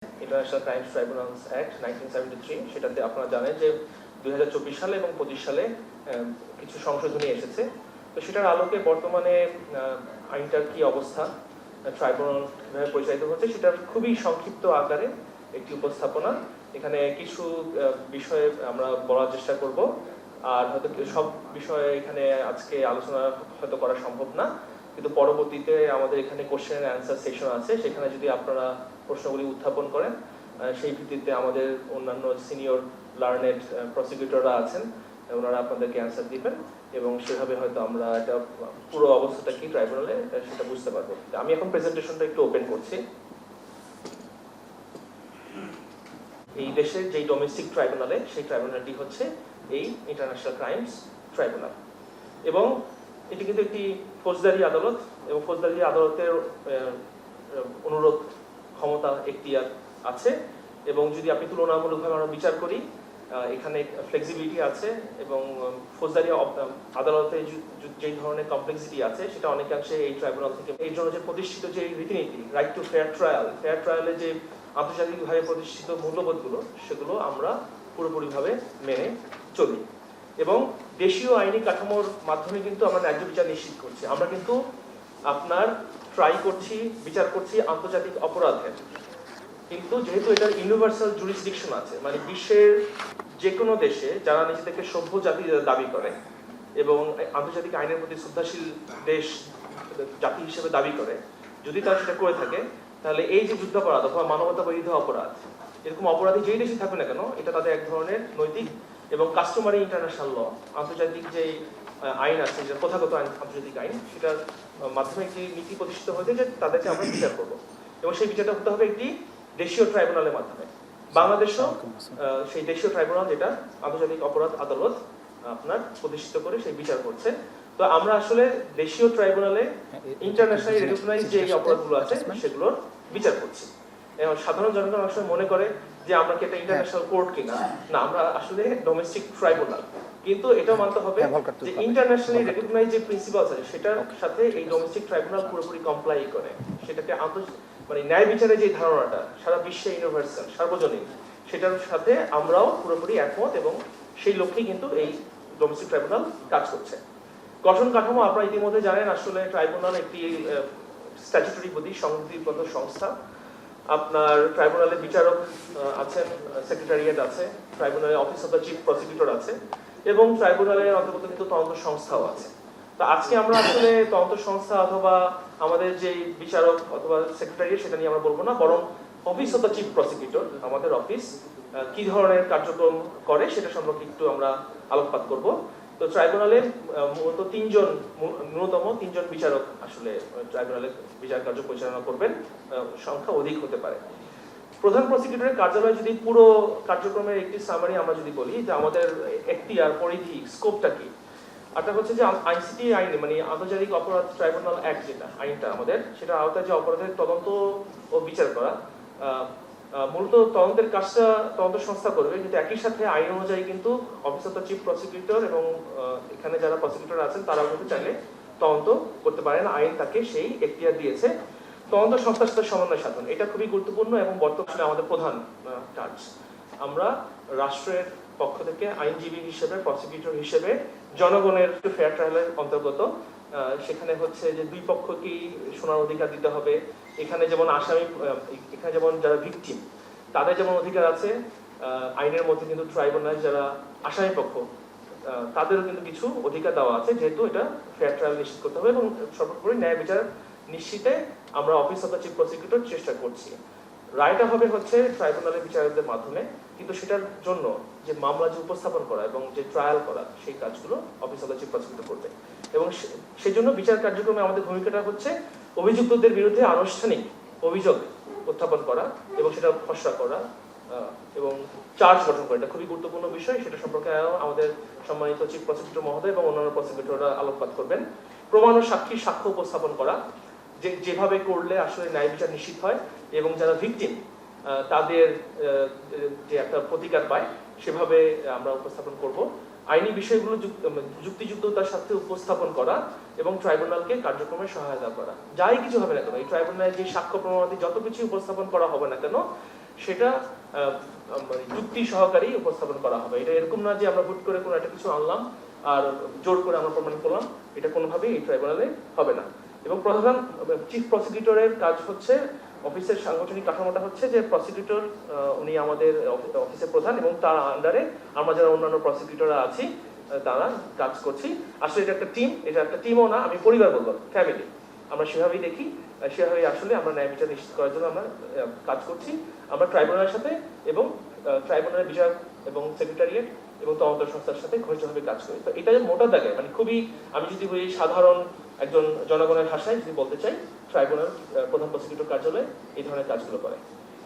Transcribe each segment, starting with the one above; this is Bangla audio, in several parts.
ইন্টারন্যাশনাল ক্রাইমস ট্রাইব্যুনালস অ্যাক্ট 1973, সেটাতে আপনারা জানেন যে 2024 সালে এবং 25 সালে কিছু সংশোধনী এসেছে। তো সেটার আলোকে বর্তমানে আইনটার কি অবস্থা, ট্রাইব্যুনাল কিভাবে পরিচালিত হচ্ছে, সেটার খুবই সংক্ষিপ্ত আকারে একটি উপস্থাপনা। এখানে কিছু বিষয়ে আমরা বলার চেষ্টা করব, আর হয়তো সব বিষয়ে এখানে আজকে আলোচনা হয়তো করা সম্ভব না, কিন্তু পরবর্তীতে আমাদের এখানে কোশ্চেন অ্যান্ড অ্যান্সার সেশন আছে, সেখানে যদি আপনারা প্রশ্নগুলি উত্থাপন করেন সেই ভিত্তিতে আমাদের অন্যান্য সিনিয়র লার্নেড প্রসিকিউটররা আছেন, ওনারা আপনাদেরকে অ্যান্সার দিবেন এবং সেভাবে হয়তো আমরা এটা পুরো অবস্থাটা কি ট্রাইব্যুনালে সেটা বুঝতে পারবো। আমি এখন প্রেজেন্টেশনটা একটু ওপেন করছি। এই দেশের যেই ডোমেস্টিক ট্রাইব্যুনালে, সেই ট্রাইব্যুনালটি হচ্ছে এই ইন্টারন্যাশনাল ক্রাইমস ট্রাইব্যুনাল, এবং এটি কিন্তু একটি ফৌজদারি আদালত, এবং ফৌজদারি আদালতের অনুরোধ ক্ষমতা এখতিয়ার আছে, এবং যদি আপনি তুলনামূলকভাবে আমরা বিচার করি এখানে ফ্লেক্সিবিলিটি আছে, এবং ফৌজদারি আদালতে যেই ধরনের কমপ্লেক্সিটি আছে সেটা অনেকাংশে এই ট্রাইব্যুনাল থেকে। এই জন্য যে প্রতিষ্ঠিত যে রীতিনীতি, রাইট টু ফেয়ার ট্রায়ালে যে আন্তর্জাতিকভাবে প্রতিষ্ঠিত মূল্যবোধগুলো, সেগুলো আমরা পুরোপুরিভাবে মেনে চলি, এবং দেশীয় আইনি কাঠামোর মাধ্যমে কিন্তু আমরা ন্যায্য বিচার নিশ্চিত করছি। আমরা কিন্তু আপনার ট্রাই করছি, বিচার করছি আন্তর্জাতিক অপরাধের, কিন্তু যেহেতু এটার ইউনিভার্সাল জুরিসডিকশন আছে, মানে বিশ্বের যে কোনো দেশে যারা নিজেদেরকে সভ্য জাতি দাবি করে এবং আন্তর্জাতিক আইনের প্রতি শ্রদ্ধাশীল দেশ জাতি হিসেবে দাবি করে, যদি তারা সেটা করে থাকে, তাহলে এই যে যুদ্ধাপরাধ অথবা মানবতা বিরোধী অপরাধ, এরকম অপরাধী যেই দেশে থাকবে না কেন, এটা তাদের এক ধরনের নৈতিক এবং কাস্টমারি ইন্টারন্যাশনাল ল, আন্তর্জাতিক যে আইন আছে, যেটা প্রথাগত আন্তর্জাতিক আইন, সেটার মাধ্যমে একটি নীতি প্রতিষ্ঠিত হয়েছে যে তাদেরকে আমরা বিচার করবো, এবং সেই বিচারটা হতে হবে একটি দেশীয় ট্রাইব্যুনালের মাধ্যমে। বাংলাদেশও সেই দেশীয় ট্রাইব্যুনাল, যেটা আন্তর্জাতিক অপরাধ আদালত আপনার প্রতিষ্ঠিত করে সেই বিচার করছে। তো আমরা আসলে দেশীয় ট্রাইব্যুনালে ইন্টারন্যাশনাল রেকগনাইজড যে অপরাধগুলো আছে সেগুলোর বিচার করছি। সাধারণ জনগণ আসলে মনে করে যে আমরা কি একটা ইন্টারন্যাশনাল কোর্ট কিনা, না, আমরা আসলে ডোমেস্টিক ট্রাইব্যুনাল। কিন্তু এটাও মানতে হবে যে ইন্টারন্যাশনালি রেকগনাইজ যে প্রিন্সিপাল আছে সেটার সাথে এই ডোমেস্টিক ট্রাইব্যুনাল পুরোপুরি কমপ্লাই করে, সেটাকে মানে ন্যায় বিচারে যে ধারণাটা সারা বিশ্বে ইউনিভার্সাল সার্বজনীন, সেটার সাথে আমরাও পুরোপুরি একমত, এবং সেই লক্ষ্যেই কিন্তু এই ডোমেস্টিক ট্রাইব্যুনাল কাজ করছে। গঠন কাঠামো আপনারা ইতিমধ্যে জানেন, আসলে ট্রাইব্যুনাল একটি স্ট্যাচুটরি বডি, সংবিধিবদ্ধ সংস্থা। আপনার ট্রাইব্যুনালে বিচারক আছেন, সেক্রেটারিয়েট আছে, ট্রাইব্যুনালে office of the chief prosecutor আছে, এবং ট্রাইব্যুনালের অন্তর্গত কিন্তু তদন্ত সংস্থাও আছে। তো আজকে আমরা আসলে তদন্ত সংস্থা অথবা আমাদের যে বিচারক অথবা সেক্রেটারিয়েট সেটা নিয়ে আমরা বলবো না, বরং office of the chief prosecutor, আমাদের অফিস কি ধরনের কার্যক্রম করে সেটা সম্পর্কে একটু আমরা আলোকপাত করব। তো ট্রাইব্যুনালে মূলত ন্যূনতম তিনজন বিচারক আসলে ট্রাইব্যুনালে বিচার কার্য পরিচালনা করবেন, সংখ্যা অধিক হতে পারে। প্রধান প্রসিকিউটরের কার্যালয় যদি পুরো কার্যক্রমের একটি সামারি আমরা যদি বলি, যে আমাদের এখতিয়ার, পরিধি, স্কোপটা কি, এটা হচ্ছে যে আইসিটি আইন, মানে আন্তর্জাতিক অপরাধ ট্রাইব্যুনাল অ্যাক্ট, যেটা আইনটা আমাদের, সেটা আওতায় যে অপরাধের তদন্ত ও বিচার করা, মূলত তদন্তের কাজটা তদন্ত সংস্থা করবে, কিন্তু একই সাথে আইন অনুযায়ী কিন্তু office of the chief prosecutor এবং এখানে যারা প্রসিকিউটর আছেন তারাও কিন্তু চাইলে তদন্ত করতে পারেন, আইন তাকে সেই এখতিয়ার দিয়েছে। তদন্ত সংস্থার সাথে সমন্বয় সাধন, এটা খুবই গুরুত্বপূর্ণ এবং বর্তমানে আমাদের প্রধান কাজ। আমরা রাষ্ট্রের পক্ষ থেকে আইনজীবী হিসেবে, প্রসিকিউটর হিসেবে জনগণের ফেয়ার ট্রায়ালের অন্তর্গত, সেখানে হচ্ছে যে দুই পক্ষকেই শোনার অধিকার দিতে হবে। এখানে যেমন আসামি, এখানে যেমন যারা ভিকটিম তাদের যেমন অধিকার আছে, আইনের মধ্যে কিন্তু ট্রাইব্যুনাল যারা আসামি পক্ষ তাদেরও কিন্তু কিছু অধিকার দেওয়া আছে, যেহেতু এটা ফেয়ার ট্রায়াল নিশ্চিত করতে হবে, এবং সর্বোপরি ন্যায় বিচার নিশ্চিতে আমরা office of the chief prosecutor চেষ্টা করছি। রায়টা হবে হচ্ছে ট্রাইব্যুনালের বিচারকদের মাধ্যমে, কিন্তু সেটার জন্য যে মামলা যে উপস্থাপন করা এবং যে ট্রায়াল করা, সেই কাজগুলো office of the chief prosecutor করবে। এবং সেই জন্য বিচার কার্যক্রমে আমাদের ভূমিকাটা হচ্ছে অভিযুক্তদের বিরুদ্ধে আনুষ্ঠানিক অভিযোগ উত্থাপন করা এবং সেটা খসড়া করা এবং চার্জ গঠন করা। এটা খুবই গুরুত্বপূর্ণ বিষয়, সেটা সম্পর্কে আমাদের সম্মানিত চিফ প্রসিকিউটর মহোদয় এবং অন্যান্য প্রসিকিউটররা আলোকপাত করবেন। প্রমাণ ও সাক্ষীর সাক্ষ্য উপস্থাপন করা, যেভাবে করলে আসলে ন্যায় বিচার নিশ্চিত হয় এবং যারা ভিকটিম তাদের যে একটা প্রতিকার পায় সেভাবে আমরা উপস্থাপন করব। আইনি বিষয়গুলো যুক্তিযুক্ততার সাথে উপস্থাপন করা এবং ট্রাইব্যুনালকে কার্যক্রমে সহায়তা করা। যাই কিছু হবে না কেন, এই ট্রাইব্যুনালে যে সাক্ষ্য প্রমাণাদি যত কিছু উপস্থাপন করা হবে না কেন, সেটা মানে যুক্তি সহকারী উপস্থাপন করা হবে। এটা এরকম না যে আমরা হুট করে কোনো একটা কিছু আনলাম আর জোর করে আমরা প্রমাণ করলাম, এটা কোনোভাবেই এই ট্রাইব্যুনালে হবে না। এবং প্রধান চিফ প্রসিকিউটরের কাজ হচ্ছে, অফিসের সাংগঠনিক কাঠামোটা হচ্ছে যে প্রসিকিউটর উনি আমাদের অফিসের প্রধান এবং তার আন্ডারে আমরা যারা অন্যান্য প্রসিকিউটররা আছি তারা কাজ করছি। আসলে এটা একটা টিম, এটা একটা টিমও না, আমি পরিবার বলবো, ফ্যামিলি। আমরা সেভাবেই দেখি, সেভাবেই আসলে আমরা ন্যায় বিচার নিশ্চিত করার জন্য আমরা কাজ করছি। আমরা ট্রাইব্যুনালের সাথে এবং ট্রাইব্যুনালের বিচারক এবং সেক্রেটারিয়েট এবং তদন্ত সংস্থার সাথে ঘনিষ্ঠভাবে কাজ করি। তো এটা যে মোটা দাগে মানে খুবই, আমি যদি বলি সাধারণ একজন জনগণের ভাষায় যদি বলতে চাই, ট্রাইব্যুনাল প্রধান প্রসিকিউটর কার্যালয় এই ধরনের কাজগুলো করে।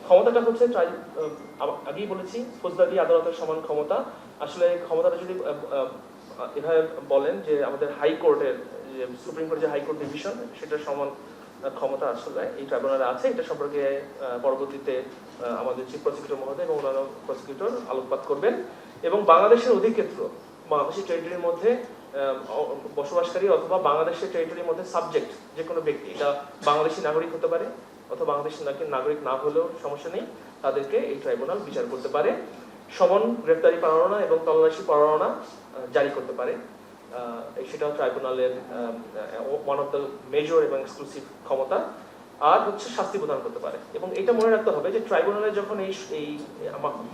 ক্ষমতাটা হচ্ছে আগেই বলেছি ফৌজদারি আদালতের সমান ক্ষমতা। আসলে ক্ষমতাটা যদি এভাবে বলেন যে আমাদের হাইকোর্টের যে সুপ্রিম কোর্টের যে হাইকোর্ট ডিভিশন, সেটার সমান ক্ষমতা আসলে এই ট্রাইব্যুনালে আছে। এটা সম্পর্কে পরবর্তীতে আমাদের চিফ প্রসিকিউটর মহোদয় এবং অন্যান্য প্রসিকিউটর আলোকপাত করবেন। এবং বাংলাদেশের অধিক্ষেত্র, বাংলাদেশের টেরিটরির মধ্যে বসবাসকারী অথবা বাংলাদেশের টেরিটরির মধ্যে সাবজেক্ট যে কোনো ব্যক্তি, এটা বাংলাদেশি নাগরিক হতে পারে অথবা বাংলাদেশি নাগরিক না হলেও সমস্যা নেই, তাদেরকে এই ট্রাইব্যুনাল বিচার করতে পারে। সমন, গ্রেফতারি পরোয়ানা এবং তল্লাশি পরোয়ানা জারি করতে পারে। সেটাও ট্রাইব্যুনালের ওয়ান অফ দ্য মেজর এবং এক্সক্লুসিভ ক্ষমতা। আর হচ্ছে শাস্তি প্রদান করতে পারে। এবং এটা মনে রাখতে হবে যে ট্রাইব্যুনালে যখন এই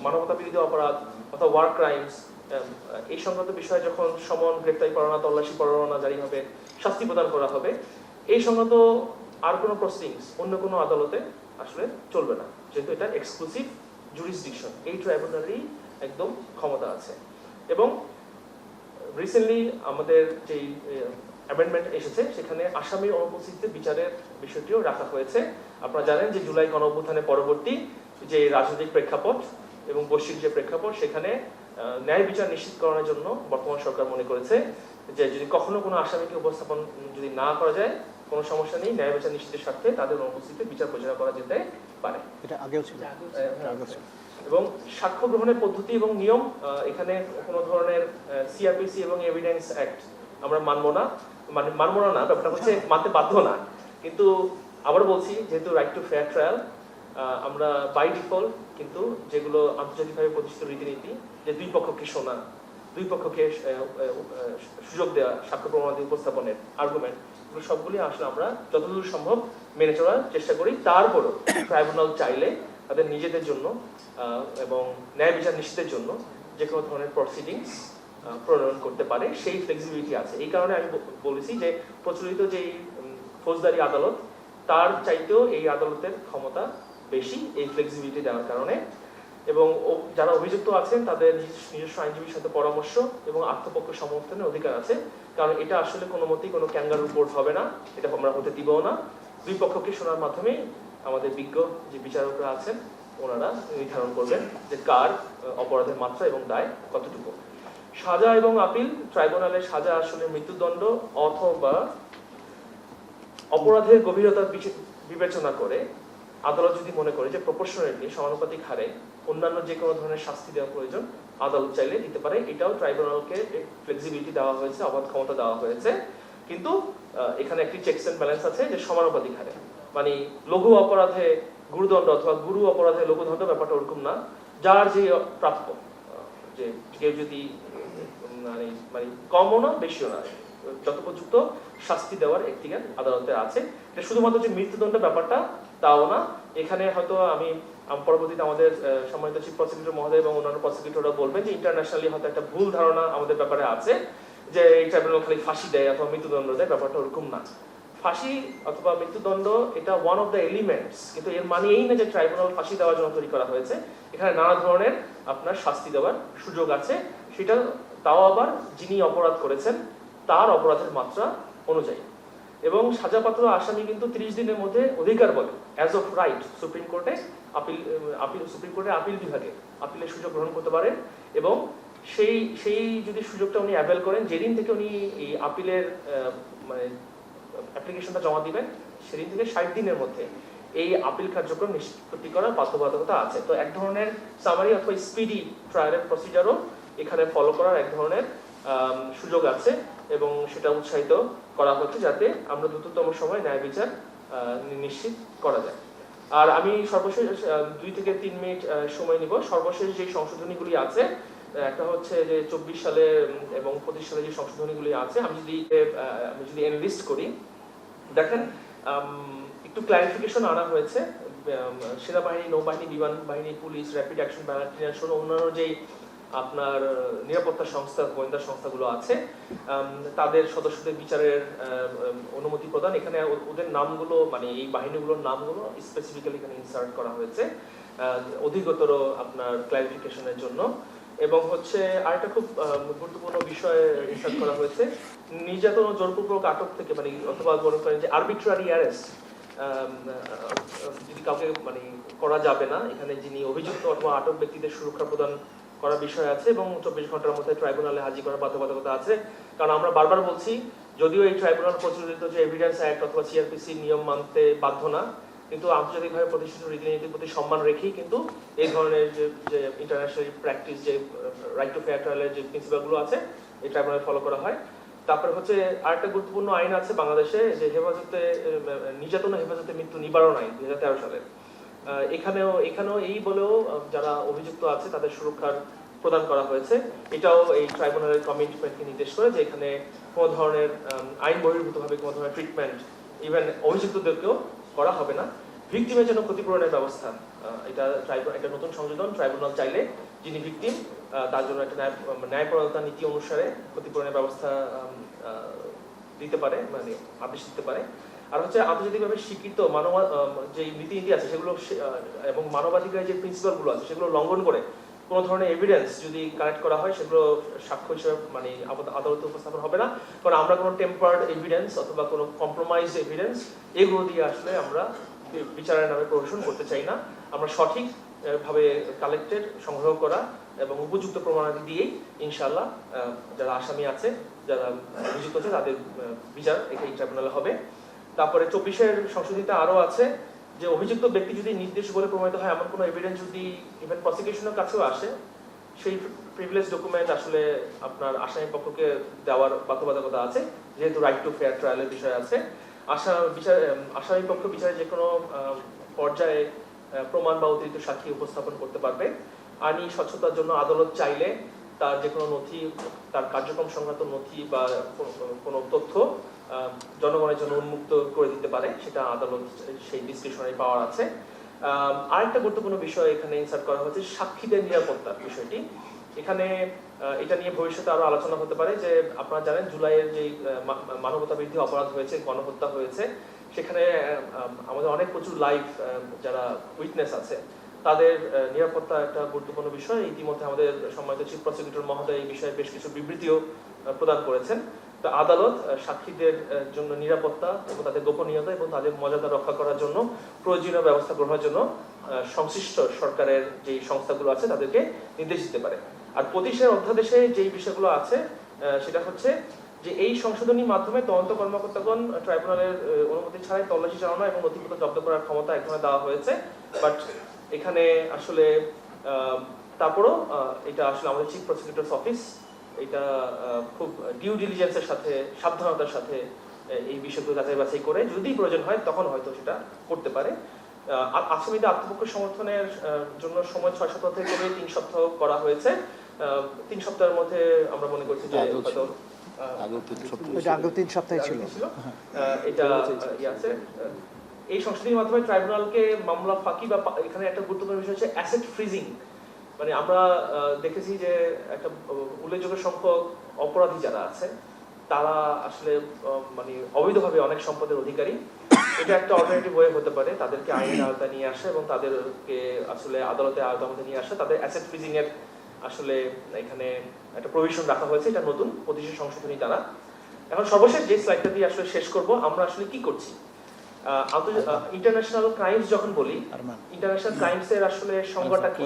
মানবতা বিরোধী অপরাধ অথবা ওয়ার ক্রাইমস এই সংক্রান্ত বিষয়ে যখন সমন, গ্রেফতারি পরোয়ানা, তল্লাশি পরোয়ানা জারি হবে, শাস্তি প্রদান করা হবে, এই সংক্রান্ত আর কোনো প্রসিডিংস অন্য কোনো আদালতে আসলে চলবে না, যেহেতু এটা এক্সক্লুসিভ জুরিসডিকশন, এই ট্রাইব্যুনালেরই একদম ক্ষমতা আছে। এবং রিসেন্টলি আমাদের যেই অ্যামেন্ডমেন্ট এসেছে সেখানে আসামির অনুপস্থিতিতে বিচারের বিষয়টিও রাখা হয়েছে। আপনারা জানেন যে জুলাই গণঅভ্যুত্থানের পরবর্তী যে রাজনৈতিক প্রেক্ষাপট এবং বৈশ্বিক যে প্রেক্ষাপট, সেখানে ন্যায় বিচার নিশ্চিতকরণের জন্য বর্তমান সরকার মনে করেছে যে যদি কখনো কোনো আসামিকে উপস্থাপন যদি না করা যায়, কোনো সমস্যা নেই, ন্যায় বিচার নিশ্চিতের স্বার্থে তাদের অনুপস্থিতিতে বিচার পরিচালনা করা যেতে পারে। এটা আগেও ছিল। এবং সাক্ষ্য গ্রহণের পদ্ধতি এবং নিয়ম, এখানে কোনো ধরনের সিআরপিসি এবং এভিডেন্স অ্যাক্ট আমরা মানবো না, না, ব্যাপারটা হচ্ছে মানতে বাধ্য না। কিন্তু আবার বলছি, যেহেতু রাইট টু ফেয়ার ট্রায়াল, আমরা বাই ডিফল্ট কিন্তু যেগুলো আন্তর্জাতিকভাবে প্রতিষ্ঠিত রীতিনীতি, যে দুই পক্ষকে শোনা, দুই পক্ষকে সুযোগ দেওয়া, সাক্ষ্য প্রমাণাদি উপস্থাপনের আর্গুমেন্ট, এগুলো সবগুলি আসলে আমরা যতদূর সম্ভব মেনে চলার চেষ্টা করি। তারপরও ট্রাইব্যুনাল চাইলে তাদের নিজেদের জন্য এবং ন্যায় বিচার নিশ্চিতের জন্য যে কোনো ধরনের প্রসিডিংস প্রণয়ন করতে পারে, সেই ফ্লেক্সিবিলিটি আছে। এই কারণে আমি বলেছি যে প্রচলিত যে ফৌজদারি আদালত, তার চাইতেও এই আদালতের ক্ষমতা বেশি এই ফ্লেক্সিবিলিটি দেওয়ার কারণে। এবং যারা অভিযুক্ত আছেন তাদের নিজস্ব আইনজীবীর সাথে পরামর্শ এবং আত্মপক্ষ সমর্থনের অধিকার আছে, কারণ এটা আসলে কোনো মতেই কোনো ক্যাঙ্গারু কোর্ট হবে না, এটা আমরা হতে দিবও না। দুই পক্ষকে শোনার মাধ্যমে আমাদের বিজ্ঞ যে বিচারকরা আছেন ওনারা নির্ধারণ করবেন যে কার অপরাধের মাত্রা এবং দায় কতটুকু। সাজা এবং আপিল, ট্রাইব্যুনালের সাজা আসলে মৃত্যুদণ্ড অথবা অপরাধের গভীরতা বিবেচনা করে আদালত যদি মনে করে যে প্রপোর্শনালি, সমানুপাতিক হারে অন্যান্য যে কোনো ধরনের শাস্তি দেওয়া প্রয়োজন, আদালত চাইলে দিতে পারে। এটাও ট্রাইব্যুনালকে ফ্লেক্সিবিলিটি দেওয়া হয়েছে, অবাধ ক্ষমতা দেওয়া হয়েছে। কিন্তু এখানে একটি চেকস এন্ড ব্যালেন্স আছে, যে সমানুপাতিক হারে, মানে লঘু অপরাধে গুরুদণ্ড অথবা গুরু অপরাধে লঘুদণ্ড, ব্যাপারটা ওরকম না। যার যে প্রাপ্য, যে কেউ যদি মানে কমও না বেশিও না, যথোপযুক্ত শাস্তি দেওয়ার এখতিয়ার আদালতে আছে। এটা শুধুমাত্র যে মৃত্যুদণ্ড ব্যাপারটা তাও না। এখানে হয়তো আমি পরবর্তীতে আমাদের সম্মানিত চিফ প্রসিকিউটর মহোদয় এবং অন্যান্য প্রসিকিউটররা বলবেন যে ইন্টারন্যাশনালি হয়তো একটা ভুল ধারণা আমাদের ব্যাপারে আছে যে এই ট্রাইব্যুনাল খালি ফাঁসি দেয় অথবা মৃত্যুদণ্ড দেয়, ব্যাপারটা ওরকম না। ফাঁসি অথবা মৃত্যুদণ্ড এটা ওয়ান অফ দ্য এলিমেন্টস, কিন্তু এর মানে এই না যে ট্রাইব্যুনাল ফাঁসি দেওয়ার জন্য তৈরি করা হয়েছে। এখানে নানা ধরনের আপনার শাস্তি দেওয়ার সুযোগ আছে, সেটা তাও আবার যিনি অপরাধ করেছেন তার অপরাধের মাত্রা অনুযায়ী। এবং সাজাপ্রাপ্ত আসামি কিন্তু 30 দিনের মধ্যে অধিকার বলে অ্যাজ অফ রাইট সুপ্রিম কোর্টে সুপ্রিম কোর্টের আপিল বিভাগে আপিলের সুযোগ গ্রহণ করতে পারেন। এবং সেই যদি সুযোগটা উনি অ্যাভেল করেন, যেদিন থেকে উনি এই আপিলের মানে অ্যাপ্লিকেশনটা জমা দিবেন, সেদিন থেকে 60 দিনের মধ্যে এই আপিল কার্যক্রম নিষ্পত্তি করার বাধ্যবাধকতা আছে। তো এক ধরনের সামারি অথবা স্পিডি ট্রায়ালের প্রসিজারও এখানে ফলো করার এক ধরনের সুযোগ আছে, এবং সেটা উৎসাহিত করা হচ্ছে যাতে আমরা দ্রুততম সময় ন্যায় বিচার নিশ্চিত করা যায়। আর আমি সর্বশেষ 2 থেকে 3 মিনিট সময় নিব। সর্বশেষ যে সংশোধনীগুলি আছে, একটা হচ্ছে যে 24 সালে এবং 25 সালে যে সংশোধনীগুলি আছে, আমি যদি এনলিস্ট করি, দেখেন একটু ক্লারিফিকেশন আনা হয়েছে। সেনাবাহিনী, নৌবাহিনী, বিমান বাহিনী, পুলিশ, র্যাপিড অ্যাকশন ব্যাটালিয়ন সহ অন্যান্য যেই আপনার নিরাপত্তা সংস্থা, গোয়েন্দা সংস্থাগুলো আছে, তাদের সদস্যদের বিচারের অনুমতি প্রদান, এখানে ওদের নামগুলো, মানে এই বাহিনীগুলোর নামগুলো স্পেসিফিক্যালি এখানে ইনসার্ট করা হয়েছে অধিকতর আপনার ক্লারিফিকেশনের জন্য। এবং হচ্ছে আরেকটা খুব গুরুত্বপূর্ণ বিষয় ইনসার্ট করা হয়েছে, নির্যাতন ও জোরপূর্বক আটক থেকে, মানে অথবা মনে করেন যে আরবিট্রারি অ্যারেস্ট যদি কাউকে মানে করা যাবে না, এখানে যিনি অভিযুক্ত অথবা আটক ব্যক্তিদের সুরক্ষা প্রদান করার বিষয় আছে এবং 24 ঘন্টার মধ্যে ট্রাইব্যুনালে হাজির করার বাধ্যবাধকতা আছে। কারণ আমরা বারবার বলছি, যদিও এই ট্রাইব্যুনাল প্রচলিত যে এভিডেন্স অ্যাক্ট অথবা সিআরপিসি নিয়ম মানতে বাধ্য না, কিন্তু আন্তর্জাতিকভাবে প্রতিষ্ঠিত রীতিনীতির প্রতি সম্মান রেখেই কিন্তু এই ধরনের যে ইন্টারন্যাশনাল প্র্যাকটিস, যে রাইট টু ফেয়ার ট্রায়ালের যে প্রিন্সিপালগুলো আছে, এই ট্রাইব্যুনালে ফলো করা হয়। তারপরে হচ্ছে আরেকটা গুরুত্বপূর্ণ আইন আছে বাংলাদেশে, যে হেফাজতে নির্যাতন ও হেফাজতে মৃত্যু নিবারণ আইন 2013 সালের। এখানেও এই বলেও যারা অভিযুক্ত আছে তাদের সুরক্ষার প্রদান করা হয়েছে। এটাও এই ট্রাইব্যুনালের কমিটমেন্টকে নির্দেশ করে যে এখানে কোনো ধরনের আইন বহির্ভূতভাবে কোনো ধরনের ট্রিটমেন্ট ইভেন অভিযুক্তদেরকেও করা হবে না। ভিকটিমের জন্য ক্ষতিপূরণের ব্যবস্থা, এটা নতুন সংযোজন। ট্রাইব্যুনাল চাইলে যিনি ভিকটিম তার জন্য একটা ন্যায়পরায়ণতা নীতি অনুসারে ক্ষতিপূরণের ব্যবস্থা দিতে পারে, মানে আদেশ দিতে পারে। আর হচ্ছে আন্তর্জাতিকভাবে স্বীকৃত যে নীতি আছে সেগুলো এবং মানবাধিকারের যে প্রিন্সিপালগুলো আছে সেগুলো লঙ্ঘন করে কোনো ধরনের এভিডেন্স যদি কালেক্ট করা হয়, সেগুলো সাক্ষ্য হিসেবে মানে আদালতে উপস্থাপন হবে না। কারণ আমরা কোনো টেম্পার্ড এভিডেন্স অথবা কোনো কম্প্রোমাইজ এভিডেন্স এগুলো দিয়ে আসলে আমরা বিচারের নামে প্রহসন করতে চাই না। আমরা সঠিক ভাবে কালেক্টেড, সংগ্রহ করা এবং উপযুক্ত প্রমাণাদি দিয়েই ইনশাআল্লাহ যারা আসামি আছে, যারা অভিযুক্ত আছে, তাদের বিচার এই ট্রাইব্যুনালে হবে। তারপরে 24-এর সংশোধিত আরো আছে যে অভিযুক্ত ব্যক্তি যদি নির্দেশ বলে প্রমাণিত হয় এমন কোনো এভিডেন্স যদি ইভেন প্রসিকিউশনের কাছেও আসে, সেই প্রিভিলেজ ডকুমেন্ট আসলে আপনার আসামি পক্ষকে দেওয়ার বাধ্যবাধকতা আছে, যেহেতু রাইট টু ফেয়ার ট্রায়ালের বিষয় আছে। আসামি পক্ষ বিচারে যে কোনো পর্যায়ে প্রমাণ বা অতিরিক্ত সাক্ষী উপস্থাপন করতে পারবে। আইনি স্বচ্ছতার জন্য আদালত চাইলে তার যে কোনো নথি, তার কার্যক্রম সংক্রান্ত নথি বা কোনো তথ্য জনগণের জন্য উন্মুক্ত করে দিতে পারে, সেটা আদালত সেই ডিসক্রিপশনারি পাওয়ার আছে। আরেকটা গুরুত্বপূর্ণ বিষয় এখানে ইনসার্ট করা হয়েছে সাক্ষীদের নিরাপত্তার বিষয়টি। এখানে এটা নিয়ে ভবিষ্যতে আরো আলোচনা হতে পারে যে আপনারা জানেন জুলাইয়ের যে মানবতা বিরোধী অপরাধ হয়েছে, গণহত্যা হয়েছে, সেখানে আমাদের অনেক প্রচুর লাইভ যারা উইটনেস আছে তাদের নিরাপত্তা একটা গুরুত্বপূর্ণ বিষয়। ইতিমধ্যে আমাদের সম্মানিত চিফ প্রসিকিউটর মহোদয় এই বিষয়ে বেশ কিছু বিবৃতিও প্রদান করেছেন। তো আদালত সাক্ষীদের জন্য নিরাপত্তা এবং তাদের গোপনীয়তা এবং তাদের মর্যাদা রক্ষা করার জন্য প্রয়োজনীয় ব্যবস্থা গ্রহণের জন্য সংশ্লিষ্ট সরকারের যে সংস্থাগুলো আছে তাদেরকে নির্দেশ দিতে পারে। আর 25-এর অধ্যাদেশে যেই বিষয়গুলো আছে সেটা হচ্ছে যে এই সংশোধনীর মাধ্যমে তদন্ত কর্মকর্তাগণ ট্রাইব্যুনালের অনুমতি ছাড়াই তল্লাশি চালানো এবং নথিপত্র জব্দ করার ক্ষমতা এখানে দেওয়া হয়েছে। বাট এখানে আসলে তারপরও এটা আসলে আমাদের চিফ প্রসিকিউটরস অফিস এটা খুব ডিউ ডিলিজেন্সের সাথে, সাবধানতার সাথে এই বিষয়গুলো যাচাই বাছাই করে যদি প্রয়োজন হয় তখন হয়তো সেটা করতে পারে। আসামিদের আত্মপক্ষ সমর্থনের জন্য সময় 6 সপ্তাহ থেকে 3 সপ্তাহ করা হয়েছে। 3 সপ্তাহের মধ্যে আমরা মনে করছি যে হয়তো আগে 3 সপ্তাহে ছিল এটা আছে। এই সংশোধনীর মাধ্যমে ট্রাইব্যুনালকে মামলা ফাঁকি বা এখানে একটা গুরুত্বপূর্ণ বিষয় হচ্ছে অ্যাসেট ফ্রিজিং। মানে আমরা দেখেছি যে একটা উল্লেখযোগ্য সংখ্যক অপরাধী যারা আছে তারা আসলে মানে অবৈধভাবে অনেক সম্পদের অধিকারী। এটা একটা অল্টারনেটিভ ওয়ে হতে পারে তাদেরকে আইনের আওতায় নিয়ে আসা এবং তাদেরকে আসলে আদালতের আওতার মধ্যে নিয়ে আসা। তাদের অ্যাসেট ফ্রিজিং এর আসলে এখানে একটা প্রভিশন রাখা হয়েছে, এটা নতুন 25 সংশোধনী দ্বারা। এখন সর্বশেষ যে স্লাইডটা দিয়ে আসলে শেষ করব, আমরা আসলে কি করছি। ইন্টারন্যাশনাল ক্রাইমস যখন বলি, ইন্টারন্যাশনাল ক্রাইমস এর আসলে সংজ্ঞাটা কি,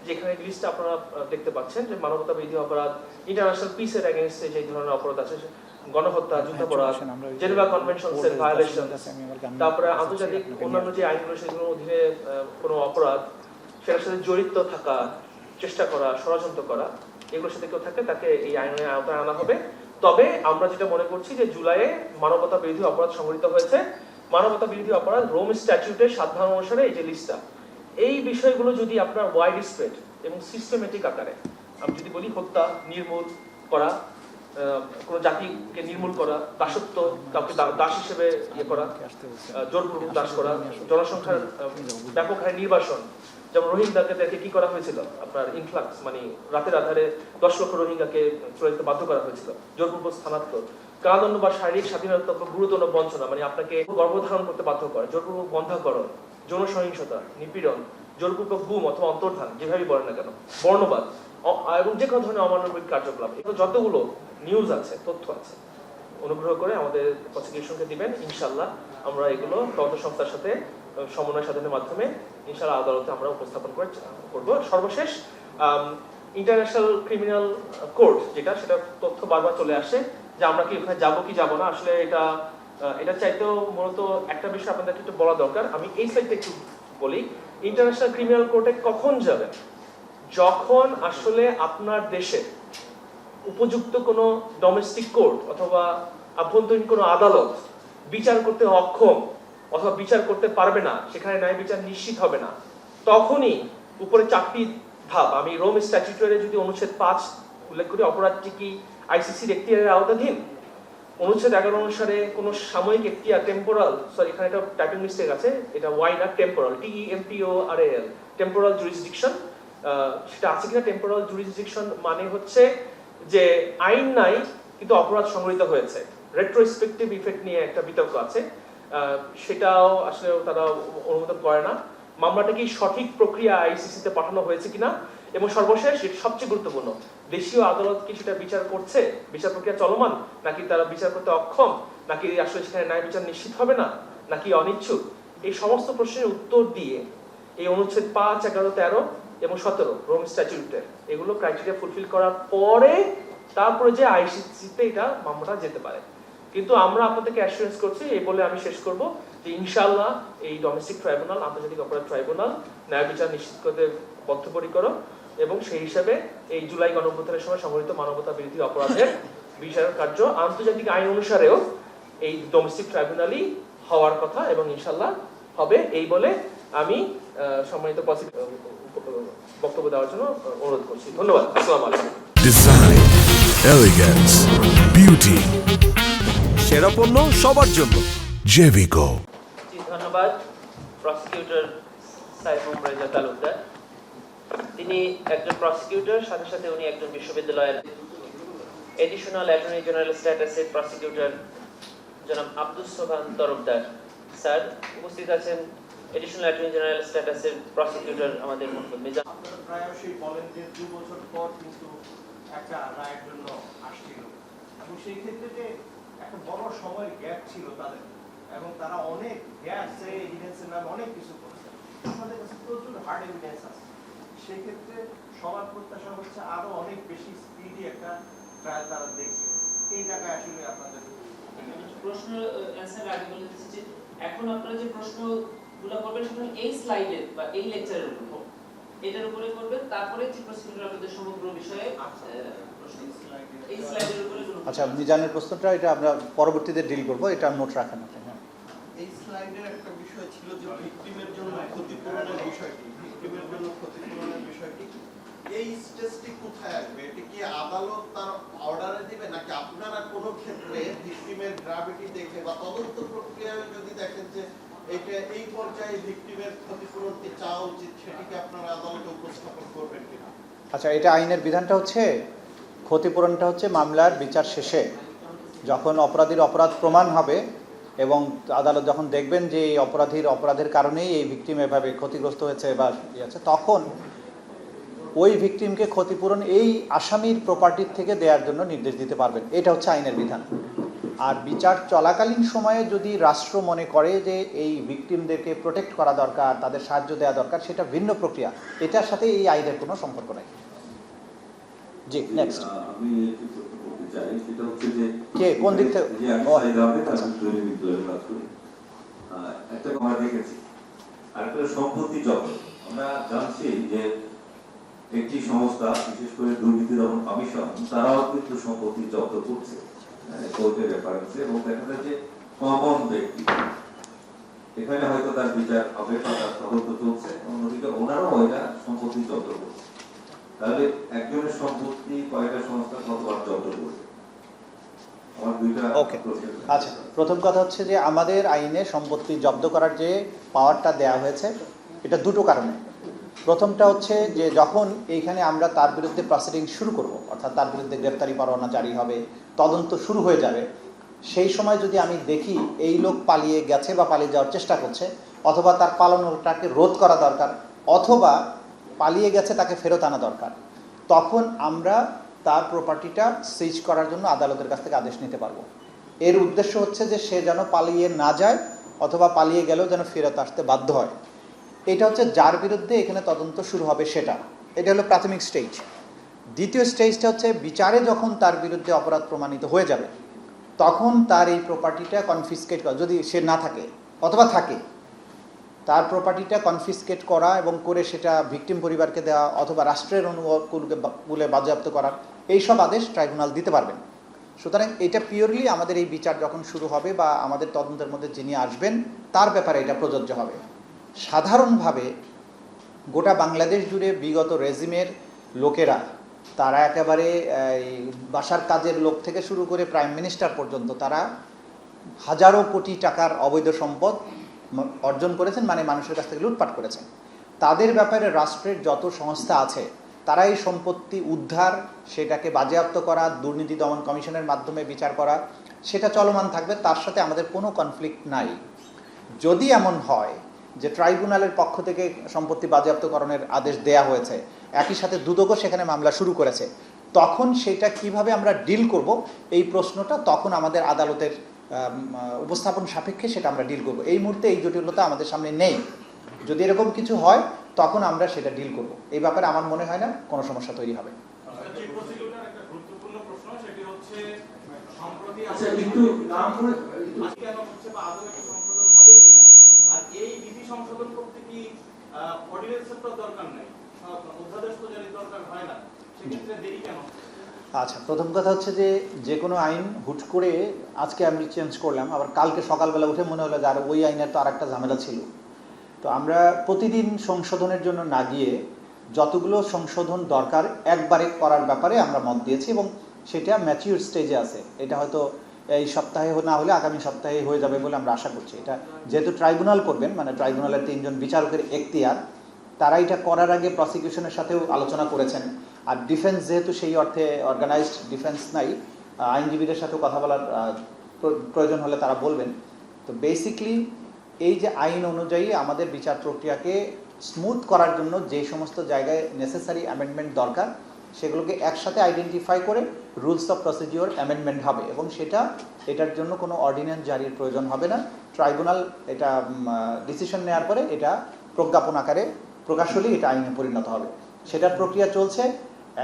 যেখানে লিস্ট আপনারা দেখতে পাচ্ছেন যে মানবতা বিরোধী অপরাধ, ইন্টারন্যাশনাল পিসের এগেইনস্টে যে ধরনের অপরাধ আছে, গণহত্যা, যুদ্ধাপরাধ, জেনেভা কনভেনশনস এর ভায়োলেশন, তারপরে আন্তর্জাতিক অন্যান্য যে আইনগুলো সেগুলোর অধীনে কোনো অপরাধ, সেটার সাথে জড়িত থাকা, চেষ্টা করা, ষড়যন্ত্র করা, এগুলোর সাথে কেউ থাকে তাকে এই আইনের আওতায় আনা হবে। তবে আমরা যেটা মনে করছি যে জুলাইয়ে মানবতা বিরোধী অপরাধ সংঘটিত হয়েছে, মানবতা বিরোধী অপরাধ রোম স্ট্যাটিউটের 7 ধারা অনুসারে এই যে লিস্টটা, এই বিষয়গুলো যদি আপনার ওয়াইড স্প্রেড এবং সিস্টেমেটিক আকারে, আমি যদি বলি হত্যা, নির্মূল করা, কোনো জাতিকে নির্মূল করা, দাসত্ব, কাউকে দাস হিসেবে ইয়ে করা, জোরপূর্বক দাস করা, জনসংখ্যার ব্যাপক হারে নির্বাসন, যেমন রোহিঙ্গাকে কি করা হয়েছিল, আপনার ইনফ্লাক্স মানে রাতের আধারে 10 লক্ষ রোহিঙ্গাকে চলে যেতে বাধ্য করা হয়েছিল, জোরপূর্বক স্থানান্তর, কারাদণ্ড বা শারীরিক স্বাধীনতা গুরুতর বঞ্চনা, মানে আপনাকে গর্ভধারণ করতে বাধ্য করা, জোরপূর্বক বন্ধাকরণ, যৌন সহিংসতা, নিপীড়ন, জোরপূর্বক গুম অথবা অন্তর্ধান, যেভাবেই বলেন না কেন, বর্ণবাদ এবং যে কোনো ধরনের অমানবিক কার্যকলাপ, এগুলো যতগুলো নিউজ আছে, তথ্য আছে, অনুগ্রহ করে আমাদের প্রসিকিউশনকে দিবেন। ইনশাআল্লাহ আমরা এগুলো তদন্ত সংস্থার সাথে সমন্বয় সাধনের মাধ্যমে ইনশাআল্লাহ আদালতে আমরা উপস্থাপন করব। সর্বশেষ ইন্টারন্যাশনাল ক্রিমিনাল কোর্ট যেটা, সেটা তথ্য বারবার চলে আসে যে আমরা কি ওখানে যাবো কি যাবো না। আসলে এটা চাইতেও মূলত একটা বিষয় আপনাদেরকে একটু বলা দরকার। আমি এই সাইডটা একটু বলি, ইন্টারন্যাশনাল ক্রিমিনাল কোর্টে কখন যাবেন? যখন আসলে আপনার দেশে উপযুক্ত কোনো ডোমেস্টিক কোর্ট অথবা আভ্যন্তরীণ কোনো আদালত বিচার করতে অক্ষম অথবা বিচার করতে পারবে না, সেখানে ন্যায় বিচার নিশ্চিত হবে না, তখনই উপরে 4টি ধাপ, আমি রোম স্ট্যাটিউটরে যদি অনুচ্ছেদ 5 উল্লেখ করি, অপরাধটি কি আইসিসির এখতিয়ারের আওতাধীন, অনুচ্ছেদ 11 অনুসারে কোনো সাময়িক এখতিয়ার টেম্পোরাল, সরি এখানে একটা টাইপিং মিস্টেক আছে, এটা ওয়াই না, টেম্পোরাল, TEMPORAL, টেম্পোরাল জুরিসডিকশন, সেটা আছে কিনা? টেম্পোরাল জুরিসডিকশন মানে হচ্ছে যে আইন নাই কিন্তু অপরাধ সংগঠিত হয়েছে, রেট্রোস্পেক্টিভ ইফেক্ট নিয়ে একটা বিতর্ক আছে, সেটাও আসলে তারা অনুমোদন করে না। মামলাটা কি সঠিক প্রক্রিয়া আইসিসিতে পাঠানো হয়েছে কিনা, এবং সর্বশেষ সবচেয়ে গুরুত্বপূর্ণ, দেশীয় আদালত কি সেটা বিচার করছে, বিচার প্রক্রিয়া চলমান, নাকি তারা বিচার করতে অক্ষম, নাকি আসলে সেখানে ন্যায় বিচার নিশ্চিত হবে না, নাকি অনিচ্ছুক, এই সমস্ত প্রশ্নের উত্তর দিয়ে এই অনুচ্ছেদ 5, 11, 13 এবং 17 রোম স্ট্যাটিউটের এগুলো ক্রাইটেরিয়া ফুলফিল করার পরে তারপরে যে আইসিসিতে এটা মামলাটা যেতে পারে। কিন্তু আমরা আপনাদেরকে অ্যাসুরেন্স করছি, এই বলে আমি শেষ করব, যে ইনশাআল্লাহ এই ডোমেস্টিক ট্রাইব্যুনাল, আন্তর্জাতিক অপরাধ ট্রাইব্যুনাল ন্যায় বিচার নিশ্চিত করতে বদ্ধপরিকর, এবং সেই হিসাবে এই জুলাই গণঅভ্যুত্থানের সময় সংঘটিত মানবতা বিরোধী অপরাধের বিচারের কার্য আন্তর্জাতিক আইন অনুসারেও এই ডোমেস্টিক ট্রাইব্যুনালই হওয়ার কথা, এবং ইনশাআল্লাহ হবে। এই বলে আমি সম্মানিত বক্তব্য দেওয়ার জন্য অনুরোধ করছি। ধন্যবাদ। আসসালামু আলাইকুম। ডিজাইন, এলিগেন্স, বিউটি, সেরা পণ্য সবার জন্য জেভিকো। ধন্যবাদ প্রসিকিউটর সাইফুর রেজা তালুকদার। তিনি একজন প্রসিকিউটর, সাথে সাথে উনি একজন বিশ্ববিদ্যালয়ের এডিশনাল অ্যাটর্নি জেনারেল স্ট্যাটাসের প্রসিকিউটর জনাব আব্দুস সোবহান তরফদার স্যার। উপস্থিত আছেন এডিশনাল অ্যাটর্নি জেনারেল স্ট্যাটাসের প্রসিকিউটর আমাদের মোহাম্মদ মিজান। আপনারা প্রায়শই বলেন যে 2 বছর পর কিন্তু একটা রায়ের জন্য আসছিল, এবং সেই ক্ষেত্রে যে একটা বড় সময়ের গ্যাপ ছিল তাদের, এবং তারা অনেক গ্যাপস এভিডেন্সের নামে অনেক কিছু করেছে। আমাদের কাছে প্রচুর হার্ড এভিডেন্স আছে, সেই ক্ষেত্রে সবার প্রত্যাশা হচ্ছে আরো অনেক বেশি স্পিডি একটা ট্রায়াল তারা দেখছে। এই জায়গায় আসলে আপনাদের প্রশ্ন অ্যানসার আগে বলে দিচ্ছি যে এখন আপনারা যে প্রশ্নগুলো করবেন সেটা এই স্লাইডে বা এই লেকচারের উপর, এটার উপরে করবেন, তারপরে যে প্রসিকিউটর আপনাদের সমগ্র বিষয়ে প্রশ্ন এই স্লাইডের উপরে। আচ্ছা, মিজানের প্রশ্নটা এটা আমরা পরবর্তীতে ডিল করব, এটা নোট রাখেন আপনি। হ্যাঁ, এই স্লাইডের একটা বিষয় ছিল যে ভিকটিমের জন্য ক্ষতিপূরণের বিষয়টি, ভিকটিমের জন্য ক্ষতিপূরণের বিষয়টি এই স্টেজটি কোথায় আসবে? এটা কি আদালত তার অর্ডারে দিবে, নাকি আপনারা কোনো ক্ষেত্রে ভিকটিমের গ্র্যাভিটি দেখে বা তদন্ত প্রক্রিয়ায় যদি দেখেন যে এটা এই পর্যায়ে ভিকটিমের ক্ষতিপূরণটি চাওয়া উচিত, সেটিকে আপনারা আদালতে উপস্থাপন করবেন কিনা? আচ্ছা, এটা আইনের বিধানটা হচ্ছে, ক্ষতিপূরণটা হচ্ছে মামলার বিচার শেষে, যখন অপরাধীর অপরাধ প্রমাণ হবে এবং আদালত যখন দেখবেন যে এই অপরাধের কারণেই এই ভিকটিম এভাবে ক্ষতিগ্রস্ত হয়েছে বা আছে, তখন ওই ভিকটিমকে ক্ষতিপূরণ এই আসামির প্রপার্টির থেকে দেওয়ার জন্য নির্দেশ দিতে পারবেন। এটা হচ্ছে আইনের বিধান। আর বিচার চলাকালীন সময়ে যদি রাষ্ট্র মনে করে যে এই ভিকটিমদেরকে প্রোটেক্ট করা দরকার, তাদের সাহায্য দেওয়া দরকার, সেটা ভিন্ন প্রক্রিয়া, এটার সাথে এই আইনের কোনো সম্পর্ক নাই। জি, নেক্সট। আমি একটু বলতে চাই, সেটা হচ্ছে যে কে কোন দিক থেকে একটা আমরা দেখেছি, আর একটা সম্পত্তি জব্দ। আমরা জানছি যে একটি সংস্থা, বিশেষ করে দুর্নীতি দমন কমিশন, তারাও কিন্তু সম্পত্তি জব্দ করছে কোর্টের রেফারেন্সে, এবং দেখা যায় যে কমন ব্যক্তি এখানে হয়তো তার বিচার হবে বা তার তদন্ত চলছে, অন্যদিকে ওনারাও এটা সম্পত্তি জব্দ করছে। তাহলে একজনের সম্পত্তি কয়টা সংস্থা কতবার জব্দ করবে? আমার দুইটা ওকে, আচ্ছা, প্রথম কথা হচ্ছে যে আমাদের আইনে সম্পত্তি জব্দ করার যে পাওয়ারটা দেয়া হয়েছে এটা দুটো কারণে। প্রথমটা হচ্ছে যে যখন এইখানে আমরা তার বিরুদ্ধে প্রসিডিং শুরু করব, অর্থাৎ তার বিরুদ্ধে গ্রেপ্তারি পরোয়ানা জারি হবে, তদন্ত শুরু হয়ে যাবে, সেই সময় যদি আমি দেখি এই লোক পালিয়ে গেছে বা পালিয়ে যাওয়ার চেষ্টা করছে, অথবা তার পালানোটাকে রোধ করা দরকার, অথবা পালিয়ে গেছে তাকে ফেরত আনা দরকার, তখন আমরা তার প্রপার্টিটা সিজ করার জন্য আদালতের কাছ থেকে আদেশ নিতে পারবো। এর উদ্দেশ্য হচ্ছে যে সে যেন পালিয়ে না যায়, অথবা পালিয়ে গেলেও যেন ফেরত আসতে বাধ্য হয়। এটা হচ্ছে যার বিরুদ্ধে এখানে তদন্ত শুরু হবে সেটা, এটা হলো প্রাথমিক স্টেজ। দ্বিতীয় স্টেজটা হচ্ছে বিচারে যখন তার বিরুদ্ধে অপরাধ প্রমাণিত হয়ে যাবে, তখন তার এই প্রপার্টিটা কনফিসকেট করা, যদি সে না থাকে অথবা থাকে, তার প্রপার্টিটা কনফিসকেট করা এবং করে সেটা ভিকটিম পরিবারকে দেওয়া অথবা রাষ্ট্রের অনুকূলে বাজেয়াপ্ত করার এইসব আদেশ ট্রাইব্যুনাল দিতে পারবেন। সুতরাং এটা পিওরলি আমাদের এই বিচার যখন শুরু হবে বা আমাদের তদন্তের মধ্যে যিনি আসবেন তার ব্যাপারে এটা প্রযোজ্য হবে। সাধারণভাবে গোটা বাংলাদেশ জুড়ে বিগত রেজিমের লোকেরা, তারা একেবারে বাসার কাজের লোক থেকে শুরু করে প্রাইম মিনিস্টার পর্যন্ত, তারা হাজারো কোটি টাকার অবৈধ সম্পদ অর্জন করেছেন, মানে মানুষের কাছ থেকে লুটপাট করেছেন। তাদের ব্যাপারে রাষ্ট্রের যত সংস্থা আছে তারা এই সম্পত্তি উদ্ধার, সেটাকে বাজেয়াপ্ত করা, দুর্নীতি দমন কমিশনের মাধ্যমে বিচার করা, সেটা চলমান থাকবে। তার সাথে আমাদের কোনো কনফ্লিক্ট নাই। যদি এমন হয় যে ট্রাইব্যুনালের পক্ষ থেকে সম্পত্তি বাজেয়াপ্তকরণের আদেশ দেয়া হয়েছে, একই সাথে দুদকও সেখানে মামলা শুরু করেছে, তখন সেটা কিভাবে আমরা ডিল করব, এই প্রশ্নটা তখন আমাদের আদালতের উপস্থাপন সাপেক্ষে সেটা আমরা ডিল করব। এই মুহূর্তে এই জটিলতা আমাদের সামনে নেই। যদি এরকম কিছু হয় তখন আমরা সেটা ডিল করব। এই ব্যাপারে আমার মনে হয় না কোনো সমস্যা তৈরি হবে। আচ্ছা, প্রথম কথা হচ্ছে যে কোনো আইন হুট করে আজকে আমি চেঞ্জ করলাম, আবার কালকে সকালবেলা উঠে মনে হলো যে আর ওই আইনের তো আর একটা ঝামেলা ছিল। তো আমরা প্রতিদিন সংশোধনের জন্য না গিয়ে যতগুলো সংশোধন দরকার একবারে করার ব্যাপারে আমরা মত দিয়েছি এবং সেটা ম্যাচিউর স্টেজে আছে। এটা হয়তো এই সপ্তাহে না হলে আগামী সপ্তাহে হয়ে যাবে বলে আমরা আশা করছি। এটা যেহেতু ট্রাইব্যুনাল করবেন, মানে ট্রাইব্যুনালের 3 জন বিচারকের এখতিয়ার, তারা এটা করার আগে প্রসিকিউশনের সাথেও আলোচনা করেছেন। আর ডিফেন্স যেহেতু সেই অর্থে অর্গানাইজড ডিফেন্স নাই, আইনজীবীদের সাথেও কথা বলার প্রয়োজন হলে তারা বলবেন। তো বেসিকলি এই যে আইন অনুযায়ী আমাদের বিচার প্রক্রিয়াকে স্মুথ করার জন্য যে সমস্ত জায়গায় নেসেসারি অ্যামেন্ডমেন্ট দরকার, সেগুলোকে একসাথে আইডেন্টিফাই করে রুলস অফ প্রসিডিওর অ্যামেন্ডমেন্ট হবে এবং এটার জন্য কোনো অর্ডিন্যান্স জারির প্রয়োজন হবে না। ট্রাইব্যুনাল এটা ডিসিশন নেওয়ার পরে এটা প্রজ্ঞাপন আকারে প্রকাশ হলেই এটা আইনে পরিণত হবে। সেটার প্রক্রিয়া চলছে,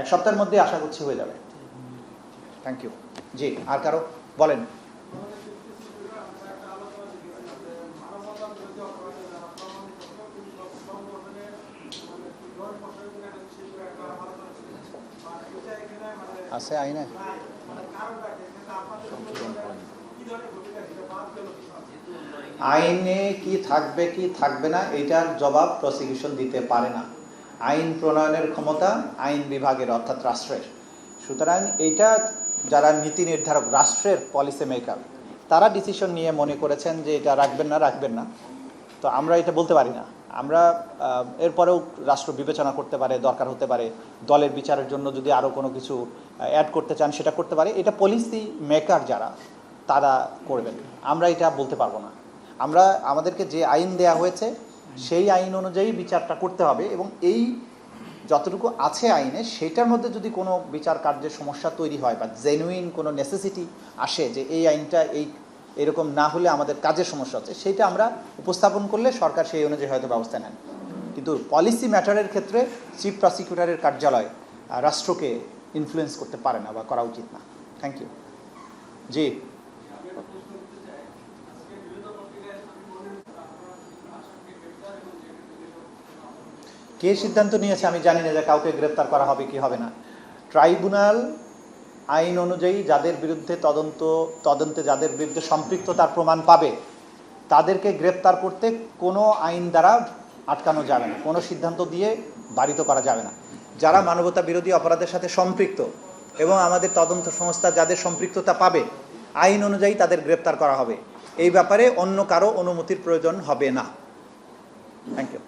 1 সপ্তাহের মধ্যে আশা করছি হয়ে যাবে। Thank you. জি, আর কারো বলেন। আছে আইনে আইনে কি থাকবে কি থাকবে না এটার জবাব প্রসিকিউশন দিতে পারে না। আইন প্রণয়নের ক্ষমতা আইন বিভাগের, অর্থাৎ রাষ্ট্রের। সুতরাং এইটা যারা নীতি নির্ধারক, রাষ্ট্রের পলিসি মেকার, তারা ডিসিশন নিয়ে মনে করেছেন যে এটা রাখবেন না, তো আমরা এটা বলতে পারি না। আমরা এরপরেও রাষ্ট্র বিবেচনা করতে পারে, দরকার হতে পারে দলের বিচারের জন্য যদি আরও কোনো কিছু অ্যাড করতে চান সেটা করতে পারে। এটা পলিসি মেকার যারা, তারা করবেন, আমরা এটা বলতে পারবো না। আমাদেরকে যে আইন দেয়া হয়েছে সেই আইন অনুযায়ী বিচারটা করতে হবে এবং এই যতটুকু আছে আইনে সেটার মধ্যে যদি কোনো বিচার কার্যের সমস্যা তৈরি হয় বা জেনুইন কোনো নেসেসিটি আসে যে এই আইনটা এরকম না হলে আমাদের কাজের সমস্যা হচ্ছে, সেইটা আমরা উপস্থাপন করলে সরকার সেই অনুযায়ী হয়তো ব্যবস্থা নেন। কিন্তু পলিসি ম্যাটারের ক্ষেত্রে চিফ প্রসিকিউটরের কার্যালয় রাষ্ট্রকে ইনফ্লুয়েন্স করতে পারে না বা করা উচিত না। Thank you. জি, কে সিদ্ধান্ত নিয়েছে আমি জানি না যে কাউকে গ্রেপ্তার করা হবে কি হবে না। ট্রাইব্যুনাল আইন অনুযায়ী যাদের বিরুদ্ধে তদন্তে যাদের বিরুদ্ধে সম্পৃক্ততার প্রমাণ পাবে তাদেরকে গ্রেপ্তার করতে কোনো আইন দ্বারা আটকানো যাবে না, কোনো সিদ্ধান্ত দিয়ে বারিত করা যাবে না। যারা মানবতা বিরোধী অপরাধের সাথে সম্পৃক্ত এবং আমাদের তদন্ত সংস্থা যাদের সম্পৃক্ততা পাবে, আইন অনুযায়ী তাদের গ্রেপ্তার করা হবে। এই ব্যাপারে অন্য কারো অনুমতির প্রয়োজন হবে না। Thank you.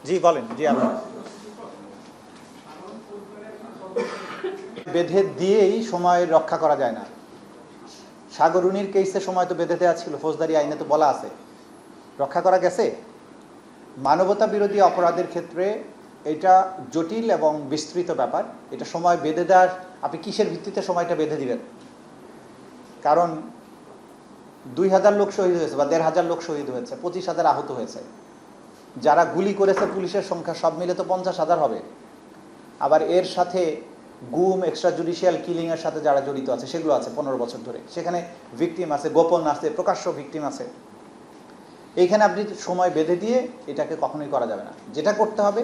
জি বলেন। জি আপনি বেঁধে দিয়েই সময় রক্ষা করা যায় না। সাগরুনির কেসে সময় তো বেঁধে দেওয়া ছিল, ফৌজদারি আইনে তো বলা আছে, রক্ষা করা গেছে। মানবতা বিরোধী অপরাধের ক্ষেত্রে এটা জটিল এবং বিস্তৃত ব্যাপার। এটা সময় বেঁধে দেওয়ার, আপনি কিসের ভিত্তিতে সময়টা বেঁধে দিবেন? কারণ 2000 লোক শহীদ হয়েছে বা 1500 লোক শহীদ হয়েছে, 25,000 আহত হয়েছে। যারা গুলি করেছে পুলিশের সংখ্যা সব মিলে তো 50,000 হবে। আবার এর সাথে গুম, এক্সট্রা জুডিশিয়াল কিলিংয়ের সাথে যারা জড়িত আছে সেগুলো আছে 15 বছর ধরে। সেখানে ভিকটিম আছে, গোপন আছে, প্রকাশ্য ভিকটিম আছে। এইখানে আপনি সময় বেঁধে দিয়ে এটাকে কখনোই করা যাবে না। যেটা করতে হবে,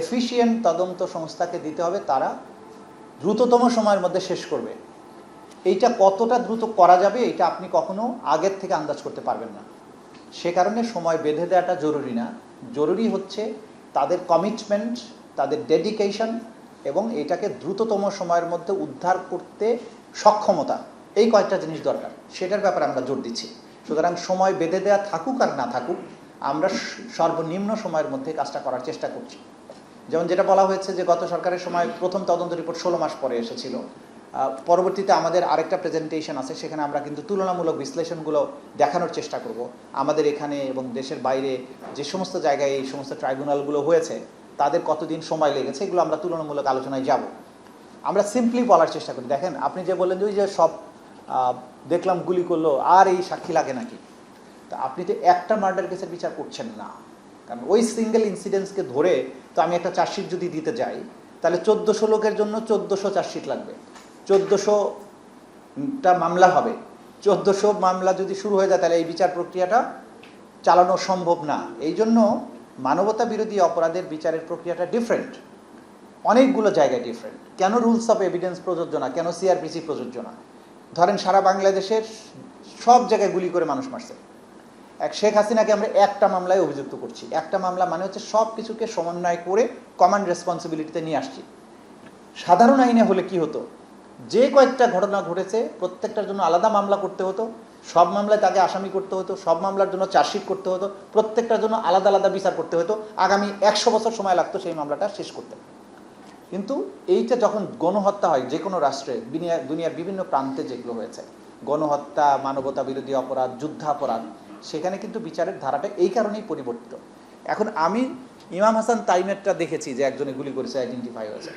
এফিশিয়েন্ট তদন্ত সংস্থাকে দিতে হবে, তারা দ্রুততম সময়ের মধ্যে শেষ করবে। এইটা কতটা দ্রুত করা যাবে এটা আপনি কখনো আগের থেকে আন্দাজ করতে পারবেন না। সে কারণে সময় বেঁধে দেওয়াটা জরুরি না। জরুরি হচ্ছে তাদের কমিটমেন্ট, তাদের ডেডিকেশন এবং এটাকে দ্রুততম সময়ের মধ্যে উদ্ধার করতে সক্ষমতা। এই কয়েকটা জিনিস দরকার, সেটার ব্যাপারে আমরা জোর দিচ্ছি। সুতরাং সময় বেঁধে দেওয়া থাকুক আর না থাকুক, আমরা সর্বনিম্ন সময়ের মধ্যে কাজটা করার চেষ্টা করছি। যেমন যেটা বলা হয়েছে যে গত সরকারের সময় প্রথম তদন্ত রিপোর্ট 16 মাস পরে এসেছিল। পরবর্তীতে আমাদের আরেকটা প্রেজেন্টেশন আছে, সেখানে আমরা কিন্তু তুলনামূলক বিশ্লেষণগুলো দেখানোর চেষ্টা করব। আমাদের এখানে এবং দেশের বাইরে যে সমস্ত জায়গায় এই সমস্ত ট্রাইব্যুনালগুলো হয়েছে তাদের কতদিন সময় লেগেছে, এগুলো আমরা তুলনামূলক আলোচনায় যাব। আমরা সিম্পলি বলার চেষ্টা করি, দেখেন আপনি যে বললেন যে ওই যে সব দেখলাম গুলি করলো আর এই সাক্ষী লাগে নাকি, তা আপনি তো একটা মার্ডার কেসের বিচার করছেন না। কারণ ওই সিঙ্গেল ইনসিডেন্টসকে ধরে তো আমি একটা চার্জশিট যদি দিতে যাই, তাহলে 1400 লোকের জন্য 1400 চার্জশিট লাগবে, 1400টা মামলা হবে। 1400 মামলা যদি শুরু হয়ে যায় তাহলে এই বিচার প্রক্রিয়াটা চালানো সম্ভব না। এই জন্য মানবতা বিরোধী অপরাধের বিচারের প্রক্রিয়াটা ডিফারেন্ট, অনেকগুলো জায়গায় ডিফারেন্ট। কেন রুলস অফ এভিডেন্স প্রযোজ্য না, কেন সিআরপিসি প্রযোজ্য না? ধরেন সারা বাংলাদেশের সব জায়গায় গুলি করে মানুষ মারছে, এক শেখ হাসিনাকে আমরা একটা মামলায় অভিযুক্ত করছি। একটা মামলা মানে হচ্ছে সব কিছুকে সমন্বয় করে কমান্ড রেসপন্সিবিলিটিতে নিয়ে আসছি। সাধারণ আইনে হলে কি হতো, যে কয়েকটা ঘটনা ঘটেছে প্রত্যেকটার জন্য আলাদা মামলা করতে হতো, সব মামলায় তাকে আসামি করতে হতো, সব মামলার জন্য চার্জশিট করতে হতো, প্রত্যেকটার জন্য আলাদা আলাদা বিচার করতে হতো, আগামী 100 বছর সময় লাগতো সেই মামলাটা শেষ করতে। কিন্তু এইটা যখন গণহত্যা হয় যে কোনো রাষ্ট্রে, দুনিয়ার বিভিন্ন প্রান্তে যেগুলো হয়েছে, গণহত্যা, মানবতা বিরোধী অপরাধ, যুদ্ধাপরাধ, সেখানে কিন্তু বিচারের ধারাটা এই কারণেই পরিবর্তিত। এখন আমি ইমাম হাসান তাইমেরটা দেখেছি যে একজনে গুলি করেছে, আইডেন্টিফাই হয়েছে।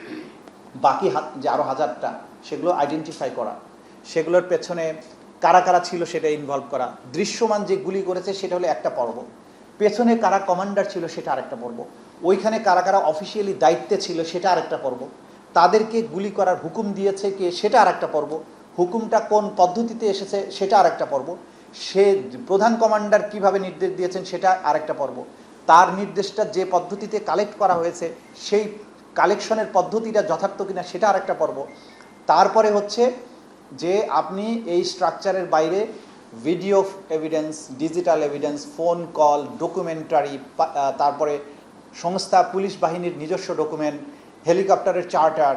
বাকি যে আরও 1000টা সেগুলো আইডেন্টিফাই করা, সেগুলোর পেছনে কারা কারা ছিল সেটা ইনভলভ করা। দৃশ্যমান যে গুলি করেছে সেটা হলো একটা পর্ব, পেছনে কারা কমান্ডার ছিল সেটা আরেকটা পর্ব, ওইখানে কারা কারা অফিসিয়ালি দায়িত্বে ছিল সেটা আরেকটা পর্ব, তাদেরকে গুলি করার হুকুম দিয়েছে কে সেটা আরেকটা পর্ব, হুকুমটা কোন পদ্ধতিতে এসেছে সেটা আরেকটা পর্ব, সে প্রধান কমান্ডার কিভাবে নির্দেশ দিয়েছেন সেটা আরেকটা পর্ব, তার নির্দেশটা যে পদ্ধতিতে কালেক্ট করা হয়েছে সেই কালেকশনের পদ্ধতিটা যথার্থ কিনা সেটা আরেকটা পর্ব। তারপরে হচ্ছে যে আপনি এই স্ট্রাকচারের বাইরে video evidence, digital evidence, phone call, documentary, তারপরে সংস্থা পুলিশ বাহিনীর নিজস্ব ডকুমেন্ট, হেলিকপ্টারের চার্টার,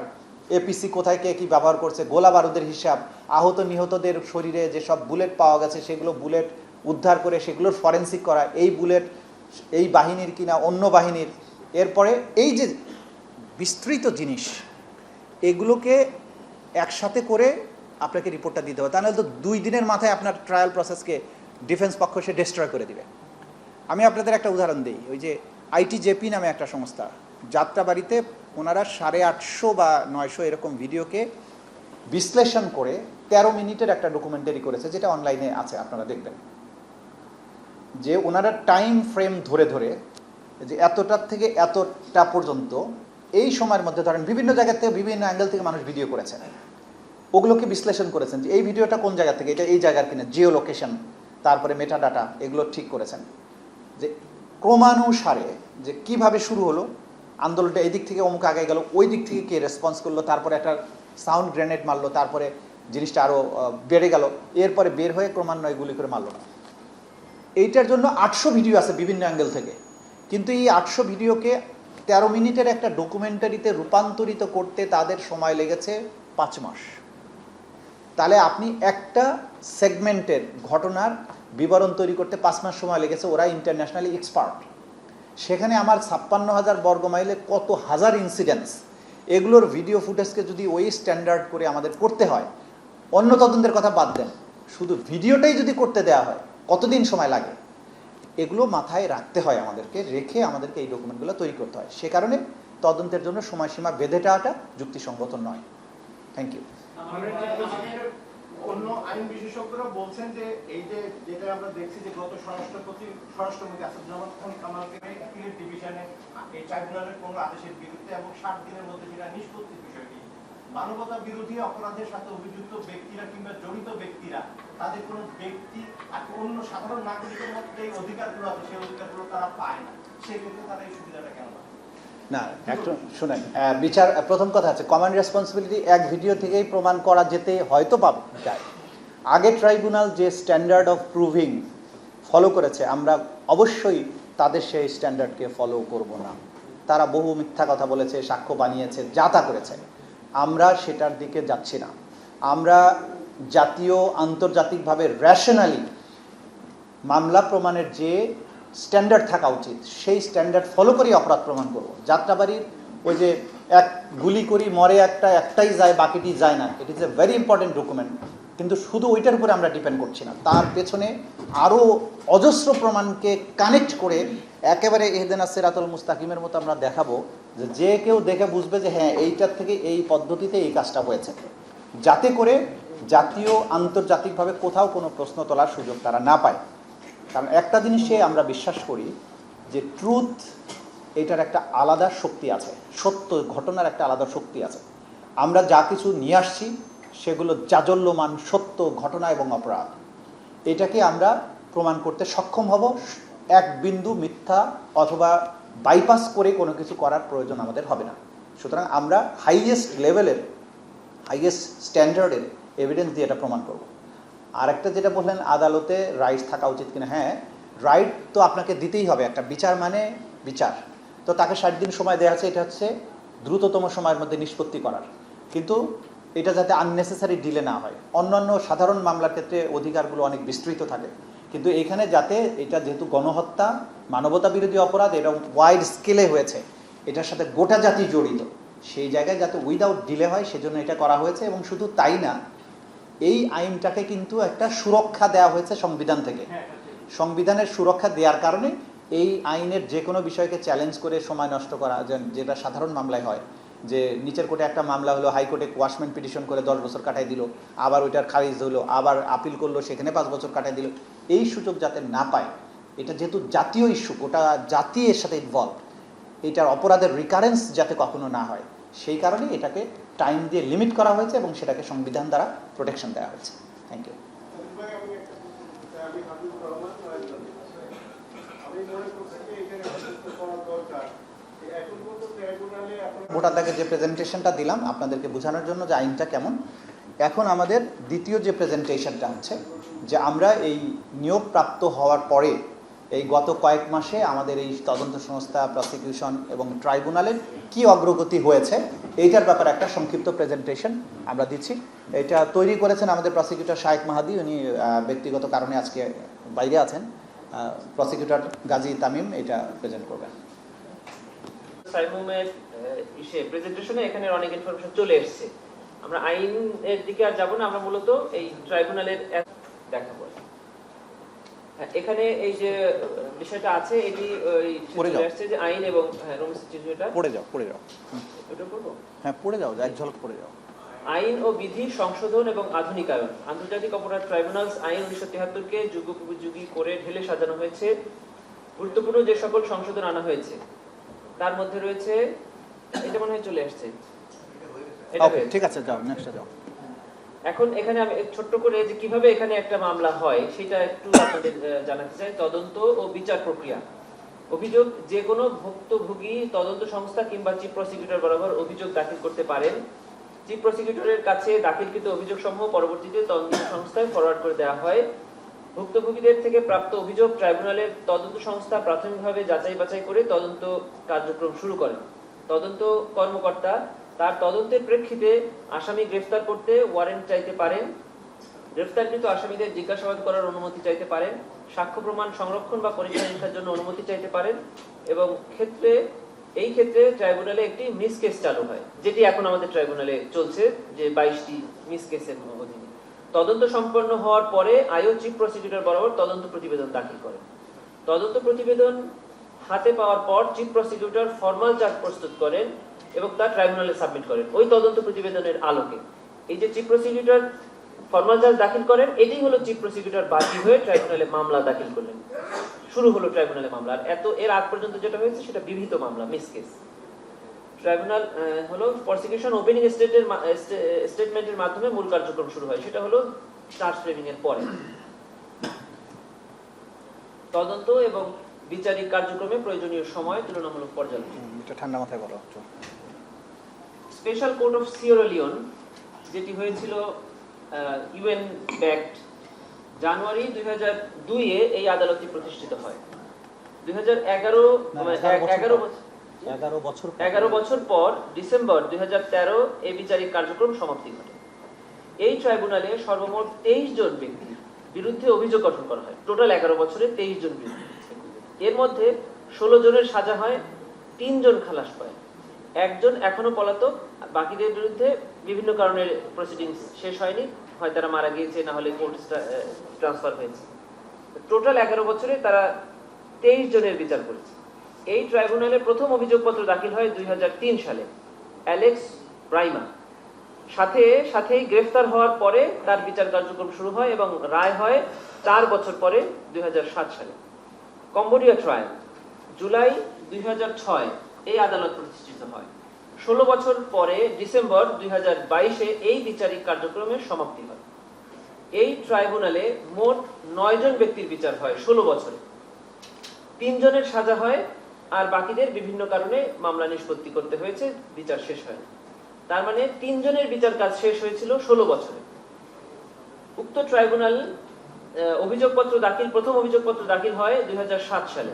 এপিসি কোথায় কে কী ব্যবহার করছে, গোলা বারুদের হিসাব, আহত নিহতদের শরীরে যেসব বুলেট পাওয়া গেছে সেগুলো বুলেট উদ্ধার করে সেগুলোর ফরেন্সিক করা, এই বুলেট এই বাহিনীর কিনা অন্য বাহিনীর। এরপরে এই যে বিস্তৃত জিনিস, এগুলোকে একসাথে করে আপনাকে রিপোর্টটা দিতে হবে। তাহলে তো 2 দিনের মাথায় আপনার ট্রায়াল প্রসেসকে ডিফেন্স পক্ষ সে ডিস্ট্রয় করে দিবে। আমি আপনাদের একটা উদাহরণ দিই, ওই যে ITJP নামে একটা সংস্থা, যাত্রাবাড়িতে ওনারা 850 বা 900 এরকম ভিডিওকে বিশ্লেষণ করে 13 মিনিটের একটা ডকুমেন্টারি করেছে, যেটা অনলাইনে আছে, আপনারা দেখবেন। যে ওনারা টাইম ফ্রেম ধরে ধরে যে এতটার থেকে এতটা পর্যন্ত এই সময়ের মধ্যে ধরেন বিভিন্ন জায়গা থেকে বিভিন্ন অ্যাঙ্গেল থেকে মানুষ ভিডিও করেছেন, ওগুলোকে বিশ্লেষণ করেছেন যে এই ভিডিওটা কোন জায়গা থেকে, এটা এই জায়গার কিনা, জিও লোকেশন, তারপরে মেটা ডাটা, এগুলো ঠিক করেছেন। যে ক্রমানুসারে যে কিভাবে শুরু হলো আন্দোলনটা, এই দিক থেকে অমুক আগে গেল, ওই দিক থেকে কে রেসপন্স করলো, তারপরে একটা সাউন্ড গ্রেনেড মারলো, তারপরে জিনিসটা আরও বেড়ে গেল, এরপরে বের হয়ে ক্রমান্বয়ে গুলি করে মারল না। এইটার জন্য 800 ভিডিও আছে বিভিন্ন অ্যাঙ্গেল থেকে, কিন্তু এই 800 ভিডিওকে 13 মিনিটের একটা ডকুমেন্টারিতে রূপান্তরিত করতে তাদের সময় লেগেছে 5 মাস। তাহলে আপনি একটা সেগমেন্টের ঘটনার বিবরণ তৈরি করতে 5 মাস সময় লেগেছে, ওরা ইন্টারন্যাশনালি এক্সপার্ট। সেখানে আমার 56,000 বর্গমাইলে কত হাজার ইনসিডেন্টস, এগুলোর ভিডিও ফুটেজকে যদি ওই স্ট্যান্ডার্ড করে আমাদের করতে হয়, অন্য তদন্তের কথা বাদ দেন, শুধু ভিডিওটাই যদি করতে দেওয়া হয় কতদিন সময় লাগে, এগুলো মাথায় রাখতে হয় আমাদেরকে, রেখে আমাদেরকে এই ডকুমেন্টগুলো তৈরি করতে হয়। সে কারণে তদন্তের জন্য সময়সীমা বেঁধে দেওয়াটা যুক্তিসঙ্গত নয়। Thank you. অন্য আইন বিশেষজ্ঞরা বলছেন যে এই যে যেটা আমরা দেখছি যে গত স্বরাষ্ট্রমন্ত্রী আসাদুজ্জামান খান কামালকে অ্যাপিলেট ডিভিশনে এই ট্রাইব্যুনালের কোনো আদেশের বিরুদ্ধে এবং 60 দিনের মধ্যে যেটা নিষ্পত্তির বিষয়টি, মানবতা বিরোধী অপরাধের সাথে অভিযুক্ত ব্যক্তিরা কিংবা জড়িত ব্যক্তিরা তাদের কোনো ব্যক্তি আর অন্য সাধারণ নাগরিকের মধ্যে এই অধিকারগুলো আছে, সেই অধিকারগুলো তারা পায় না, সেক্ষেত্রে তারা এই সুবিধাটা কেন পায় না? একটু শুনেন, বিচার প্রথম কথা আছে কমন রেসপন্সিবিলিটি এক ভিডিও থেকেই প্রমাণ করা যেতে হয়তো পাবে যায়। আগে ট্রাইব্যুনাল যে স্ট্যান্ডার্ড অফ প্রুভিং ফলো করেছে, আমরা অবশ্যই তাদের সেই স্ট্যান্ডার্ডকে ফলো করব না। তারা বহু মিথ্যা কথা বলেছে, সাক্ষ্য বানিয়েছে, যা তা করেছে, আমরা সেটার দিকে যাচ্ছি না। আমরা জাতীয় আন্তর্জাতিকভাবে র্যাশনালি মামলা প্রমাণের যে স্ট্যান্ডার্ড থাকা উচিত, সেই স্ট্যান্ডার্ড ফলো করেই অপরাধ প্রমাণ করব। যাত্রাবাড়ির ওই যে এক গুলি করি মরে একটাই যায়, বাকিটি যায় না, it is a very important document, কিন্তু শুধু ওইটার উপরে আমরা ডিপেন্ড করছি না, তার পেছনে আরও অজস্র প্রমাণকে কানেক্ট করে একেবারে ইহদিনা সিরাতুল মুস্তাকিমের মতো আমরা দেখাবো, যে কেউ দেখে বুঝবে যে হ্যাঁ এইটার থেকে এই পদ্ধতিতে এই কাজটা হয়েছে, যাতে করে জাতীয় আন্তর্জাতিকভাবে কোথাও কোনো প্রশ্ন তোলার সুযোগ তারা না পায়। কারণ একটা জিনিসে আমরা বিশ্বাস করি যে ট্রুথ, এটার একটা আলাদা শক্তি আছে, সত্য ঘটনার একটা আলাদা শক্তি আছে। আমরা যা কিছু নিয়ে আসছি সেগুলো জাজল্যমান সত্য ঘটনা এবং অপরাধ, এটাকে আমরা প্রমাণ করতে সক্ষম হব। এক বিন্দু মিথ্যা অথবা বাইপাস করে কোনো কিছু করার প্রয়োজন আমাদের হবে না। সুতরাং আমরা হাইয়েস্ট লেভেলের, হাইয়েস্ট স্ট্যান্ডার্ডের এভিডেন্স দিয়ে এটা প্রমাণ করব। আর একটা যেটা বললেন আদালতে রাইট থাকা উচিত কিনা, হ্যাঁ, রাইট তো আপনাকে দিতেই হবে। একটা বিচার মানে বিচার, তো তাকে 60 দিন সময় দেওয়া আছে, এটা হচ্ছে দ্রুততম সময়ের মধ্যে নিষ্পত্তি করার, কিন্তু এটা যাতে আননেসেসারি ডিলে না হয়। অন্যান্য সাধারণ মামলার ক্ষেত্রে অধিকারগুলো অনেক বিস্তৃত থাকে, কিন্তু এখানে যাতে এটা যেহেতু গণহত্যা, মানবতা বিরোধী অপরাধ, এটা ওয়াইড স্কেলে হয়েছে, এটার সাথে গোটা জাতি জড়িত, সেই জায়গায় যাতে উইদাউট ডিলে হয় সেজন্য এটা করা হয়েছে। এবং শুধু তাই না, এই আইনটাকে কিন্তু একটা সুরক্ষা দেওয়া হয়েছে সংবিধান থেকে। সংবিধানের সুরক্ষা দেওয়ার কারণে এই আইনের যে কোনো বিষয়কে চ্যালেঞ্জ করে সময় নষ্ট করা, যেটা সাধারণ মামলায় হয়, যে নিচের কোর্টে একটা মামলা হলো, হাইকোর্টে কোয়াশমেন্ট পিটিশন করে 10 বছর কাটাই দিল, আবার ওইটার খারিজ হলো, আবার আপিল করলো, সেখানে 5 বছর কাটাই দিল, এই সুযোগ যাতে না পায়। এটা যেহেতু জাতীয় ইস্যু, গোটা জাতি এর সাথে ইনভলভ, এটার অপরাধের রিকারেন্স যাতে কখনো না হয়, সেই কারণে এটাকে টাইম দিয়ে লিমিট করা হয়েছে এবং সেটাকে সংবিধান দ্বারা প্রোটেকশন দেওয়া হয়েছে। Thank you. ভোটারদাকে যে প্রেজেন্টেশনটা দিলাম আপনাদেরকে বোঝানোর জন্য যে আইনটা কেমন, এখন আমাদের দ্বিতীয় যে প্রেজেন্টেশনটা হচ্ছে যে আমরা এই নিয়োগপ্রাপ্ত হওয়ার পরে এই গত কয়েক মাসে আমাদের এই তদন্ত সংস্থা, প্রসিকিউশন এবং ট্রাইব্যুনালের কি অগ্রগতি হয়েছে, এইটার ব্যাপারে একটা সংক্ষিপ্ত প্রেজেন্টেশন আমরা দিচ্ছি। এটা তৈরি করেছেন আমাদের প্রসিকিউটর শায়েক মাহাদি, উনি ব্যক্তিগত কারণে আজকে বাইরে আছেন। প্রসিকিউটর গাজী তামিম এটা প্রেজেন্ট করবেন। সাইমুমের প্রেজেন্টেশনে এখানে অনেক ইনফরমেশন চলে এসেছে, আমরা আইনের দিকে আর যাব না, আমরা মূলত এই ট্রাইব্যুনালের দেখাবো। এখানে এই যে বিষয়টা আছে, এটি চলে আসছে যে আইন এবং পড়ে যাও এটা করবো, হ্যাঁ পড়ে যাও, এক ঝলক পড়ে যাও। আইন ও বিধি সংশোধন এবং আধুনিকায়ন। আন্তর্জাতিক অপরাধ ট্রাইব্যুনালস আইন 1973-কে যুগোপযোগী করে ঢেলে সাজানো হয়েছে। গুরুত্বপূর্ণ যে সকল সংশোধন আনা হয়েছে তার মধ্যে রয়েছে, এটা মনে হয় চলে আসছে, ঠিক আছে, যাও নেক্সটে যাও। এখন এখানে আমি ছোট্ট করে যে কিভাবে এখানে একটা মামলা হয় সেটা একটু আপনাদের জানাতে চাই। তদন্ত ও বিচার প্রক্রিয়া। অভিযোগ যে কোনো ভুক্তভোগী তদন্ত সংস্থা কিংবা চিফ প্রসিকিউটর বরাবর অভিযোগ দাখিল করতে পারেন। চিফ প্রসিকিউটরের কাছে দাখিলকৃত অভিযোগসমূহ পরবর্তীতে তদন্ত সংস্থায় ফরওয়ার্ড করে দেওয়া হয়। ভুক্তভোগীদের থেকে প্রাপ্ত অভিযোগ ট্রাইব্যুনালের তদন্ত সংস্থা প্রাথমিকভাবে যাচাই বাছাই করে তদন্ত কার্যক্রম শুরু করেন। তদন্ত কর্মকর্তা তার তদন্তের প্রেক্ষিতে আসামি গ্রেফতার করতে ওয়ারেন্ট চাইতে পারেন, গ্রেফতারকৃত আসামিদের জিজ্ঞাসাবাদ করার অনুমতি চাইতে পারেন, সাক্ষ্য প্রমাণ সংরক্ষণ বা পরীক্ষা নিরীক্ষার জন্য অনুমতি চাইতে পারেন এবং এই ক্ষেত্রে ট্রাইব্যুনালে একটি মিস কেস চালু হয়, যেটি এখন আমাদের ট্রাইব্যুনালে চলছে, যে 22টি মিস কেসের অধীনে। তদন্ত সম্পন্ন হওয়ার পরে আইও চিফ প্রসিকিউটর বরাবর তদন্ত প্রতিবেদন দাখিল করেন। তদন্ত প্রতিবেদন হাতে পাওয়ার পর চিফ প্রসিকিউটর ফরমাল চার্জ প্রস্তুত করেন এবং তা ট্রাইব্যুনালে সাবমিট করেন ওই তদন্ত প্রতিবেদনের আলোকে। এই যে চিফ প্রসিকিউটর ফরমাল চার্জ দাখিল করেন, এটাই হলো চিফ প্রসিকিউটর বাদী হয়ে ট্রাইব্যুনালে মামলা দাখিল করলেন, শুরু হলো ট্রাইব্যুনালে মামলা। আর এর আগ পর্যন্ত যেটা হয়েছে সেটা বিহিত মামলা, মিস কেস। ট্রাইব্যুনাল হলো প্রসিকিউশন ওপেনিং স্টেটমেন্টের মাধ্যমে মূল কার্যক্রম শুরু হয়, সেটা হলো চার্জ ফ্রেমিং এর পরে। তদন্ত এবং বিচারিক কার্যক্রমে প্রয়োজনীয় সময় তুলনামূলক পর্যালোচনা। এটা ঠান্ডা মাথায় বলো। Special court of Sierra Leone, যেটি হয়েছিল ইউএন ব্যাকড, জানুয়ারি 2002-এ এই আদালতটি প্রতিষ্ঠিত হয়। 11 বছর পর ডিসেম্বর 2013 এই বিচারিক কার্যক্রম সমাপ্তি ঘটে। এই ট্রাইব্যুনালে সর্বমোট 23 জন ব্যক্তির বিরুদ্ধে অভিযোগ গঠন করা হয়। টোটাল 11 বছরে 23 জন বিরুদ্ধে। এর মধ্যে 16 জনের সাজা হয়, 3 জন খালাস পায়, 1 জন এখনো পলাতক, বাকিদের বিরুদ্ধে বিভিন্ন কারণের প্রসিডিংস শেষ হয়নি, হয় তারা মারা গিয়েছে, না হলে কোর্ট ট্রান্সফার হয়েছে। টোটাল 11 বছরে তারা 23 জনের বিচার করেছে। এই ট্রাইব্যুনালে প্রথম অভিযোগপত্র দাখিল হয় 2003 সালে অ্যালেক্স ব্রাইমা। সাথেই গ্রেফতার হওয়ার পরে তার বিচার কার্যক্রম শুরু হয় এবং রায় হয় 4 বছর পরে 2007 সালে। কম্বোডিয়া ট্রায়াল জুলাই 2006 এই আদালত প্রতিষ্ঠিত হয়। 16 বছর পরে ডিসেম্বর 2022-এ এই বিচারিক কার্যক্রমের সমাপ্তি হয়। এই ট্রাইব্যুনালে মোট 9 জন ব্যক্তির বিচার হয় 16 বছরে। 3 জনের সাজা হয় আর বাকিদের বিভিন্ন কারণে মামলা নিষ্পত্তি করতে হয়েছে, বিচার শেষ হয়। তার মানে 3 জনের বিচার কাজ শেষ হয়েছিল 16 বছরে। উক্ত ট্রাইব্যুনাল প্রথম অভিযোগপত্র দাখিল হয় 2007 সালে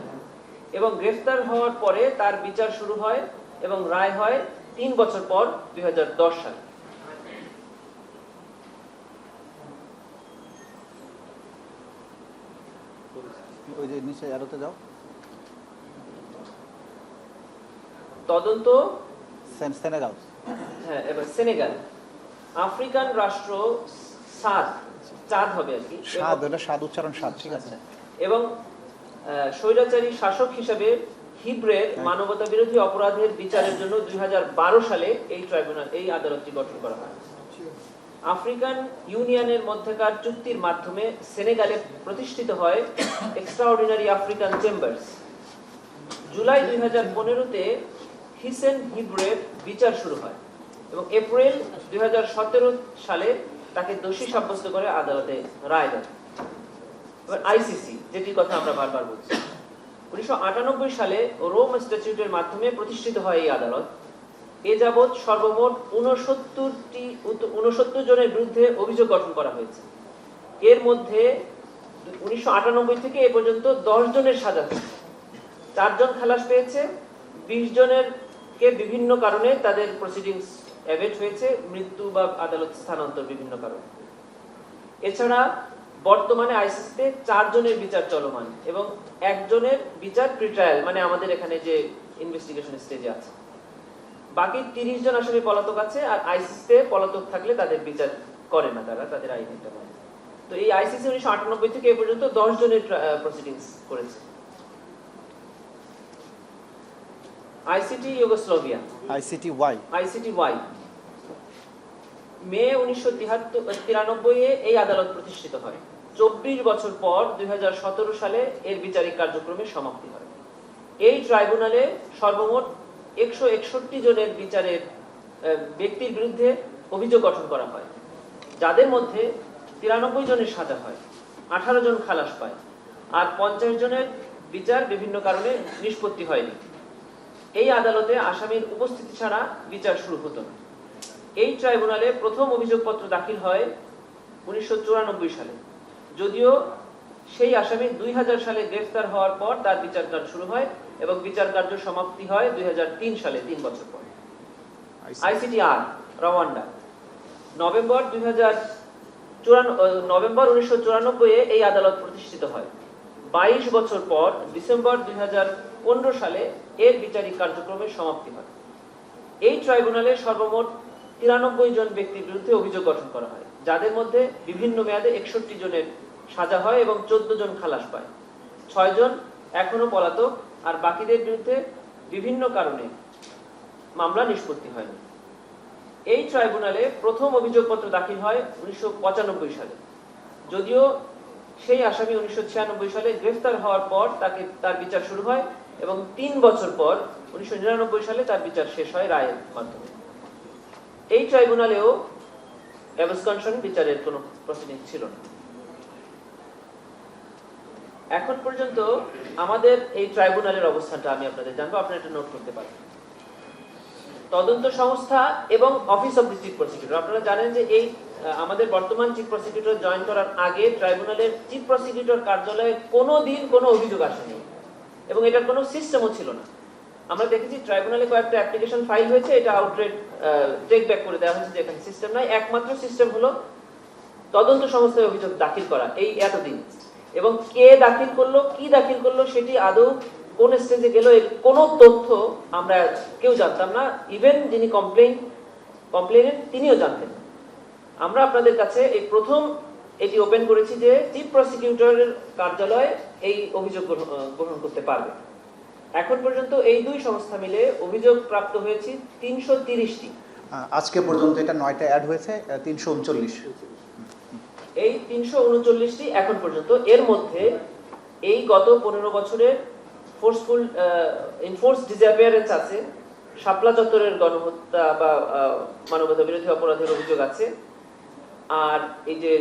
এবং গ্রেফতার হওয়ার পরে তার বিচার শুরু হয় এবং রায় হয় 3 বছর পর 2010 সালে। ওই যে নিচে আরোতে যাও। তদন্ত সেনেগাল। হ্যাঁ, এবার সেনেগাল আফ্রিকান রাষ্ট্র চাঁদ হবে আর কি, স্বাদ উচ্চারণ স্বাদ, ঠিক আছে। এবং স্বৈরাচারী শাসক হিসেবে হিব্রের মানবতা বিরোধী অপরাধের বিচারের জন্য 2012 সালে এই আদালতটি গঠন করা হয়। আফ্রিকান ইউনিয়নের মধ্যকার চুক্তির মাধ্যমে সেনেগালে প্রতিষ্ঠিত হয় এক্সট্রাঅর্ডিনারি আফ্রিকান চেম্বার্স। জুলাই 2015-তে হিসেন হিব্রের বিচার শুরু হয় এবং এপ্রিল 2017 সালে তাকে দোষী সাব্যস্ত করে আদালতে রায় দেয়। এবার আইসিসি, যেটির কথা আমরা বারবার বলছি, 1998 সালে রোম স্ট্যাটিউটের মাধ্যমে প্রতিষ্ঠিত হয় এই আদালত। এ যাবৎ সর্বমোট 69 জনের বিরুদ্ধে অভিযোগ গঠন করা হয়েছে। এর মধ্যে 1998 থেকে এ পর্যন্ত 10 জনের সাজা হয়েছে, 4 জন খালাস পেয়েছে, 20 জনের কে বিভিন্ন কারণে তাদের প্রসিডিংস অ্যাভেট হয়েছে, মৃত্যু বা আদালত স্থানান্তর বিভিন্ন কারণে। এছাড়া বর্তমানে আইসিসিতে 4 জনের বিচার চলমান এবং 1 জনের বিচার প্রিট্রায়াল, মানে আমাদের এখানে যে ইনভেস্টিগেশন স্টেজে আছে। বাকি 30 জন আসামি পলাতক আছে, আর আইসিসিতে পলাতক থাকলে তাদের বিচার করে না, তাদের আইন এটা মানে। তো এই আইসিসি 1998 থেকে এ পর্যন্ত 10 জনের প্রসিডিংস করেছে। আইসিটি ইউগোস্লাভিয়া, আইসিটি-ওয়াই মে 1993-এ এই আদালত প্রতিষ্ঠিত হয়। 24 বছর পর 2017 সালে এর বিচারিক কার্যক্রমের সমাপ্তি হয়। এই ট্রাইব্যুনালে সর্বমোট 161 জনের বিচারের ব্যক্তির বিরুদ্ধে অভিযোগ গঠন করা হয়, যাদের মধ্যে 93 জনের সাজা হয়, 18 জন খালাস পায়, আর 50 জনের বিচার বিভিন্ন কারণে নিষ্পত্তি হয়নি। এই আদালতে আসামির উপস্থিতি ছাড়া বিচার শুরু হতো না। এই ট্রাইব্যুনালে প্রথম অভিযোগপত্র দাখিল হয় 1994 সালে, যদিও সেই আসামি 2000 সালে গ্রেফতার হওয়ার পর তার বিচার কার্য শুরু হয় এবং বিচার কার্য সমাপ্তি হয় 2003 সালে, 3 বছর পর। আইসিটিআর রওয়ান্ডা নভেম্বর 1994 এই আদালত প্রতিষ্ঠিত হয়। 22 বছর পর ডিসেম্বর 2015 সালে এর বিচারিক কার্যক্রমের সমাপ্তি হয়। এই ট্রাইব্যুনালে সর্বমোট 93 জন ব্যক্তির বিরুদ্ধে অভিযোগ গঠন করা হয়, যাদের মধ্যে বিভিন্ন মেয়াদে 61 জনের সাজা হয় এবং 14 জন খালাস পায়। 6 জন এখনো পলাতক, আর বাকিদের বিরুদ্ধে বিভিন্ন কারণে মামলা নিষ্পত্তি হয়নি। এই ট্রাইব্যুনালে প্রথম অভিযোগপত্র দাখিল হয় 1995 সালে, যদিও সেই আসামি 1996 সালে গ্রেফতার হওয়ার পর তার বিচার শুরু হয় এবং 3 বছর পর 1999 সালে তার বিচার শেষ হয় রায়ের মাধ্যমে। এই ট্রাইব্যুনালেও অ্যাবসকনশন বিচারের কোনো প্রসিডিং ছিল না। এখন পর্যন্ত আমাদের এই ট্রাইব্যুনালের অবস্থানটা আমি আপনাদের জানাবো, আপনারা এটা নোট করতে পারেন। তদন্ত সংস্থা এবং office of the chief prosecutor, আপনারা জানেন যে এই আমাদের বর্তমান চিফ প্রসিকিউটর জয়েন করার আগে ট্রাইব্যুনালের চিফ প্রসিকিউটর কার্যালয়ে কোনোদিন কোনো অভিযোগ আসেনি এবং এটার কোনো সিস্টেমও ছিল না। আমরা দেখেছি ট্রাইব্যুনালে কয়েকটা অ্যাপ্লিকেশন ফাইল হয়েছে, এটা আউটরেট টেক ব্যাক করে দেওয়া হয়েছে যে এখানে সিস্টেম নাই। একমাত্র সিস্টেম হলো তদন্ত সংস্থায় অভিযোগ দাখিল করা এই এতদিন, এবং কে দাখিল করলো, কি দাখিল করলো, সেটি আদৌ কোন স্টেজে গেল, এর কোনো তথ্য আমরা কেউ জানতাম না। ইভেন যিনি কমপ্লেনেন্ট তিনিও জানতেন। আমরা আপনাদের কাছে এই প্রথম এটি ওপেন করেছি যে চিফ প্রসিকিউটরের কার্যালয়ে এই অভিযোগ গ্রহণ করতে পারবে। এখন পর্যন্ত এই দুই সংস্থা মিলে অভিযোগ প্রাপ্ত হয়েছে 330টি। আজকে পর্যন্ত এটা 9টা অ্যাড হয়েছে, 339। এই 339টি এখন পর্যন্ত। এর মধ্যে এই গত 15 বছরের ফোর্সফুল এনফোর্স ডিসঅ্যাপিয়ারেন্স আছে, শাপলা চত্বরের গণহত্যা বা মানবতা বিরোধী অপরাধের অভিযোগ আছে, আর এই যে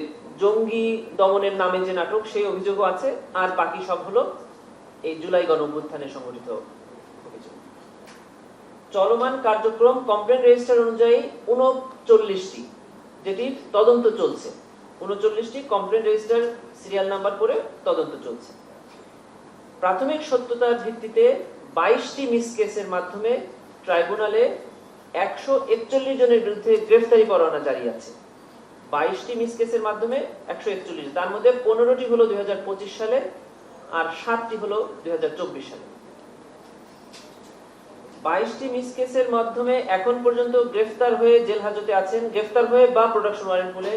জঙ্গি দমনের নামে যে নাটক সেই অভিযোগও আছে, আর বাকি সব হলো এই জুলাই গণঅভ্যুত্থানে সংঘটিত অভিযোগ। চলমান কার্যক্রম কমপ্লেন রেজিস্টার অনুযায়ী 39টি, যেটি তদন্ত চলছে। 39টি কমপ্লেন রেজিস্টার সিরিয়াল নাম্বার করে তদন্ত চলছে। প্রাথমিক সত্যতার ভিত্তিতে 22টি মিস কেসের মাধ্যমে ট্রাইব্যুনালে 141 জনের বিরুদ্ধে গ্রেফতারি পরোয়ানা জারি আছে। 22টি মিস কেসের মাধ্যমে 141, তার মধ্যে 15টি হলো 2025 সালে আর 7টি হলো 2024 সালে। 22টি মিস কেসের মাধ্যমে এখন পর্যন্ত গ্রেফতার হয়ে জেল হাজতে আছেন, গ্রেফতার হয়ে বা প্রোডাকশন ওয়ারেন্ট বলে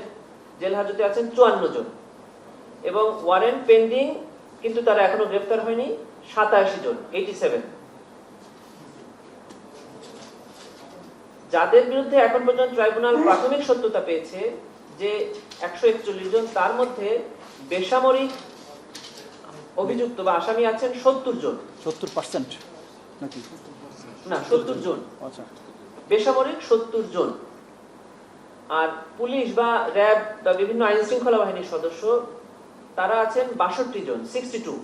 জেল হাজতে আছেন 54 জন, এবং ওয়ারেন্ট পেন্ডিং কিন্তু তারা এখনো গ্রেফতার হয়নি 87 জন, 87। যাদের বিরুদ্ধে এখন পর্যন্ত ট্রাইব্যুনাল প্রাথমিক সত্যতা পেয়েছে যে 141 জন, তার মধ্যে বেসামরিক অভিযুক্ত বা আসামি আছেন 70 জন। 70% নাকি? না, 70 জন। আচ্ছা, বেসামরিক 70 জন, আর পুলিশ বা র্যাব বা বিভিন্ন আইন শৃঙ্খলা বাহিনীর সদস্য তারা আছেন 62 জন, 62।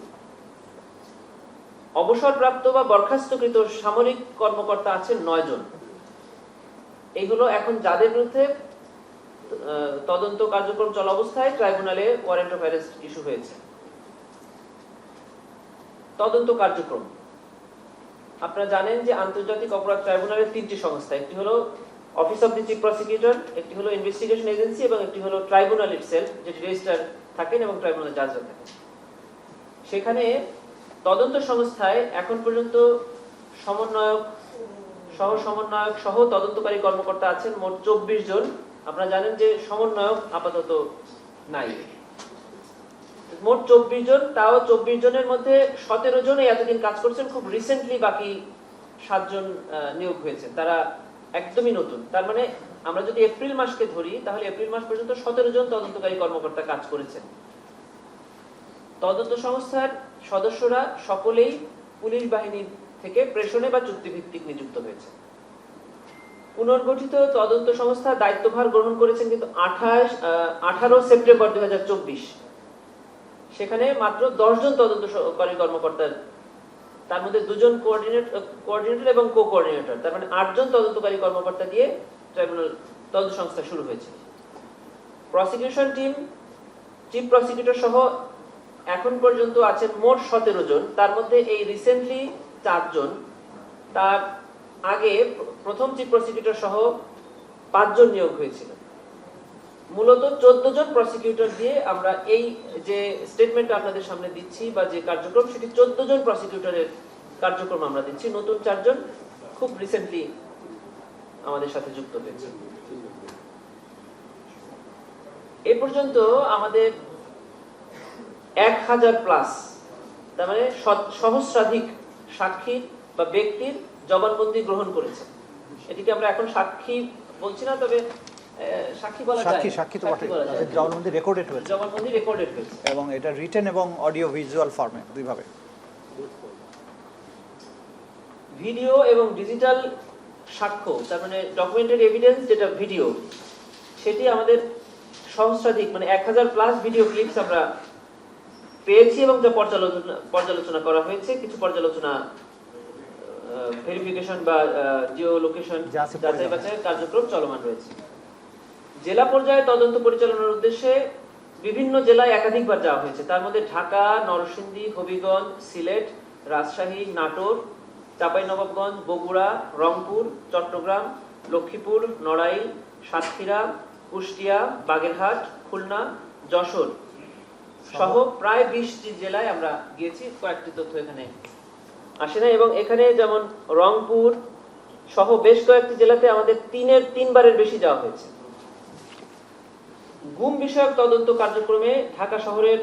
অবসরপ্রাপ্ত বা বরখাস্তকৃত সামরিক কর্মকর্তা আছেন 9 জন। এইগুলো এখন যাদের বিরুদ্ধে তদন্ত কার্যক্রম চলা অবস্থায় ট্রাইব্যুনালে ওয়ারেন্ট অফ অ্যারেস্ট ইস্যু হয়েছে। তদন্ত কার্যক্রম, আপনারা জানেন যে আন্তর্জাতিক অপরাধ ট্রাইব্যুনালের 3টি সংস্থা, একটি হলো office of the chief prosecutor, একটি হলো ইনভেস্টিগেশন এজেন্সি এবং একটি হলো ট্রাইব্যুনাল ইটসেলফ, যেটি রেজিস্ট্রার থাকেন এবং ট্রাইব্যুনাল জাজরা থাকেন। সেখানে তদন্ত সংস্থায় এখন পর্যন্ত সমন্বয়ক, সহ সমন্বয়ক সহ তদন্তকারী কর্মকর্তা আছেন মোট 24 জন। আপনারা জানেন যে সমন্বয়ক আপাতত নাই। মোট 24 জন, তাও 24 জনের মধ্যে 17 জন এতদিন কাজ করছেন, খুব রিসেন্টলি বাকি 7 জন নিয়োগ হয়েছে, তারা একদমই নতুন। তার মানে আমরা যদি এপ্রিল মাসকে ধরি তাহলে এপ্রিল মাস পর্যন্ত 17 জন তদন্তকারী কর্মকর্তা কাজ করেছেন। তদন্ত সংস্থার সদস্যরা সকলেই পুলিশ বাহিনী থেকে প্রেষণে বা চুক্তিভিত্তিক নিযুক্ত হয়েছে। পুনর্গঠিত তদন্ত সংস্থা দায়িত্বভার গ্রহণ করেছেন কিন্তু 18 সেপ্টেম্বর 2024। সেখানে মাত্র 10 জন তদন্তকারী কর্মকর্তা, তার মধ্যে 2 জন কোঅর্ডিনেটর এবং কো-কোঅর্ডিনেটর, তার মানে 8 জন তদন্তকারী কর্মকর্তা দিয়ে ট্রাইব্যুনাল তদন্ত সংস্থা শুরু হয়েছে। প্রসিকিউশন টিম, চিফ প্রসিকিউটর সহ এখন পর্যন্ত আছেন মোট 17 জন, তার মধ্যে এই রিসেন্টলি 4 জন, তার আগে প্রথম চিফ প্রসিকিউটর সহ 5 জন নিয়োগ হয়েছিল। মূলত 14 জন প্রসিকিউটর দিয়ে আমরা এই যে স্টেটমেন্ট আপনাদের সামনে দিচ্ছি বা যে কার্যক্রম, সেটি 14 জন প্রসিকিউটরের কার্যক্রম আমরা দিচ্ছি। নতুন 4 জন খুব রিসেন্টলি আমাদের সাথে যুক্ত হয়েছে। এ পর্যন্ত আমাদের 1000+, তার মানে সহস্রাধিক সাক্ষী বা ব্যক্তির জবানবন্দি গ্রহণ করেছে। এটিকে আমরা এখন সাক্ষী বলছি না, তবে সাক্ষী বলা যায়, সাক্ষী তো বটে, জবানবন্দি রেকর্ডেড হয়েছে, জবানবন্দি রেকর্ডেড হয়েছে এবং এটা রিটেন এবং অডিও ভিজুয়াল ফর্মে দুইভাবে। ভিডিও এবং ডিজিটাল সাক্ষ্য, তার মানে ডকুমেন্টেড এভিডেন্স যেটা ভিডিও, সেটি আমাদের সহস্রাধিক মানে 1000+ ভিডিও ক্লিপস আমরা পেয়েছি এবং যা পর্যালোচনা করা হয়েছে। কিছু পর্যালোচনা ভেরিফিকেশন বা জিও লোকেশন যাচাই বাছাইয়ের কার্যক্রম চলমান রয়েছে। জেলা পর্যায়ে তদন্ত পরিচালনার উদ্দেশ্যে বিভিন্ন জেলায় একাধিকবার যাওয়া হয়েছে। তার মধ্যে ঢাকা, নরসিংদী, হবিগঞ্জ, সিলেট, রাজশাহী, নাটোর, চাঁপাইনবাবগঞ্জ, বগুড়া, রংপুর, চট্টগ্রাম, লক্ষ্মীপুর, নড়াইল, সাতক্ষীরা, কুষ্টিয়া, বাগেরহাট, খুলনা, যশোর সহ প্রায় 20টি জেলায় আমরা গিয়েছি। কয়েকটি তথ্য এখানে আসে না, এবং এখানে যেমন রংপুর সহ বেশ কয়েকটি জেলাতে আমাদের 3 বারের বেশি যাওয়া হয়েছে। গুম বিষয়ক তদন্ত কার্যক্রমে ঢাকা শহরের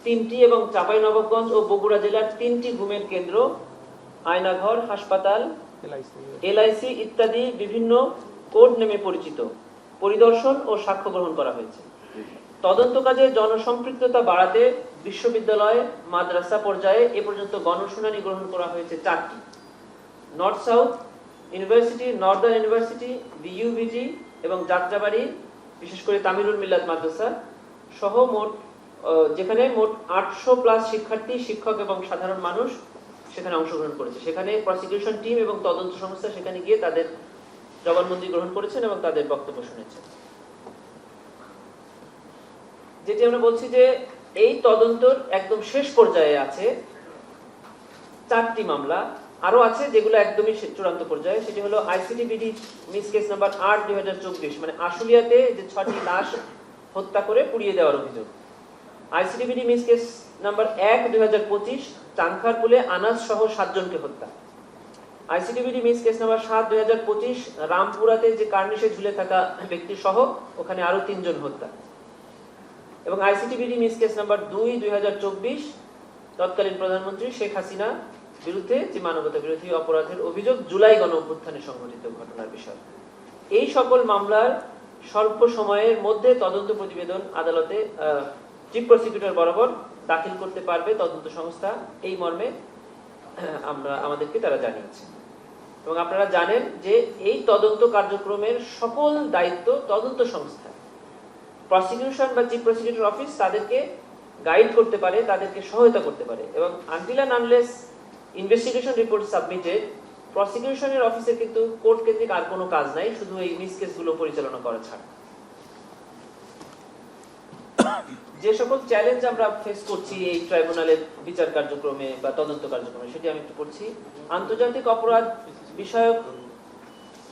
3টি এবং চাঁপাইনবাবগঞ্জ ও বগুড়া জেলার 3টি গুমের কেন্দ্র, আয়নাঘর, হাসপাতাল, এলআইসি ইত্যাদি বিভিন্ন কোড নামে পরিচিত পরিদর্শন ও সাক্ষ্য গ্রহণ করা হয়েছে। তদন্ত কাজে জনসম্পৃক্ততা বাড়াতে বিশ্ববিদ্যালয়, মাদ্রাসা পর্যায়ে এ পর্যন্ত গণশুনানি গ্রহণ করা হয়েছে 4টি। North south university, northern university, BUBG এবং যাত্রাবাড়ি, বিশেষ করে তামিরুল মিল্লাত মাদ্রাসা সহ যেখানে মোট 800+ শিক্ষার্থী, শিক্ষক এবং সাধারণ মানুষ সেখানে অংশগ্রহণ করেছে। সেখানে প্রসিকিউশন টিম এবং তদন্ত সংস্থা সেখানে গিয়ে তাদের জবানবন্দি গ্রহণ করেছেন এবং তাদের বক্তব্য শুনেছেন। যেটি আমরা বলছি যে এই তদন্তর একদম শেষ পর্যায়ে আছে 4টি মামলা, আরো আছে যেগুলো একদমই চূড়ান্ত পর্যায়ে। সেটি হলো আইসিটিবিডি মিস কেস নাম্বার 8/2024, মানে আশুলিয়াতে যে 6টি লাশ হত্যা করে পুড়িয়ে দেওয়ার অভিযোগ। আইসিটিবিডি মিস কেস নাম্বার 1/2025, চাংখারপুলে আনাস সহ 7 জনকে হত্যা। আইসিটিবিডি মিস কেস নাম্বার 7/2025, রামপুরাতে যে কার্নিশে ঝুলে থাকা ব্যক্তি সহ ওখানে আরো 3 জন হত্যা। এবং আইসিটিবিডি মিস কেস নাম্বার 2/2024, তৎকালীন প্রধানমন্ত্রী শেখ হাসিনা বিরুদ্ধে যে মানবতা বিরোধী অপরাধের অভিযোগ, জুলাই গণ অভ্যুত্থানে সংঘটিত ঘটনার বিষয়। এই সকল মামলার স্বল্প সময়ের মধ্যে তদন্ত প্রতিবেদন আদালতে চিফ প্রসিকিউটর বরাবর দাখিল করতে পারবে তদন্ত সংস্থা, এই মর্মে আমাদেরকে তারা জানিয়েছে। এবং আপনারা জানেন যে এই তদন্ত কার্যক্রমের সকল দায়িত্ব তদন্ত সংস্থা, প্রসিকিউশন বা চিফ প্রসিকিউটর অফিস তাদেরকে গাইড করতে পারে, তাদেরকে সহায়তা করতে পারে। এবং until and unless investigation report submitted, প্রসিকিউশনের অফিসের কিন্তু কোর্ট কেন্দ্রিক আর কোনো কাজ নাই, শুধু এই মিস কেসগুলো পরিচালনা করা ছাড়া। যে সকল চ্যালেঞ্জ আমরা ফেস করছি এই ট্রাইব্যুনালের বিচার কার্যক্রমে বা তদন্ত কার্যক্রমে, সেটি আমি একটু পড়ছি। আন্তর্জাতিক অপরাধ বিষয়ক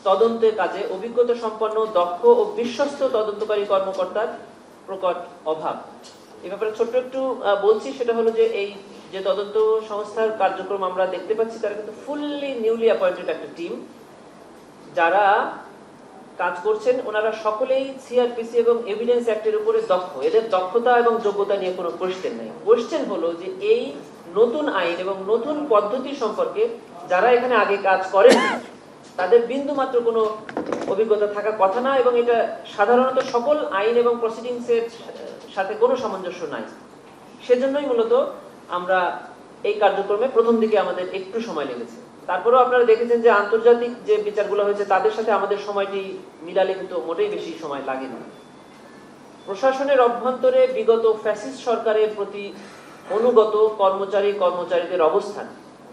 তদন্তের কাজে অভিজ্ঞতা সম্পন্ন, দক্ষ ও বিশ্বস্ত তদন্তকারী কর্মকর্তার প্রকট অভাব। এই ব্যাপারে ছোট্ট একটু বলছি, সেটা হলো যে এই যে তদন্ত সংস্থার কার্যক্রম আমরা দেখতে পাচ্ছি, তারা কিন্তু ফুললি নিউলি অ্যাপয়েন্টেড একটা টিম যারা কাজ করছেন। ওনারা সকলেই সিআরপিসি এবং এভিডেন্স অ্যাক্টের উপরে দক্ষ। এদের দক্ষতা এবং যোগ্যতা নিয়ে কোনো কোয়েশ্চেন নেই। কোয়েশ্চেন হলো যে এই নতুন আইন এবং নতুন পদ্ধতি সম্পর্কে যারা এখানে আগে কাজ করেন তাদের বিন্দু মাত্র কোনো অভিজ্ঞতা থাকার কথা না, এবং এটা সাধারণত সকল আইন এবং প্রসিডিংসের সাথে কোনো সামঞ্জস্য নাই। সেজন্যই মূলত আমরা এই কার্যক্রমে প্রথম দিকে আমাদের একটু সময় লেগেছে। তারপরেও আপনারা দেখেছেন যে আন্তর্জাতিক যে বিচারগুলো হয়েছে তাদের সাথে আমাদের সময়টি মিলালে কিন্তু মোটেই বেশি সময় লাগে না। প্রশাসনের অভ্যন্তরে বিগত ফ্যাসিস্ট সরকারের প্রতি অনুগত কর্মচারীদের অবস্থান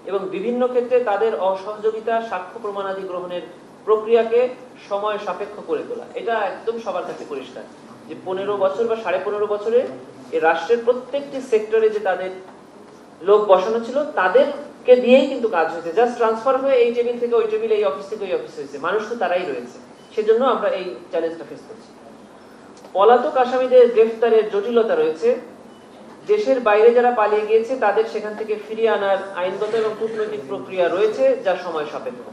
এবং বিভিন্ন ক্ষেত্রে তাদের অসহযোগিতা, সাক্ষ্য প্রমাণাদি গ্রহণের প্রক্রিয়াকে সময় সাপেক্ষ করে তোলা। এটা একদম সবার কাছে পরিষ্কার যে 15 বছর বা 15.5 বছরে এই রাষ্ট্রের প্রত্যেকটি সেক্টরে যে তাদের লোক বসানো ছিল তাদেরকে দিয়েই কিন্তু কাজ হয়েছে, জাস্ট ট্রান্সফার হয়ে এই টেবিল থেকে ওই টেবিল, এই অফিস থেকে ওই অফিস হয়েছে, মানুষ তো তারাই রয়েছে। সেজন্য আমরা এই চ্যালেঞ্জটা ফেস করছি। পলাতক আসামিদের গ্রেফতারের জটিলতা রয়েছে। দেশের বাইরে যারা পালিয়ে গিয়েছে তাদের সেখান থেকে ফিরিয়ে আনার আইনগত এবং কূটনৈতিক প্রক্রিয়া রয়েছে যা সময় সাপেক্ষ।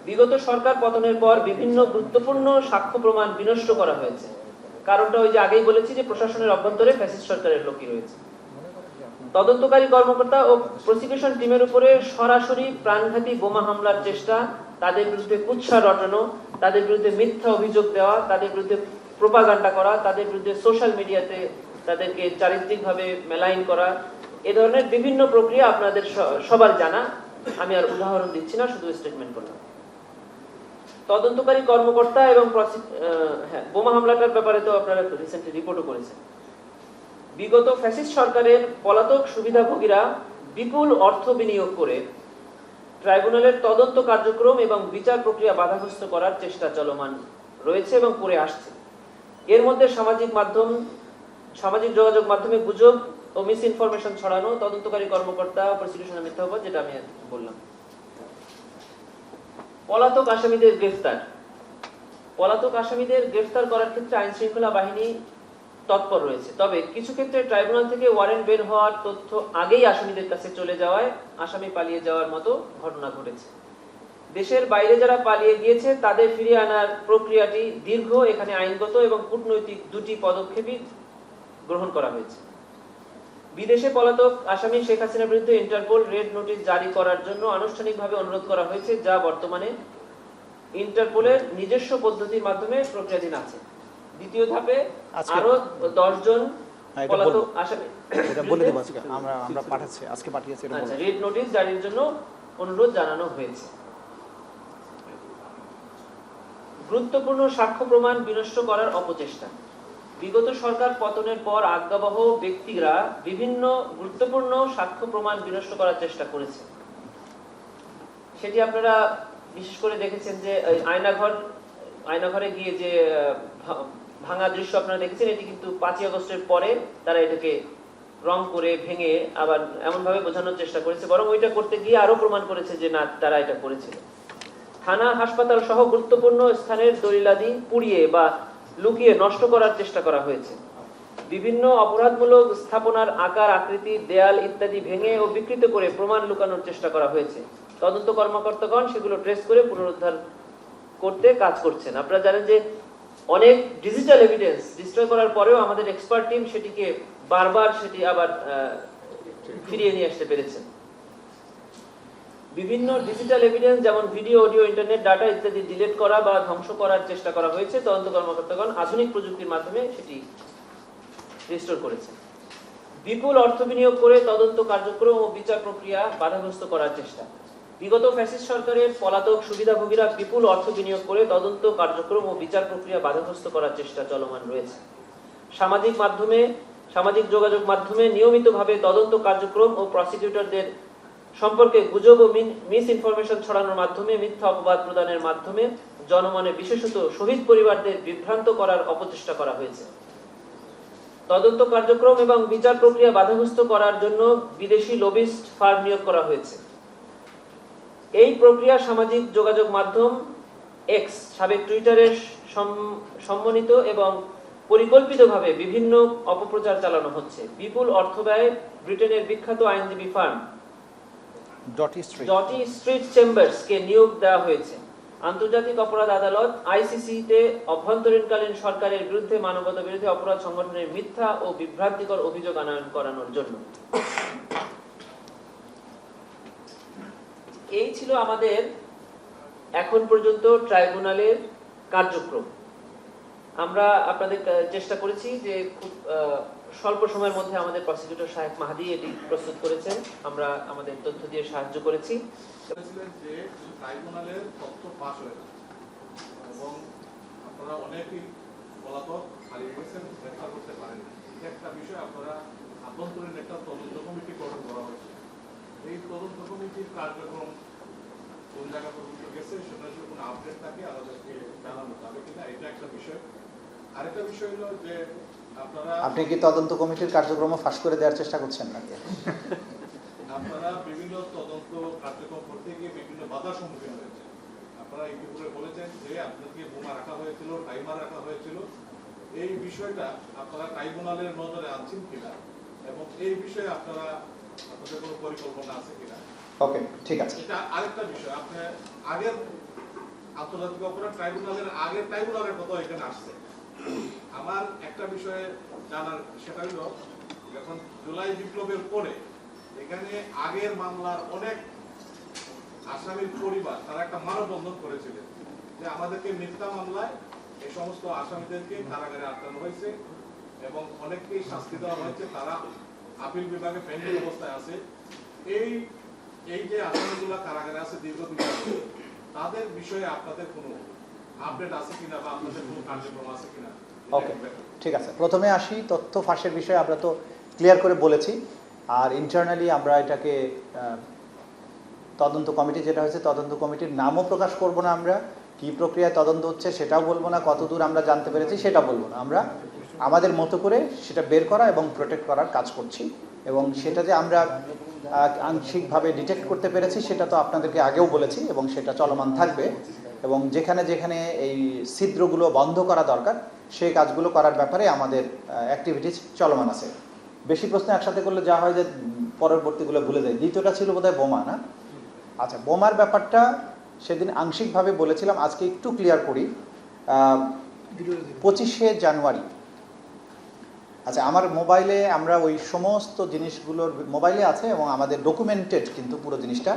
বিগত সরকার পতনের পর বিভিন্ন গুরুত্বপূর্ণ সাক্ষ্য প্রমাণ বিনষ্ট করা হয়েছে। কারণটা ওই যে আগেই বলেছি যে প্রশাসনের অভ্যন্তরে ফ্যাসিস্ট সরকারের লোকই রয়েছে। তদন্তকারী কর্মকর্তা ও প্রসিকিউশন টিমের উপরে সরাসরি প্রাণঘাতী বোমা হামলার চেষ্টা, তাদের বিরুদ্ধে কুৎসা রটানো, তাদের বিরুদ্ধে মিথ্যা অভিযোগ দেওয়া, তাদের বিরুদ্ধে প্রোপাগান্ডা করা, তাদের বিরুদ্ধে সোশ্যাল মিডিয়াতে তাদেরকে চারিত্রিকভাবে মেলাইন করা, এ ধরনের বিভিন্ন প্রক্রিয়া আপনাদের সবার জানা। আমি আর উদাহরণ দিচ্ছি না, শুধু স্টেটমেন্ট করলাম। তদন্তকারী কর্মকর্তা এবং বোমা হামলাটার ব্যাপারে তো আপনারা রিসেন্টলি রিপোর্টও করেছেন। বিগত ফ্যাসিস্ট সরকারের পলাতক সুবিধাভোগীরা বিপুল অর্থ বিনিয়োগ করে ট্রাইব্যুনালের তদন্ত কার্যক্রম এবং বিচার প্রক্রিয়া বাধাগ্রস্ত করার চেষ্টা চলমান রয়েছে এবং করে আসছে। এর মধ্যে সামাজিক যোগাযোগ মাধ্যমে গুজব ও মিস ইনফরমেশন ছড়ানো, তদন্তকারী কর্মকর্তা, প্রসিকিউশনের মিথ্যা অপবাদ, যেটা আমি বললাম। পলাতক আসামিদের গ্রেফতার। পলাতক আসামিদের গ্রেফতার করার ক্ষেত্রে আইন শৃঙ্খলা বাহিনী তৎপর রয়েছে, তবে কিছু ক্ষেত্রে ট্রাইব্যুনাল থেকে ওয়ারেন্ট বের হওয়ার তথ্য আগেই আসামিদের কাছে চলে যাওয়ায় আসামি পালিয়ে যাওয়ার মতো ঘটনা ঘটেছে। দেশের বাইরে যারা পালিয়ে গিয়েছে তাদের ফিরিয়ে আনার প্রক্রিয়াটি দীর্ঘ। এখানে আইনগত এবং কূটনৈতিক দুটি পদক্ষেপই গ্রহণ করা হয়েছে। বিদেশে পলাতক আসামি শেখ হাসিনার বিরুদ্ধে ইন্টারপোল রেড নোটিশ জারি করার জন্য আনুষ্ঠানিকভাবে অনুরোধ করা হয়েছে, যা বর্তমানে ইন্টারপোলের নিজস্ব পদ্ধতির মাধ্যমে প্রক্রিয়াধীন আছে। দ্বিতীয় ধাপে আরো 10 জন পলাতক আসামি আমরা পাঠাচ্ছি, আজকে পাঠিয়েছি, রেড নোটিশ জারির জন্য অনুরোধ জানানো হয়েছে। গুরুত্বপূর্ণ সাক্ষ্য প্রমাণ বিনষ্ট করার অপচেষ্টা। বিগত সরকার পতনের পর আজ্ঞাবহ ব্যক্তিরা বিভিন্ন গুরুত্বপূর্ণ সাক্ষ্য প্রমাণ বিনষ্ট করার চেষ্টা করেছে। সেটি আপনারা বিশেষ করে দেখেছেন যে আয়নাঘরে গিয়ে যে ভাঙা দৃশ্য আপনারা দেখেছেন, এটি কিন্তু 5ই আগস্টের পরে তারা এটাকে রং করে ভেঙে আবার এমনভাবে বোঝানোর চেষ্টা করেছে, বরং ওইটা করতে গিয়ে আরো প্রমাণ করেছে যে না, তারা এটা করেছিল। থানা, হাসপাতাল সহ গুরুত্বপূর্ণ স্থানের দলিলাদি পুড়িয়ে বা লুকিয়ে নষ্ট করার চেষ্টা করা হয়েছে। বিভিন্ন অপরাধমূলক স্থাপনার আকার, আকৃতি, দেয়াল ইত্যাদি ভেঙে ও বিকৃত করে প্রমাণ লুকানোর চেষ্টা করা হয়েছে। তদন্ত কর্মকর্তাগণ সেগুলো ট্রেস করে পুনরুদ্ধার করতে কাজ করছেন। আপনারা জানেন যে অনেক ডিজিটাল এভিডেন্স ডিস্ট্রয় করার পরেও আমাদের এক্সপার্ট টিম সেটিকে বারবার আবার ফিরিয়ে নিয়ে আসতে পেরেছেন। বিভিন্ন ডিজিটাল এভিডেন্স যেমন ভিডিও, অডিও, ইন্টারনেট ডাটা ইত্যাদি ডিলিট করা বা ধ্বংস করার চেষ্টা করা হয়েছে। তদন্ত কর্মকর্তাগণ আধুনিক প্রযুক্তির মাধ্যমে সেটি রিস্টোর করেছেন। বিপুল অর্থ বিনিয়োগ করে তদন্ত কার্যক্রম ও বিচার প্রক্রিয়া বাধাগ্রস্ত করার চেষ্টা। বিগত ফ্যাসিস্ট সরকারের পলাতক সুবিধাভোগীরা বিপুল অর্থ বিনিয়োগ করে তদন্ত কার্যক্রম ও বিচার প্রক্রিয়া বাধাগ্রস্ত করার চেষ্টা চলমান রয়েছে। সামাজিক যোগাযোগ মাধ্যমে নিয়মিতভাবে তদন্ত কার্যক্রম ও প্রসিকিউটরদের সম্পর্কে গুজব ও মিস ইনফরমেশন ছড়ানোর মাধ্যমে, মিথ্যা অপবাদ প্রদানের মাধ্যমে জনমনে বিশেষত শহীদ পরিবারদের বিভ্রান্ত করার অপচেষ্টা করা হয়েছে। তদন্ত কার্যক্রম এবং বিচার প্রক্রিয়া বাধাগ্রস্ত করার জন্য বিদেশি লবিস্ট ফার্ম নিয়োগ করা হয়েছে। এই প্রক্রিয়া সামাজিক যোগাযোগ মাধ্যম এক্স, সাবেক টুইটারের সম্মানিত এবং পরিকল্পিতভাবে বিভিন্ন অপপ্রচার চালানো হচ্ছে। বিপুল অর্থ ব্যয়ে ব্রিটেনের বিখ্যাত আইনজীবী ফার্ম ডটি স্ট্রিট চেম্বার্স কে নিয়োগ দেওয়া হয়েছে আন্তর্জাতিক অপরাধ আদালত আইসিসি-তে অভ্যন্তরীণকালীন সরকারের বিরুদ্ধে মানবতা বিরোধী অপরাধ সংগঠনের মিথ্যা ও বিভ্রান্তিকর অভিযোগ আনয়ন করানোর জন্য। এই ছিল আমাদের এখন পর্যন্ত ট্রাইব্যুনালের কার্যক্রম। আমরা আপনাদের চেষ্টা করেছি যে খুব স্বল্প সময়ের মধ্যে আমাদের প্রসিকিউটর শাহেক মাহাদি এটি প্রস্তুত করেছেন, আমরা আমাদের তথ্য দিয়ে সাহায্য করেছি। যে ট্রাইব্যুনালের তথ্য পাস হয়ে যায় এবং আপনারা অনেকেই পলাতক হারিয়ে গেছেন, দেখা করতে পারেন, এটা একটা বিষয় আপনারা আভ্যন্তরীণ একটা তদন্ত কমিটি গঠন করা হয়েছে। এই তদন্ত কমিটির কার্যক্রম কোন জায়গা পর্যন্ত গেছে সেটা যদি কোনো আপডেট থাকে আমাদেরকে জানানো যাবে কিনা, এটা একটা বিষয়। আরেকটা বিষয় হলো যে আপনারা কি তদন্ত কমিটির কার্যক্রম ফাঁস করে দেওয়ার চেষ্টা করছেন নাকি? আপনারা বিভিন্ন তদন্ত কার্যক্রম করতে গিয়ে বিভিন্ন বাধার সম্মুখীন হয়েছে। আপনারা ইতিপূর্বে বলেছেন যে আপনাদেরকে বোমা রাখা হয়েছিল, টাইমার রাখা হয়েছিল। এই বিষয়টা আপনারা ট্রাইব্যুনালের নজরে আনছেন কিনা এবং এই বিষয়ে আপনাদের কোনো পরিকল্পনা আছে কিনা? ওকে, ঠিক আছে। এটা আরেকটা বিষয়, আপনি আগের আন্তর্জাতিক অপরাধ ট্রাইব্যুনালের আগের ট্রাইব্যুনালের কথা এখানে আসছে। আমার একটা বিষয়ে জানার, সেটা হলো যখন জুলাই বিপ্লবের পরে এখানে আগের মামলার অনেক আসামির পরিবার তারা একটা মানববন্ধন করেছিলেন যে আমাদেরকে মিথ্যা মামলায় এই সমস্ত আসামিদেরকে কারাগারে আটকানো হয়েছে এবং অনেককেই শাস্তি দেওয়া হয়েছে, তারা আপিল বিভাগে পেন্ডিং অবস্থায় আছে। এই যে আসামিগুলো কারাগারে আছে দীর্ঘদিন ধরে, তাদের বিষয়ে আপনাদের কোনো আপডেট আছে কিনা বা আপনাদের কোনো কার্যক্রম আছে কিনা? ওকে, ঠিক আছে। প্রথমে আসি তথ্য ফাঁসের বিষয়ে। আমরা তো ক্লিয়ার করে বলেছি, আর ইন্টারনালি আমরা এটাকে তদন্ত কমিটি যেটা হয়েছে, তদন্ত কমিটির নামও প্রকাশ করব না। আমরা কি প্রক্রিয়ায় তদন্ত হচ্ছে সেটাও বলবো না, কতদূর আমরা জানতে পেরেছি সেটা বলবো না। আমরা আমাদের মতো করে সেটা বের করা এবং প্রোটেক্ট করার কাজ করছি, এবং সেটা যে আমরা আংশিকভাবে ডিটেক্ট করতে পেরেছি সেটা তো আপনাদেরকে আগেও বলেছি, এবং সেটা চলমান থাকবে। এবং যেখানে যেখানে এই ছিদ্রগুলো বন্ধ করা দরকার সেই কাজগুলো করার ব্যাপারে আমাদের অ্যাক্টিভিটিস চলমান আছে। বেশি প্রশ্ন একসাথে করলে যা হয় যে পরবর্তীগুলো ভুলে যায়। দ্বিতীয়টা ছিল বোধহয় বোমা, না? আচ্ছা, বোমার ব্যাপারটা সেদিন আংশিকভাবে বলেছিলাম, আজকে একটু ক্লিয়ার করি। 25শে জানুয়ারি, আচ্ছা, আমার মোবাইলে আমরা ওই সমস্ত জিনিসগুলোর মোবাইলে আছে এবং আমাদের ডকুমেন্টেড কিন্তু পুরো জিনিসটা।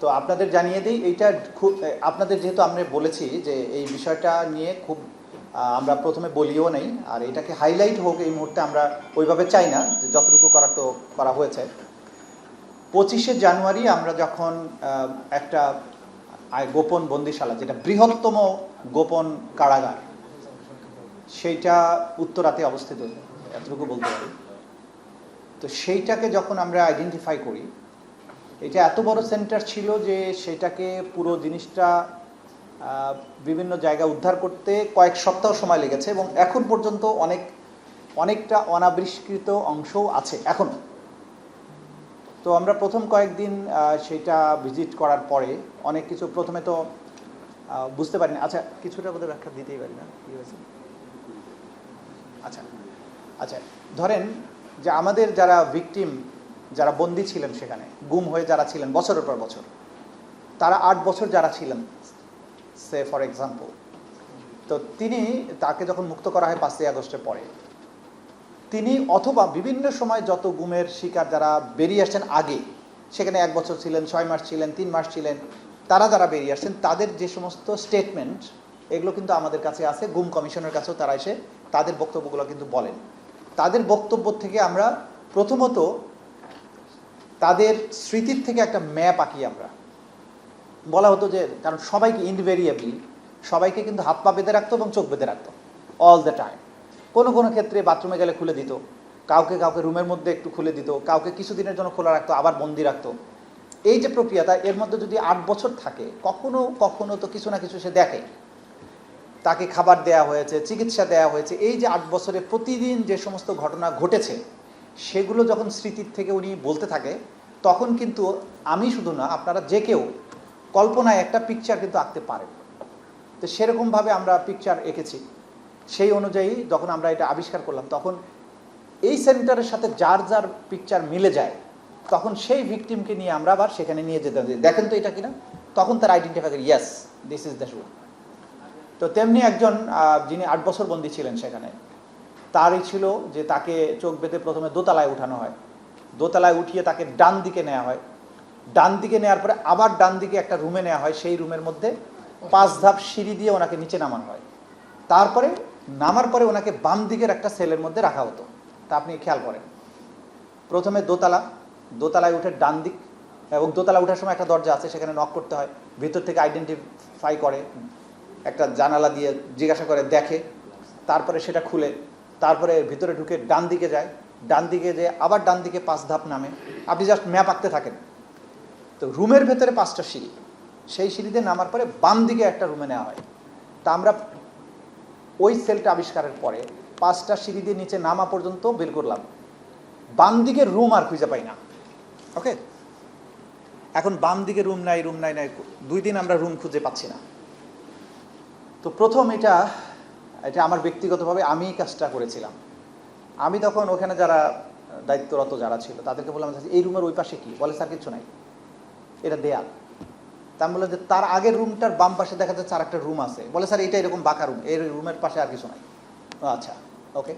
তো আপনাদের জানিয়ে দিই, এইটা খুব আপনাদের যেহেতু আমরা বলেছি যে এই বিষয়টা নিয়ে খুব আমরা প্রথমে বলিও নেই, আর এটাকে হাইলাইট হোক এই মুহূর্তে আমরা ওইভাবে চাই না, যে যতটুকু করার তো করা হয়েছে। 25শে জানুয়ারি আমরা যখন একটা গোপন বন্দিশালা, যেটা বৃহত্তম গোপন কারাগার, সেইটা উত্তরাতে অবস্থিত, এতটুকু বলতে পারি। তো সেইটাকে যখন আমরা আইডেন্টিফাই করি, এটা এত বড় সেন্টার ছিল যে সেটাকে পুরো জিনিসটা বিভিন্ন জায়গায় উদ্ধার করতে কয়েক সপ্তাহ সময় লেগেছে, এবং এখন পর্যন্ত অনেকটা অনাবিষ্কৃত অংশও আছে এখন। তো আমরা প্রথম কয়েকদিন সেটা ভিজিট করার পরে অনেক কিছু প্রথমে তো বুঝতে পারিনি। আচ্ছা, কিছুটা বোধহয় ব্যাখ্যা দিতেই পারি না, কী হয়েছে? আচ্ছা, ধরেন যে আমাদের যারা ভিকটিম, যারা বন্দী ছিলেন সেখানে, গুম হয়ে যারা ছিলেন বছরের পর বছর, তারা 8 বছর যারা ছিলেন, সে ফর এক্সাম্পল, তো তাকে যখন মুক্ত করা হয় 5ই আগস্টের পরে, তিনি অথবা বিভিন্ন সময় যত গুমের শিকার যারা বেরিয়ে আসছেন আগে, সেখানে 1 বছর ছিলেন, 6 মাস ছিলেন, 3 মাস ছিলেন, তারা যারা বেরিয়ে আসছেন তাদের যে সমস্ত স্টেটমেন্ট, এগুলো কিন্তু আমাদের কাছে আছে। গুম কমিশনের কাছেও তারা এসে তাদের বক্তব্যগুলো কিন্তু বলেন। তাদের বক্তব্য থেকে আমরা প্রথমত তাদের স্মৃতির থেকে একটা ম্যাপ আঁকি। আমরা বলা হতো যে, কারণ সবাইকে ইনভেরিয়েবলি সবাইকে কিন্তু হাত পা বেঁধে রাখতো এবং চোখ বেঁধে রাখতো অল দ্য টাইম। কোনো কোনো ক্ষেত্রে বাথরুমে গেলে খুলে দিত, কাউকে রুমের মধ্যে একটু খুলে দিত, কাউকে কিছুদিনের জন্য খোলা রাখতো, আবার বন্দি রাখতো। এই যে প্রক্রিয়াটা, এর মধ্যে যদি 8 বছর থাকে, কখনো কখনো তো কিছু না কিছু সে দেখে। তাকে খাবার দেয়া হয়েছে, চিকিৎসা দেয়া হয়েছে। এই যে 8 বছরে প্রতিদিন যে সমস্ত ঘটনা ঘটেছে, সেগুলো যখন স্মৃতির থেকে উনি বলতে থাকে, তখন কিন্তু আমি শুধু না, আপনারা যে কেউ কল্পনায় একটা পিকচার কিন্তু আঁকতে পারেন। তো সেরকমভাবে আমরা পিকচার এঁকেছি। সেই অনুযায়ী যখন আমরা এটা আবিষ্কার করলাম, তখন এই সেন্টারের সাথে যার যার পিকচার মিলে যায়, তখন সেই ভিকটিমকে নিয়ে আমরা আবার সেখানে নিয়ে যেতে হবে, দেখেন তো এটা কিনা। তখন তার আইডেন্টিফাই করে, yes, this is the true. তো তেমনি একজন যিনি 8 বছর বন্দী ছিলেন সেখানে, তারই ছিল যে তাকে চোখ বেঁধে প্রথমে দোতলায় উঠানো হয়, দোতলায় উঠিয়ে তাকে ডান দিকে নেওয়া হয়, ডান দিকে নেওয়ার পরে আবার ডান দিকে একটা রুমে নেওয়া হয়, সেই রুমের মধ্যে 5 ধাপ সিঁড়ি দিয়ে ওনাকে নিচে নামানো হয়। তারপরে নামার পরে ওনাকে বাম দিকের একটা সেলের মধ্যে রাখা হতো। তা আপনি খেয়াল করেন, প্রথমে দোতলায় উঠে ডান দিক, এবং দোতলা ওঠার সময় একটা দরজা আছে, সেখানে নক করতে হয়, ভিতর থেকে আইডেন্টিফাই করে, একটা জানালা দিয়ে জিজ্ঞাসা করে, দেখে, তারপরে সেটা খুলে, তারপরে ভিতরে ঢুকে ডান দিকে যায়, ডান দিকে যেয়ে আবার ডান দিকে 5 ধাপ নামে। আপনি জাস্ট ম্যাপ আঁকতে থাকেন। তো রুমের ভেতরে 5টা সিঁড়ি, সেই সিঁড়িতে নামার পরে বাম দিকে একটা রুমে নেওয়া হয়। তা আমরা ওই সেলটা আবিষ্কারের পরে 5টা সিঁড়ি দিয়ে নিচে নামা পর্যন্ত বের করলাম, বাম দিকের রুম আর খুঁজে পাই না। ওকে, এখন বাম দিকে রুম নাই 2 দিন আমরা রুম খুঁজে পাচ্ছি না। তো প্রথম এটা আমার ব্যক্তিগতভাবে আমি কাজটা করেছিলাম। আমি তখন ওখানে যারা দায়িত্বরত যারা ছিল তাদেরকে বললাম, এই রুমের ওই পাশে কি? বলে স্যার কিছু নাই, এটা দেয়াল। তা আমি বললাম যে তার আগের রুমটার বাম পাশে দেখা যাচ্ছে আর একটা রুম আছে। বলে স্যার এটা এরকম বাঁকা রুম, এই রুমের পাশে আর কিছু নাই। আচ্ছা ওকে,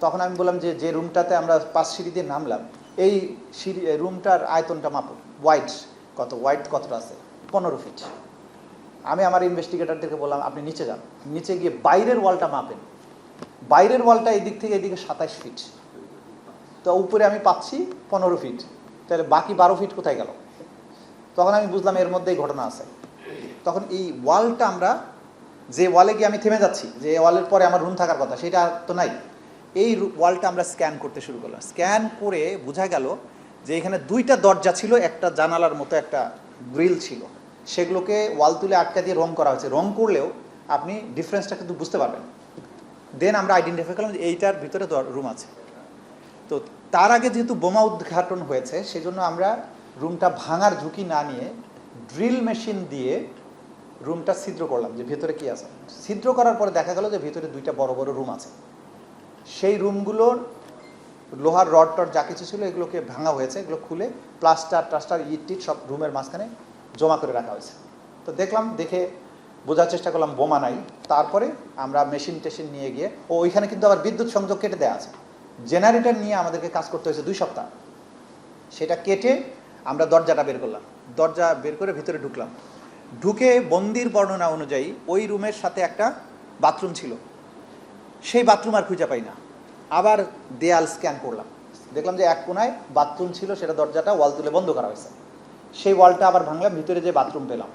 তখন আমি বললাম যে রুমটাতে আমরা 5 সিঁড়ি দিয়ে নামলাম, এই সিঁড়ি রুমটার আয়তনটা মাপো, ওয়াইড কতটা আছে? 15 ফিট। আমি আমার ইনভেস্টিগেটরদেরকে বললাম আপনি নিচে যান, নিচে গিয়ে বাইরের ওয়ালটা মাপেন। বাইরের ওয়ালটা এদিক থেকে এদিকে 27 ফিট, তো উপরে আমি পাচ্ছি 15 ফিট, তাহলে বাকি 12 ফিট কোথায় গেল? তখন আমি বুঝলাম এর মধ্যেই ঘটনা আছে। তখন এই ওয়ালটা আমরা যে ওয়ালে গিয়ে আমি থেমে যাচ্ছি, যে ওয়ালের পরে আমার রুম থাকার কথা সেটা তো নাই, এই ওয়ালটা আমরা স্ক্যান করতে শুরু করলাম। স্ক্যান করে বোঝা গেল যে এখানে 2টা দরজা ছিল, একটা জানালার মতো একটা গ্রিল ছিল, সেগুলোকে ওয়াল তুলে আটকা দিয়ে রং করা হয়েছে। রং করলেও আপনি ডিফারেন্সটা কিন্তু বুঝতে পারবেন। দেন আমরা আইডেন্টিফাই করলাম যে এইটার ভিতরে রুম আছে। তো তার আগে যেহেতু বোমা উদ্ঘাটন হয়েছে সেজন্য আমরা রুমটা ভাঙার ঝুঁকি না নিয়ে ড্রিল মেশিন দিয়ে রুমটা ছিদ্র করলাম যে ভেতরে কি আছে। ছিদ্র করার পরে দেখা গেল যে ভিতরে 2টা বড় বড় রুম আছে। সেই রুমগুলোর লোহার রড টড যা কিছু ছিল এগুলোকে ভাঙা হয়েছে, এগুলো খুলে প্লাস্টার ইট সব রুমের মাঝখানে জমা করে রাখা হয়েছে। তো দেখে বোঝার চেষ্টা করলাম বোমা নাই। তারপরে আমরা মেশিন নিয়ে গিয়ে, ওইখানে কিন্তু আবার বিদ্যুৎ সংযোগ কেটে দেওয়া আছে, জেনারেটর নিয়ে আমাদেরকে কাজ করতে হয়েছে 2 সপ্তাহ। সেটা কেটে আমরা দরজাটা বের করলাম, দরজা বের করে ভিতরে ঢুকলাম। ঢুকে বন্দির বর্ণনা অনুযায়ী ওই রুমের সাথে একটা বাথরুম ছিল, সেই বাথরুম আর খুঁজে পাই না। আবার দেয়াল স্ক্যান করলাম, দেখলাম যে এক কোনায় বাথরুম ছিল, সেটা দরজাটা ওয়াল তুলে বন্ধ করা হয়েছে। সেই ওয়ালটা আবার ভাঙলাম, ভিতরে যে বাথরুম পেলাম।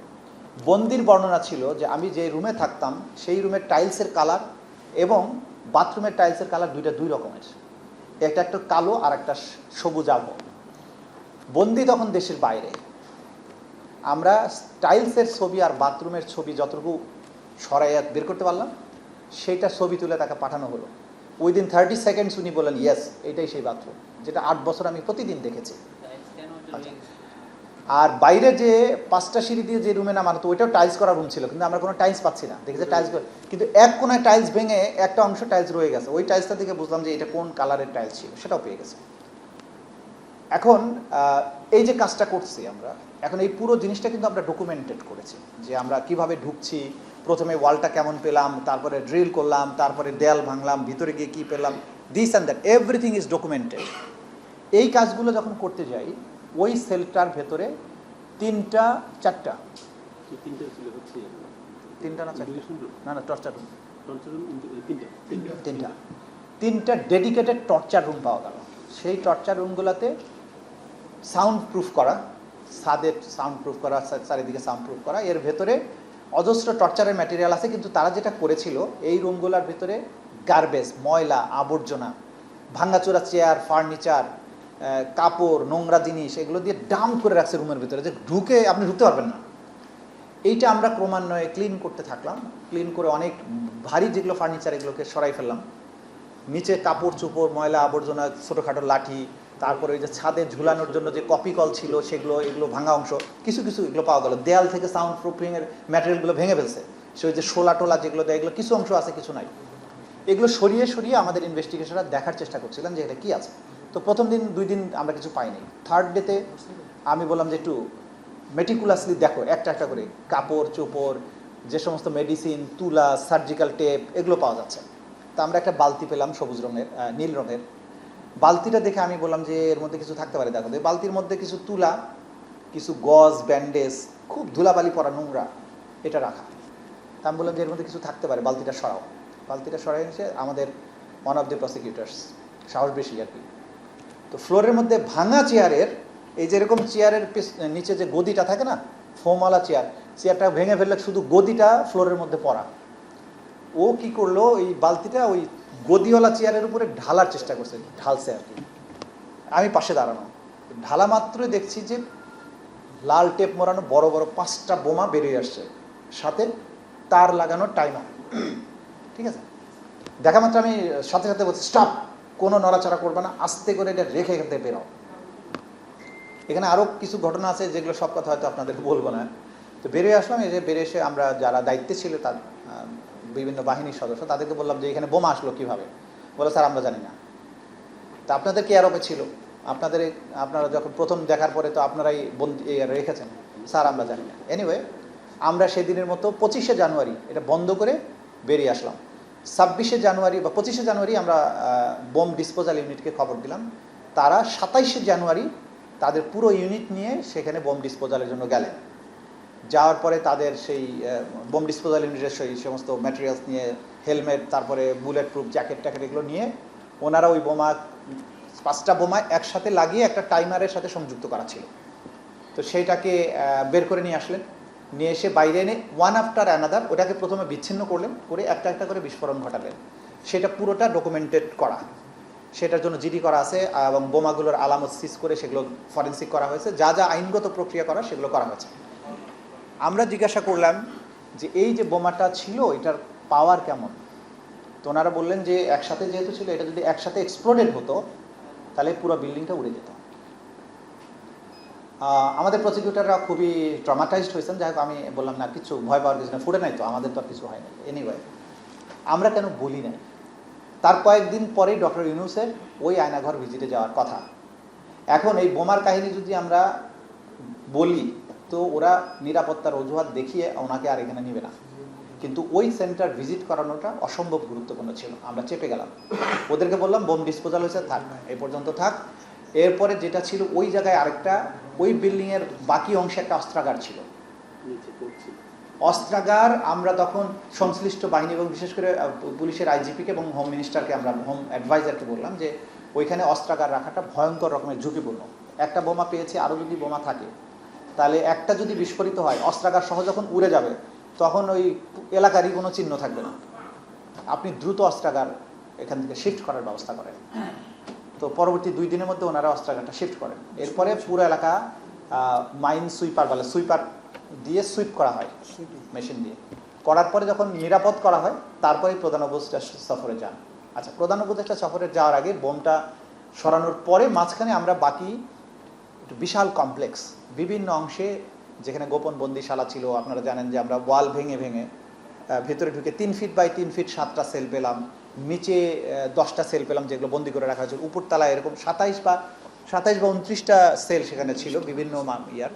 বন্দির বর্ণনা ছিল যে আমি যে রুমে থাকতাম সেই রুমের টাইলসের কালার এবং বাথরুমের টাইলসের কালার 2 রকমের, একটা কালো আর একটা সবুজ আলো। বন্দি তখন দেশের বাইরে। আমরা টাইলসের ছবি আর বাথরুমের ছবি যতটুকু সরাইয়া বের করতে পারলাম, সেইটা ছবি তুলে তাকে পাঠানো হলো। উইদিন 30 সেকেন্ডস উনি বললেন ইয়েস, এটাই সেই বাথরুম, যেটা 8 বছর আমি প্রতিদিন দেখেছি। আর বাইরে যে 5টা সিঁড়ি দিয়ে যে রুমে নামানো, তো ওইটাও টাইলস করা রুম ছিল, কিন্তু আমরা কোনো টাইলস পাচ্ছি না। দেখেছি টাইলস, কিন্তু এক কোনায় টাইলস ভেঙে একটা অংশ টাইলস রয়ে গেছে। ওই টাইলসটা থেকে বুঝলাম যে এটা কোন কালারের টাইলস ছিল, সেটাও পেয়ে গেছে। এখন এই যে কাজটা করছি আমরা, এখন এই পুরো জিনিসটা কিন্তু আমরা ডকুমেন্টেড করেছি, যে আমরা কিভাবে ঢুকছি, প্রথমে ওয়ালটা কেমন পেলাম, তারপরে ড্রিল করলাম, তারপরে দেয়াল ভাঙলাম, ভিতরে গিয়ে কী পেলাম, this and that, everything is documented. এই কাজগুলো যখন করতে যাই, ওই সেলটার ভেতরে 3টা 4টা ডেডিকেটেড টর্চার রুম পাওয়া গেল। সেই টর্চার রুমগুলোতে সাউন্ড প্রুফ করা, ছাদের সাউন্ড প্রুফ করা, চারিদিকে সাউন্ড প্রুফ করা। এর ভেতরে অজস্র টর্চারের ম্যাটেরিয়াল আছে, কিন্তু তারা যেটা করেছিল এই রুমগুলোর ভেতরে গার্বেজ, ময়লা আবর্জনা, ভাঙাচোরা চেয়ার, ফার্নিচার, কাপড়, নোংরা জিনিস, এগুলো দিয়ে ডাম্প করে রাখছে রুমের ভিতরে, যে আপনি ঢুকতে পারবেন না। এইটা আমরা ক্রমান্বয়ে ক্লিন করতে থাকলাম। ক্লিন করে অনেক ভারী যেগুলো ফার্নিচার এগুলোকে সরাই ফেললাম। নিচে কাপড় চোপড়, ময়লা আবর্জনা, ছোটোখাটো লাঠি, তারপরে ওই যে ছাদে ঝুলানোর জন্য যে কপি কল ছিল সেগুলো, এগুলো ভাঙা অংশ কিছু এগুলো পাওয়া গেল। দেয়াল থেকে সাউন্ড প্রুফিংয়ের ম্যাটেরিয়ালগুলো ভেঙে ফেলছে। সে ওই যে শোলা টোলা যেগুলো দেয়, এগুলো কিছু অংশ আছে, কিছু নাই। এগুলো সরিয়ে আমাদের ইনভেস্টিগেশনরা দেখার চেষ্টা করছিলেন যে এটা কী আছে। তো প্রথম দিন 2 দিন আমরা কিছু পাইনি। 3rd ডেতে আমি বললাম যে একটু মেটিকুলাসলি দেখো, একটা করে কাপড় চোপড়, যে সমস্ত মেডিসিন, তুলা, সার্জিক্যাল টেপ, এগুলো পাওয়া যাচ্ছে। তা আমরা একটা বালতি পেলাম সবুজ রঙের, নীল রঙের। বালতিটা দেখে আমি বললাম যে এর মধ্যে কিছু থাকতে পারে। দেখো বালতির মধ্যে কিছু তুলা, কিছু গজ, ব্যান্ডেজ, খুব ধুলাবালি পড়া, নোংরা, এটা রাখা। তা আমি বললাম যে এর মধ্যে কিছু থাকতে পারে, বালতিটা সরাও। বালতিটা সরাই এনেছে আমাদের ওয়ান অফ দ্য প্রসিকিউটার্স, সাহস বেশি আর কি। তো ফ্লোরের মধ্যে ভাঙা চেয়ারের, এই যেরকম চেয়ারের নিচে যে গদিটা থাকে না, ফোমওয়ালা চেয়ারটা ভেঙে ফেললে শুধু গদিটা ফ্লোরের মধ্যে পড়া। ও কি করলো, ওই বালতিটা ওই গদিওয়ালা চেয়ারের উপরে ঢালার চেষ্টা করছে, ঢালছে আর কি। আমি পাশে দাঁড়ানো, ঢালা মাত্রই দেখছি যে লাল টেপ মোড়ানো বড় বড় 5টা বোমা বেরিয়ে আসছে, সাথে তার লাগানো টাইমার। ঠিক আছে, দেখা মাত্র আমি সাথে সাথে বলছি স্টপ, কোনো নড়াচড়া করবে না, আস্তে করে এটা রেখে এখান থেকে বেরো। এখানে আরও কিছু ঘটনা আছে যেগুলো সব কথা হয়তো আপনাদের বলবো না। তো বেরিয়ে আসলাম, এই যে বেরিয়ে এসে আমরা যারা দায়িত্বে ছিল তার বিভিন্ন বাহিনীর সদস্য, তাদেরকে বললাম যে এখানে বোমা আসলো কীভাবে। বলে স্যার আমরা জানি না। তা আপনাদের কি আরোপে ছিল, আপনারা যখন প্রথম দেখার পরে তো আপনারাই রেখেছেন। স্যার আমরা জানি না। এনিওয়ে আমরা সেদিনের মতো 25শে জানুয়ারি এটা বন্ধ করে বেরিয়ে আসলাম। 26শে জানুয়ারি বা 25শে জানুয়ারি আমরা বোম ডিসপোজাল ইউনিটকে খবর দিলাম। তারা 27শে জানুয়ারি তাদের পুরো ইউনিট নিয়ে সেখানে বোম ডিসপোজালের জন্য গেলেন। যাওয়ার পরে তাদের সেই বোম ডিসপোজাল ইউনিটের সেই সমস্ত ম্যাটেরিয়ালস নিয়ে, হেলমেট, তারপরে বুলেট প্রুফ জ্যাকেট ট্যাকেট এগুলো নিয়ে ওনারা ওই বোমা 5টা বোমা একসাথে লাগিয়ে একটা টাইমারের সাথে সংযুক্ত করা ছিল। তো সেইটাকে বের করে নিয়ে আসলেন, নিয়ে এসে বাইরে এনে ওয়ান আফটার অ্যানাদার ওটাকে প্রথমে বিচ্ছিন্ন করলেন, করে একটা একটা করে বিস্ফোরণ ঘটালেন। সেটা পুরোটা ডকুমেন্টেড করা, সেটার জন্য জিডি করা আছে এবং বোমাগুলোর আলামত সিজ করে সেগুলো ফরেন্সিক করা হয়েছে। যা যা আইনগত প্রক্রিয়া করা সেগুলো করা হয়েছে। আমরা জিজ্ঞাসা করলাম যে এই যে বোমাটা ছিল এটার পাওয়ার কেমন। তো ওনারা বললেন যে একসাথে যেহেতু ছিল, এটা যদি একসাথে এক্সপ্লোডেড হতো তাহলে পুরো বিল্ডিংটা উড়ে যেত। আমাদের প্রসিকিউটাররা খুবই ট্রমাটাইজড হয়েছেন। যাই হোক আমি বললাম না, কিছু ভয় পাওয়ার কিছু না, ফুটে নাই তো, আমাদের তো আর কিছু হয় না। এনিওয়ে আমরা কেন বলি নাই, তার কয়েকদিন পরেই ডক্টর ইউনূসের ওই আয়নাঘর ভিজিটে যাওয়ার কথা। এখন এই বোমার কাহিনী যদি আমরা বলি তো ওরা নিরাপত্তার অজুহাত দেখিয়ে ওনাকে আর এখানে নেবে না, কিন্তু ওই সেন্টার ভিজিট করানোটা অসম্ভব গুরুত্বপূর্ণ ছিল। আমরা চেপে গেলাম, ওদেরকে বললাম বোম ডিসপোজাল হয়েছে, থাক এই পর্যন্ত থাক। এরপরে যেটা ছিল ওই জায়গায় আরেকটা, ওই বিল্ডিংয়ের বাকি অংশে একটা অস্ত্রাগার ছিল। অস্ত্রাগার আমরা তখন সংশ্লিষ্ট বাহিনী এবং বিশেষ করে পুলিশের আইজিপিকে এবং হোম মিনিস্টারকে, আমরা হোম অ্যাডভাইজারকে বললাম যে ওইখানে অস্ত্রাগার রাখাটা ভয়ঙ্কর রকমের ঝুঁকিপূর্ণ। একটা বোমা পেয়েছে, আরও যদি বোমা থাকে তাহলে একটা যদি বিস্ফোরিত হয়, অস্ত্রাগার সহ যখন উড়ে যাবে তখন ওই এলাকারই কোনো চিহ্ন থাকবে না। আপনি দ্রুত অস্ত্রাগার এখান থেকে শিফট করার ব্যবস্থা করেন। তো পরবর্তী 2 দিনের মধ্যে ওনারা অস্ত্রাগারটা শিফট করেন। এরপরে পুরো এলাকা মাইন সুইপার বলে, সুইপার দিয়ে সুইপ করা হয় মেশিন দিয়ে। করার পরে যখন নিরাপদ করা হয় তারপরে প্রধান উপদেষ্টা সফরে যান। আচ্ছা, প্রধান উপদেষ্টা সফরে যাওয়ার আগে বোমটা সরানোর পরে মাঝখানে আমরা বাকি বিশাল কমপ্লেক্স বিভিন্ন অংশে যেখানে গোপন বন্দিশালা ছিল, আপনারা জানেন যে আমরা ওয়াল ভেঙে ভেঙে ভেতরে ঢুকে 3 ফিট বাই 3 ফিট 7টা সেল পেলাম, নিচে 10টা সেল পেলাম যেগুলো বন্দি করে রাখা হয়েছিল, উপরতলায় এরকম 27 বা 29টা সেল সেখানে ছিল বিভিন্ন ইয়ার।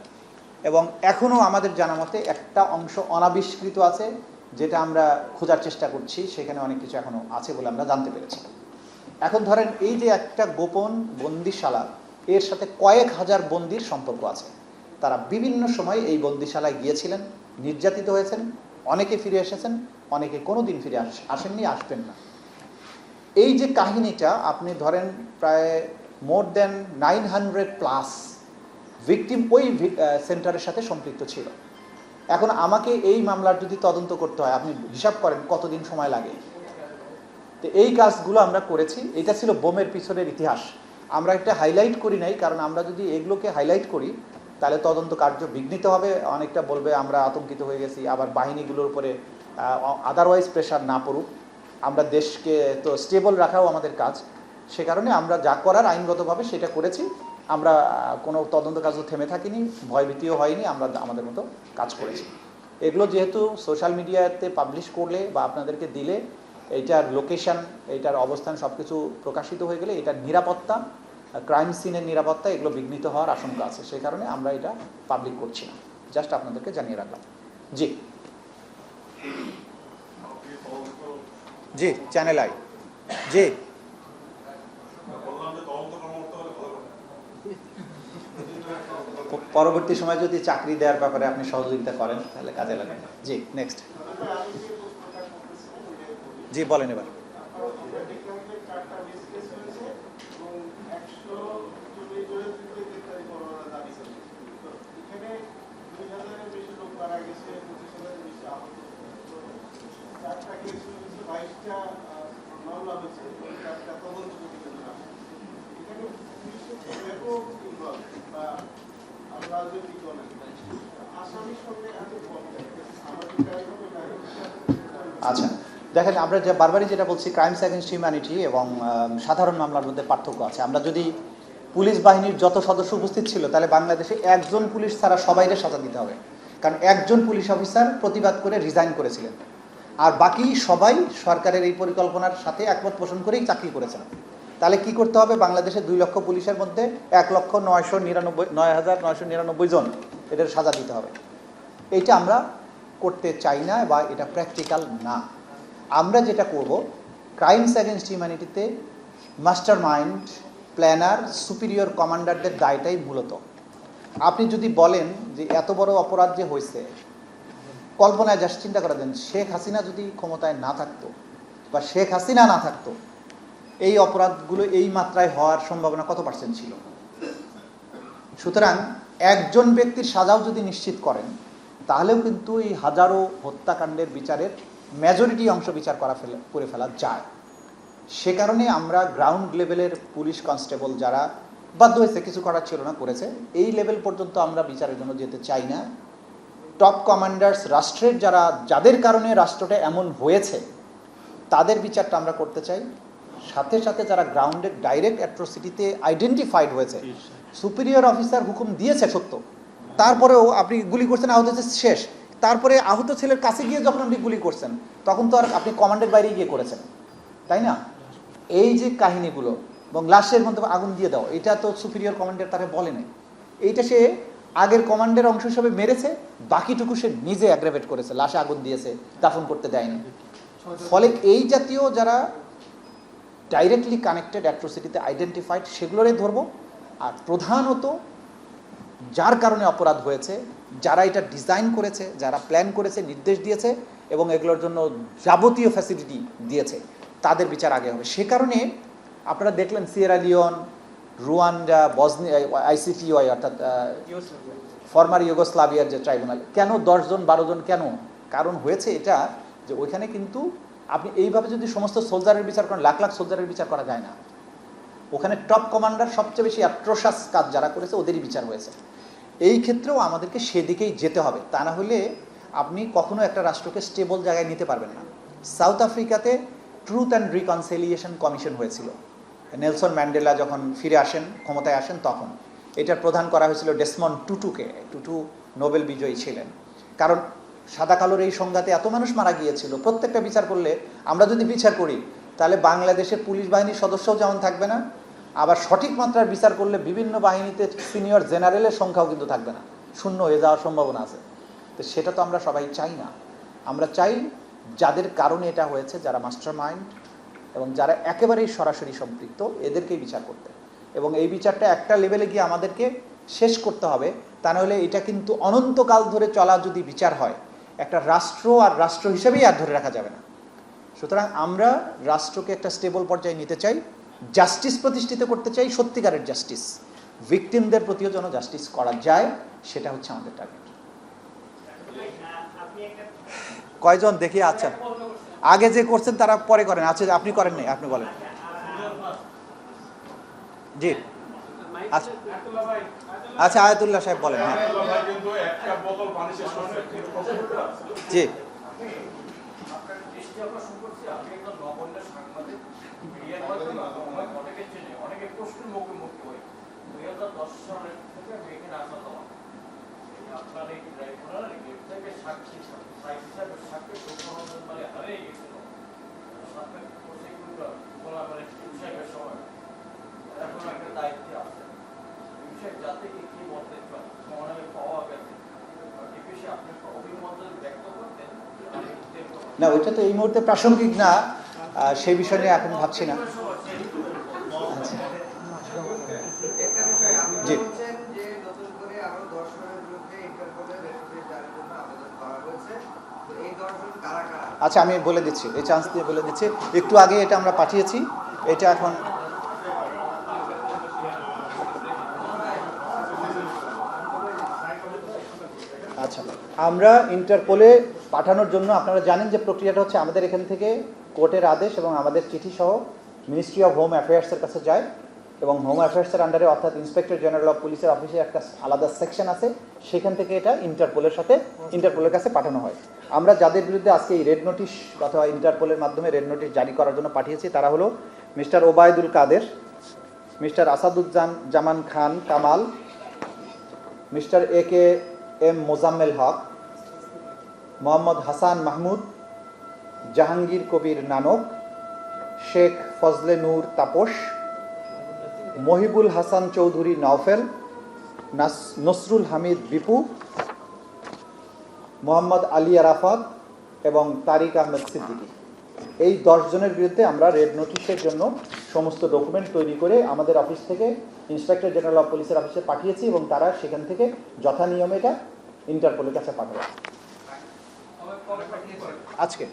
এবং এখনও আমাদের জানা মতে একটা অংশ অনাবিষ্কৃত আছে, যেটা আমরা খোঁজার চেষ্টা করছি, সেখানে অনেক কিছু এখনও আছে বলে আমরা জানতে পেরেছি। এখন ধরেন এই যে একটা গোপন বন্দিশালা, এর সাথে কয়েক হাজার বন্দির সম্পর্ক আছে। তারা বিভিন্ন সময় এই বন্দিশালায় গিয়েছিলেন, নির্যাতিত হয়েছেন, অনেকে ফিরে এসেছেন, অনেকে কোনো দিন ফিরে আসেননি, আসবেন না। এই যে কাহিনীটা আপনি ধরেন প্রায় মোর দেন 900+ ভিকটিম ওই সেন্টারের সাথে সম্পৃক্ত ছিল। এখন আমাকে এই মামলার যদি তদন্ত করতে হয়, আপনি হিসাব করেন কতদিন সময় লাগে। তো এই কাজগুলো আমরা করেছি। এটা ছিল বোমের পিছনের ইতিহাস। আমরা একটা হাইলাইট করি নাই, কারণ আমরা যদি এগুলোকে হাইলাইট করি তাহলে তদন্ত কার্য বিঘ্নিত হবে। অনেকটা বলবে আমরা আতঙ্কিত হয়ে গেছি, আবার বাহিনীগুলোর উপরে আদারওয়াইজ প্রেশার না পড়ুক। আমরা দেশকে তো স্টেবল রাখাও আমাদের কাজ, সে কারণে আমরা যা করার আইনগতভাবে সেটা করেছি। আমরা কোনো তদন্ত কাজও থেমে থাকিনি, ভয়ভীতিও হয়নি, আমরা আমাদের মতো কাজ করেছি। এগুলো যেহেতু সোশ্যাল মিডিয়াতে পাবলিশ করলে বা আপনাদেরকে দিলে এইটার লোকেশন, এইটার অবস্থান সব কিছু প্রকাশিত হয়ে গেলে এটার নিরাপত্তা, ক্রাইম সিনের নিরাপত্তা এগুলো বিঘ্নিত হওয়ার আশঙ্কা আছে। সেই কারণে আমরা এটা পাবলিক করছি না, জাস্ট আপনাদেরকে জানিয়ে রাখলাম। জি জি, চ্যানেল আই। জি পরবর্তী সময় যদি চাকরি দেওয়ার ব্যাপারে আপনি সহযোগিতা করেন তাহলে কাজে লাগবে। জি নেক্সট। জি বলেন এবার। রাজনৈতিক অনেক আসামির সঙ্গে এত আচ্ছা, দেখেন আমরা যে বারবারই যেটা বলছি, ক্রাইমস অ্যাগেনস্ট হিউম্যানিটি এবং সাধারণ মামলার মধ্যে পার্থক্য আছে। আমরা যদি পুলিশ বাহিনীর যত সদস্য উপস্থিত ছিল, তাহলে বাংলাদেশে একজন পুলিশ ছাড়া সবাইকে সাজা দিতে হবে, কারণ একজন পুলিশ অফিসার প্রতিবাদ করে রিজাইন করেছিলেন, আর বাকি সবাই সরকারের এই পরিকল্পনার সাথে একমত পোষণ করেই চাকরি করেছেন। তাহলে কি করতে হবে? বাংলাদেশে 2 লক্ষ পুলিশের মধ্যে 1,999,999 জন এদের সাজা দিতে হবে। এইটা আমরা করতে চাই না বা এটা প্র্যাকটিক্যাল না। আমরা যেটা করব, ক্রাইমস অ্যাগেনস্ট হিউম্যানিটিতে মাস্টার মাইন্ড, প্ল্যানার, সুপিরিয়র কমান্ডারদের দায়টাই মূলত। আপনি যদি বলেন যে এত বড় অপরাধ যে হয়েছে, কল্পনায় জাস্ট চিন্তা করে দেন, শেখ হাসিনা যদি ক্ষমতায় না থাকতো বা শেখ হাসিনা না থাকতো, এই অপরাধগুলো এই মাত্রায় হওয়ার সম্ভাবনা কত % ছিল? সুতরাং একজন ব্যক্তির সাজাও যদি নিশ্চিত করেন, তাহলেও কিন্তু এই হাজারো হত্যাকাণ্ডের বিচারের মেজরিটি অংশ বিচার করে ফেলা যায়। সে কারণে আমরা গ্রাউন্ড লেভেলের পুলিশ কনস্টেবল যারা বাধ্য হয়েছে, কিছু করার ছিল না, করেছে, এই লেভেল পর্যন্ত আমরা বিচারের জন্য যেতে চাই না। টপ কমান্ডার্স, রাষ্ট্রের যাদের কারণে রাষ্ট্রটা এমন হয়েছে, তাদের বিচারটা আমরা করতে চাই। সাথে সাথে যারা গ্রাউন্ডের ডাইরেক্ট অ্যাট্রোসিটিতে আইডেন্টিফাইড হয়েছে, সুপিরিয়র অফিসার হুকুম দিয়েছে সত্য, তারপরেও আপনি গুলি করছেন, আহত হয়েছে, শেষ। তারপরে আহত ছেলের কাছে গিয়ে যখন আপনি গুলি করছেন, তখন তো আর আপনি কমান্ডের বাইরে গিয়ে করেছেন, তাই না? এই যে কাহিনীগুলো, এবং লাশের মধ্যে আগুন দিয়ে দাও, এটা তো সুপিরিয়র কমান্ডার তাকে বলে নাই। এইটা সে আগের কমান্ডের অংশ হিসাবে মেরেছে, বাকিটুকু সে নিজে অ্যাগ্রাভেট করেছে, লাশে আগুন দিয়েছে, দাফন করতে দেয়নি। ফলে এই জাতীয় যারা ডাইরেক্টলি কানেক্টেড অ্যাট্রোসিটিতে আইডেন্টিফাইড, সেগুলোরে ধরবো। আর প্রধানত যার কারণে অপরাধ হয়েছে, যারা এটা ডিজাইন করেছে, যারা প্ল্যান করেছে, নির্দেশ দিয়েছে এবং এগুলোর জন্য যাবতীয় ফ্যাসিলিটি দিয়েছে, তাদের বিচার আগে হবে। সে কারণে আপনারা দেখলেন Sierra Leone, Rwanda, Bosnia, ICTY অর্থাৎ ফর্মার ইউগোস্লাভিয়ার যে ট্রাইব্যুনাল, কেন 10 জন 12 জন কেন? কারণ হয়েছে এটা যে ওইখানে কিন্তু আপনি এইভাবে যদি সমস্ত সোলজারের বিচার করেন, লাখ লাখ সোলজারের বিচার করা যায় না। ওখানে টপ কমান্ডার, সবচেয়ে বেশি অ্যাট্রোসাস কাজ যারা করেছে, ওদেরই বিচার হয়েছে। এই ক্ষেত্রেও আমাদেরকে সেদিকেই যেতে হবে, তা না হলে আপনি কখনো একটা রাষ্ট্রকে স্টেবল জায়গায় নিতে পারবেন না। সাউথ আফ্রিকাতে ট্রুথ অ্যান্ড রিকনসিলিয়েশন কমিশন হয়েছিল, নেলসন ম্যান্ডেলা যখন ফিরে আসেন, ক্ষমতায় আসেন, তখন এটার প্রধান করা হয়েছিল ডেসমন্ড টুটুকে। টুটু নোবেল বিজয়ী ছিলেন, কারণ সাদা কালোর এই সংঘাতে এত মানুষ মারা গিয়েছিল। প্রত্যেকটা বিচার করলে, আমরা যদি বিচার করি, তাহলে বাংলাদেশের পুলিশ বাহিনীর সদস্যও যেমন থাকবে না, আবার সঠিক মাত্রার বিচার করলে বিভিন্ন বাহিনীতে সিনিয়র জেনারেলের সংখ্যাও কিন্তু থাকবে না, শূন্য হয়ে যাওয়ার সম্ভাবনা আছে। তো সেটা তো আমরা সবাই চাই না। আমরা চাই যাদের কারণে এটা হয়েছে, যারা মাস্টার মাইন্ড এবং যারা একেবারেই সরাসরি সম্পৃক্ত, এদেরকেই বিচার করতে। এবং এই বিচারটা একটা লেভেলে গিয়ে আমাদেরকে শেষ করতে হবে, তা নাহলে এটা কিন্তু অনন্তকাল ধরে চলা যদি বিচার হয়, একটা রাষ্ট্র আর রাষ্ট্র হিসেবেই আর ধরে রাখা যাবে না। সুতরাং আমরা রাষ্ট্রকে একটা স্টেবল পর্যায়ে নিতে চাই, জাস্টিস প্রতিষ্ঠিত করতে চাই, সত্যিকারের জাস্টিস, ভিকটিমদের প্রতিও যেন জাস্টিস করা যায়, সেটা হচ্ছে আমাদের টার্গেট। কয়জন দেখি? আচ্ছা, আগে যে করছেন তারা পরে করেন। আচ্ছা, আপনি করেন নাই, আপনি বলেন। জি, আচ্ছা আচ্ছা, আয়াতুল্লাহ সাহেব বলেন। হ্যাঁ, জি। না, ওইটা তো এই মুহূর্তে প্রাসঙ্গিক না, সেই বিষয় নিয়ে এখন ভাবছি না। জি, আচ্ছা, আমি বলে দিচ্ছি, এই চান্স দিয়ে বলে দিচ্ছি। একটু আগে এটা আমরা পাঠিয়েছি, এটা এখন আচ্ছা, আমরা ইন্টারপোলে পাঠানোর জন্য, আপনারা জানেন যে প্রক্রিয়াটা হচ্ছে, আমাদের এখান থেকে কোর্টের আদেশ এবং আমাদের চিঠি সহ মিনিস্ট্রি অফ হোম অ্যাফেয়ার্সের কাছে যায়, এবং হোম অ্যাফেয়ার্সের আন্ডারে অর্থাৎ ইন্সপেক্টর জেনারেল অফ পুলিশের অফিসে একটা আলাদা সেকশন আছে, সেখান থেকে এটা ইন্টারপোলের কাছে পাঠানো হয়। আমরা যাদের বিরুদ্ধে আজকে এই রেড নোটিশ অথবা ইন্টারপোলের মাধ্যমে রেড নোটিশ জারি করার জন্য পাঠিয়েছি তারা হলো mister Obaidul Quader, mister Asaduzzaman Khan Kamal, mister AKM Mozammel Haque, Mohammad Hasan Mahmud, Jahangir Kabir Nanak, Sheikh Fazle Noor Taposh, Mohibul Hasan Chowdhury Naufel, Nasrul Hamid Bipu, Mohammad Ali Arafat এবং তারিক আহমেদ সিদ্দিকী। এই 10 জনের বিরুদ্ধে আমরা রেড নোটিশের জন্য সমস্ত ডকুমেন্ট তৈরি করে আমাদের অফিস থেকে ইন্সপেক্টর জেনারেল অফ পুলিশের অফিসে পাঠিয়েছি এবং তারা সেখান থেকে যথানিয়মে এটা ইন্টারপোলের কাছে পাঠাবে আজকে।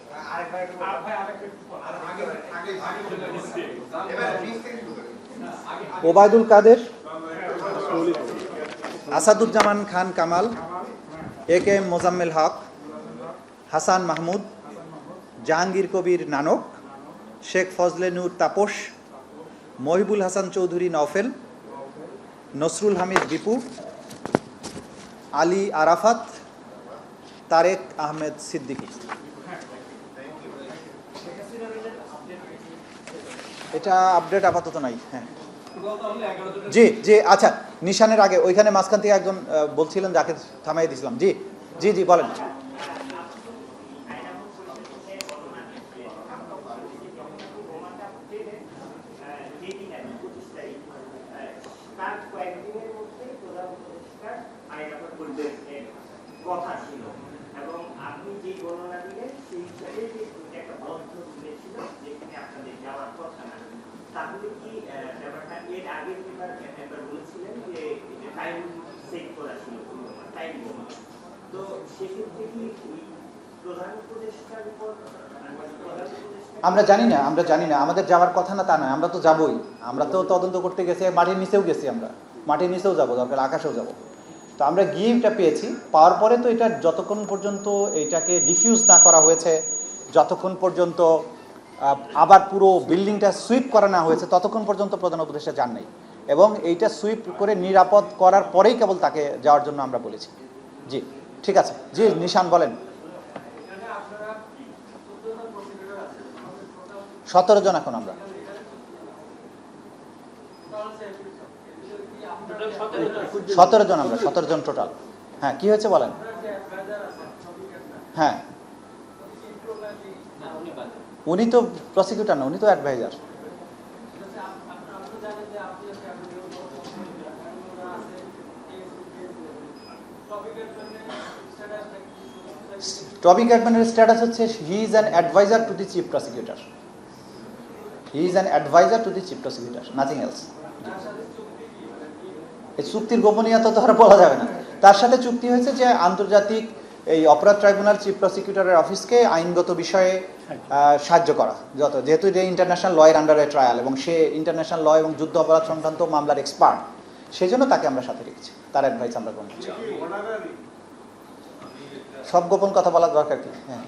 ওবায়দুল কাদের, আসাদুজ্জামান খান কামাল, AKM মোজাম্মেল হক, হাসান মাহমুদ, জাহাঙ্গীর কবির নানক, শেখ ফজলে নূর তাপস, মহিবুল হাসান চৌধুরী নওফেল, নসরুল হামিদ বিপু, আলী আরাফাত, তারেক আহমেদ সিদ্দিকী। এটা আপডেট আপাতত নাই। হ্যাঁ জি জি, আচ্ছা নিশানের আগে ওইখানে মাঝখান থেকে একজন বলছিলেন, যাকে থামাই দিয়েছিলাম। জি জি জি বলেন। কথা ছিল এবং আপনি যে বর্ণনা দিলেন সেই হিসাবে যে একটা বদ্ধ ছিল যেখানে আপনাদের যাওয়ার কথা না, তাহলে কি ব্যাপারটা এর আগে একবার বলেছিলেন যে টাইম সেট করা ছিল, টাইম বোমা, তো সেক্ষেত্রে কি প্রধান উপদেষ্টার উপর আমরা জানি না আমাদের যাওয়ার কথা না তা নয়, আমরা তো যাবই। আমরা তো তদন্ত করতে গেছি, মাটির নিচেও গেছি, আমরা মাটির নিচেও যাবো, দরকার আকাশেও যাবো। তো আমরা গিয়ে এটা পেয়েছি, পাওয়ার পরে তো এটা যতক্ষণ পর্যন্ত এইটাকে ডিফিউজ না করা হয়েছে, যতক্ষণ পর্যন্ত আবার পুরো বিল্ডিংটা সুইপ করা না হয়েছে, ততক্ষণ পর্যন্ত প্রধান উপদেষ্টা যান নাই। এবং এইটা সুইপ করে নিরাপদ করার পরেই কেবল তাকে যাওয়ার জন্য আমরা বলেছি। জি ঠিক আছে। জি নিশান বলেন। 17 জন এখন আমরা। 17 জন আমরা, 17 জন টোটাল। হ্যাঁ কি হয়েছে বলেন। হ্যাঁ উনি তো প্রসিকিউটর না, উনি তো অ্যাডভাইজার। টবি ক্যাটম্যানের স্ট্যাটাস হচ্ছে he is an adviser to the chief prosecutor. He is an adviser to the chief prosecutor, nothing else. এই চুক্তির গোপনীয়তা তো আর বলা যাবে না। তার সাথে চুক্তি হয়েছে যে আন্তর্জাতিক এই অপরাধ ট্রাইব্যুনাল চিফ প্রসিকিউটরের অফিসকে আইনগত বিষয়ে সাহায্য করা, যেহেতু যে ইন্টারন্যাশনাল লয়ের আন্ডারে ট্রায়াল এবং সে ইন্টারন্যাশনাল ল এবং যুদ্ধ অপরাধ সংক্রান্ত মামলার এক্সপার্ট, সেই জন্য তাকে আমরা সাথে রেখেছি, তার অ্যাডভাইস আমরা গ্রহণ করছি। সব গোপন কথা বলার দরকার কি? হ্যাঁ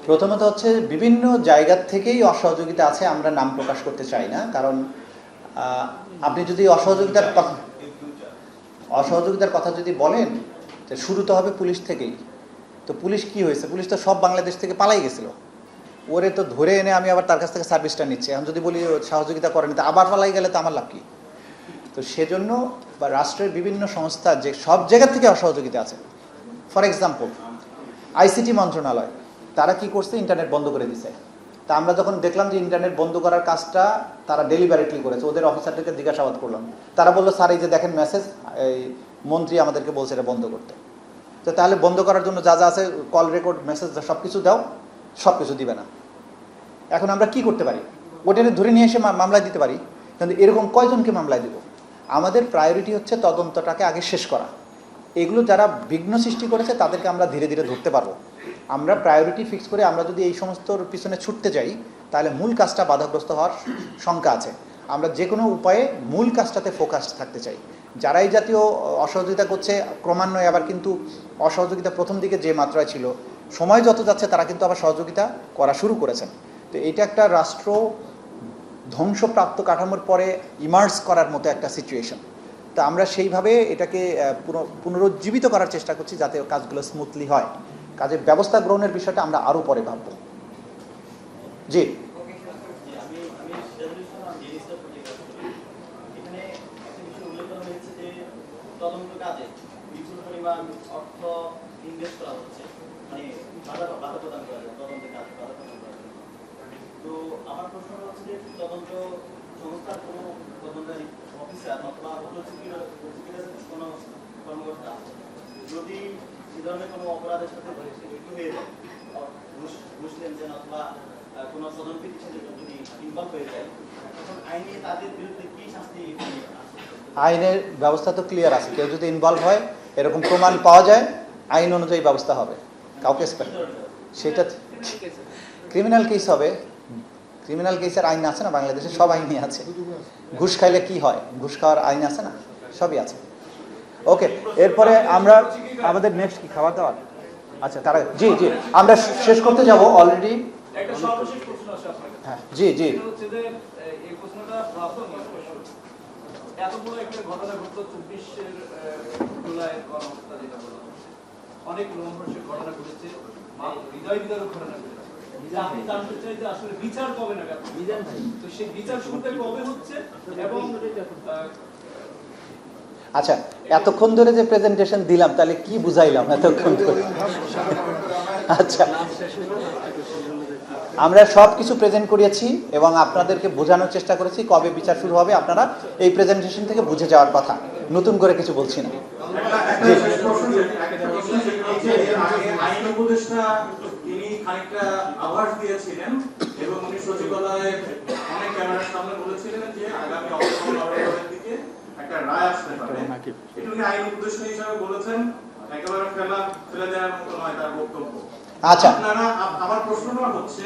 প্রথমত হচ্ছে বিভিন্ন জায়গার থেকেই অসহযোগিতা আছে, আমরা নাম প্রকাশ করতে চাই না, কারণ আপনি যদি অসহযোগিতার কথা যদি বলেন যে শুরু তো হবে পুলিশ থেকেই। তো পুলিশ কি হয়েছে? পুলিশ তো সব বাংলাদেশ থেকে পালাই গেছিল, ওরে তো ধরে এনে আমি আবার তার কাছ থেকে সার্ভিসটা নিচ্ছি। এখন যদি বলি সহযোগিতা করেনি, তা আবার পালাই গেলে তো আমার লাভ কি? তো সেজন্য বা রাষ্ট্রের বিভিন্ন সংস্থা যে সব জায়গা থেকে অসহযোগিতা আছে। ফর এক্সাম্পল ICT মন্ত্রণালয়, তারা কি করছে? ইন্টারনেট বন্ধ করে দিছে। তা আমরা যখন দেখলাম যে ইন্টারনেট বন্ধ করার কাজটা তারা ডেলিভারেটলি করেছে, ওদের অফিসারদেরকে জিজ্ঞাসাবাদ করলাম, তারা বললো স্যার এই যে দেখেন মেসেজ, এই মন্ত্রী আমাদেরকে বলছে এটা বন্ধ করতে। তো তাহলে বন্ধ করার জন্য যা যা আছে কল রেকর্ড মেসেজ সব কিছু দাও, সব কিছু দিবে না। এখন আমরা কি করতে পারি? ওটাকে ধরে নিয়ে এসে মামলায় দিতে পারি, কিন্তু এরকম কয়জনকে মামলায় দিব? আমাদের প্রায়োরিটি হচ্ছে তদন্তটাকে আগে শেষ করা। এগুলো যারা বিঘ্ন সৃষ্টি করেছে তাদেরকে আমরা ধীরে ধীরে ধরতে পারবো। আমরা প্রায়োরিটি ফিক্স করে আমরা যদি এই সমস্তর পিছনে ছুটতে যাই, তাহলে মূল কাজটা বাধাগ্রস্ত হওয়ার শঙ্কা আছে। আমরা যে কোনো উপায়ে মূল কাজটাতে ফোকাস থাকতে চাই। যারা এই জাতীয় অসহযোগিতা করছে, ক্রমান্বয়ে আবার কিন্তু অসহযোগিতা প্রথম দিকে যে মাত্রায় ছিল, সময় যত যাচ্ছে তারা কিন্তু আবার সহযোগিতা করা শুরু করেছেন। তো এটা একটা রাষ্ট্র ধ্বংসপ্রাপ্ত কাঠামোর পরে ইমার্জ করার মতো একটা সিচুয়েশন। তা আমরা সেইভাবে এটাকে পুনরুজ্জীবিত করার চেষ্টা করছি যাতে কাজগুলো স্মুথলি হয়। কাজের ব্যবস্থা গ্রহণের বিষয়টা আমরা আরও পরে ভাবব। জি, তদন্ত কাজে বিপুল পরিমাণ অর্থ ইনভেস্ট করা হচ্ছে, মানে বাধা প্রদান করা যায় তদন্তের কাজে বাধা প্রদান করা যায়। তো আমার প্রশ্ন হচ্ছে যে তদন্ত সংস্থার কোনো তদন্তের অফিসার অথবা কোনো কর্মকর্তা যদি সে ধরনের কোনো অপরাধের সাথে যুক্ত হয়ে যায়, ঘুষ লেনদেন অথবা কোনো তদন্ত পিটিশনে যদি ইনভলভ হয়ে যায়, তখন আইনে তাদের বিরুদ্ধে কি শাস্তি? আইনের ব্যবস্থা তো ক্লিয়ার আছে। কেউ যদি ইনভলভ হয়, এরকম প্রমাণ পাওয়া যায়, আইন অনুযায়ী ব্যবস্থা হবে। কাউকে সেটা ক্রিমিনাল কেস হবে। ক্রিমিনাল কেসের আইন আছে না বাংলাদেশে, সব আইনই আছে। ঘুষ খাইলে কি হয়, ঘুষ খাওয়ার আইন আছে না, সবই আছে। ওকে, এরপরে আমরা আমাদের নেক্সট কি খাওয়া দাওয়া? আচ্ছা, তারা জি জি আমরা শেষ করতে যাব অলরেডি। একটা সর্বশেষ প্রশ্ন আছে আপনার কাছে। হ্যাঁ, জি জি। এটা হচ্ছে যে এই প্রশ্নটা প্রাথমিক প্রশ্ন। এত বড় একটা ঘটনা ঘটলো 24 জুলাইয়ের গণহত্যা যেটা বলা হচ্ছে, অনেক লোমহর্ষক ঘটনা ঘটেছে, হৃদয় বিদারক ঘটনা ঘটেছে। আমি জানতে চাই যে আসলে বিচার কবে নাগাদ? তো সেই বিচার শুরুটা কবে হচ্ছে এবং আচ্ছা, এতক্ষণ ধরে যে প্রেজেন্টেশন দিলাম তাহলে কি বুঝাইলাম এতক্ষণ ধরে? আচ্ছা, আমরা সব কিছু প্রেজেন্ট করিয়েছি এবং আপনাদেরকে বোঝানোর চেষ্টা করেছি কবে বিচার শুরু হবে। আপনারা এই প্রেজেন্টেশন থেকে বুঝে যাওয়ার কথা, নতুন করে কিছু বলছি না। আইন উপদেষ্টা তিনি খানিকটা আভাস দিয়েছিলেন এবং উনি সচিবালয়ে অনেক ক্যামেরার সামনে বলেছিলেন যে আগামী অক্টোবর নভেম্বরের দিকে একটা রায় আসতে পারে। এটা উনি আইন উপদেষ্টা হিসাবে বলেছেন, একেবারে ফেলে দেওয়ার মতো নয় তার বক্তব্য। আচ্ছা, আপনারা, আমার প্রশ্নটা হচ্ছে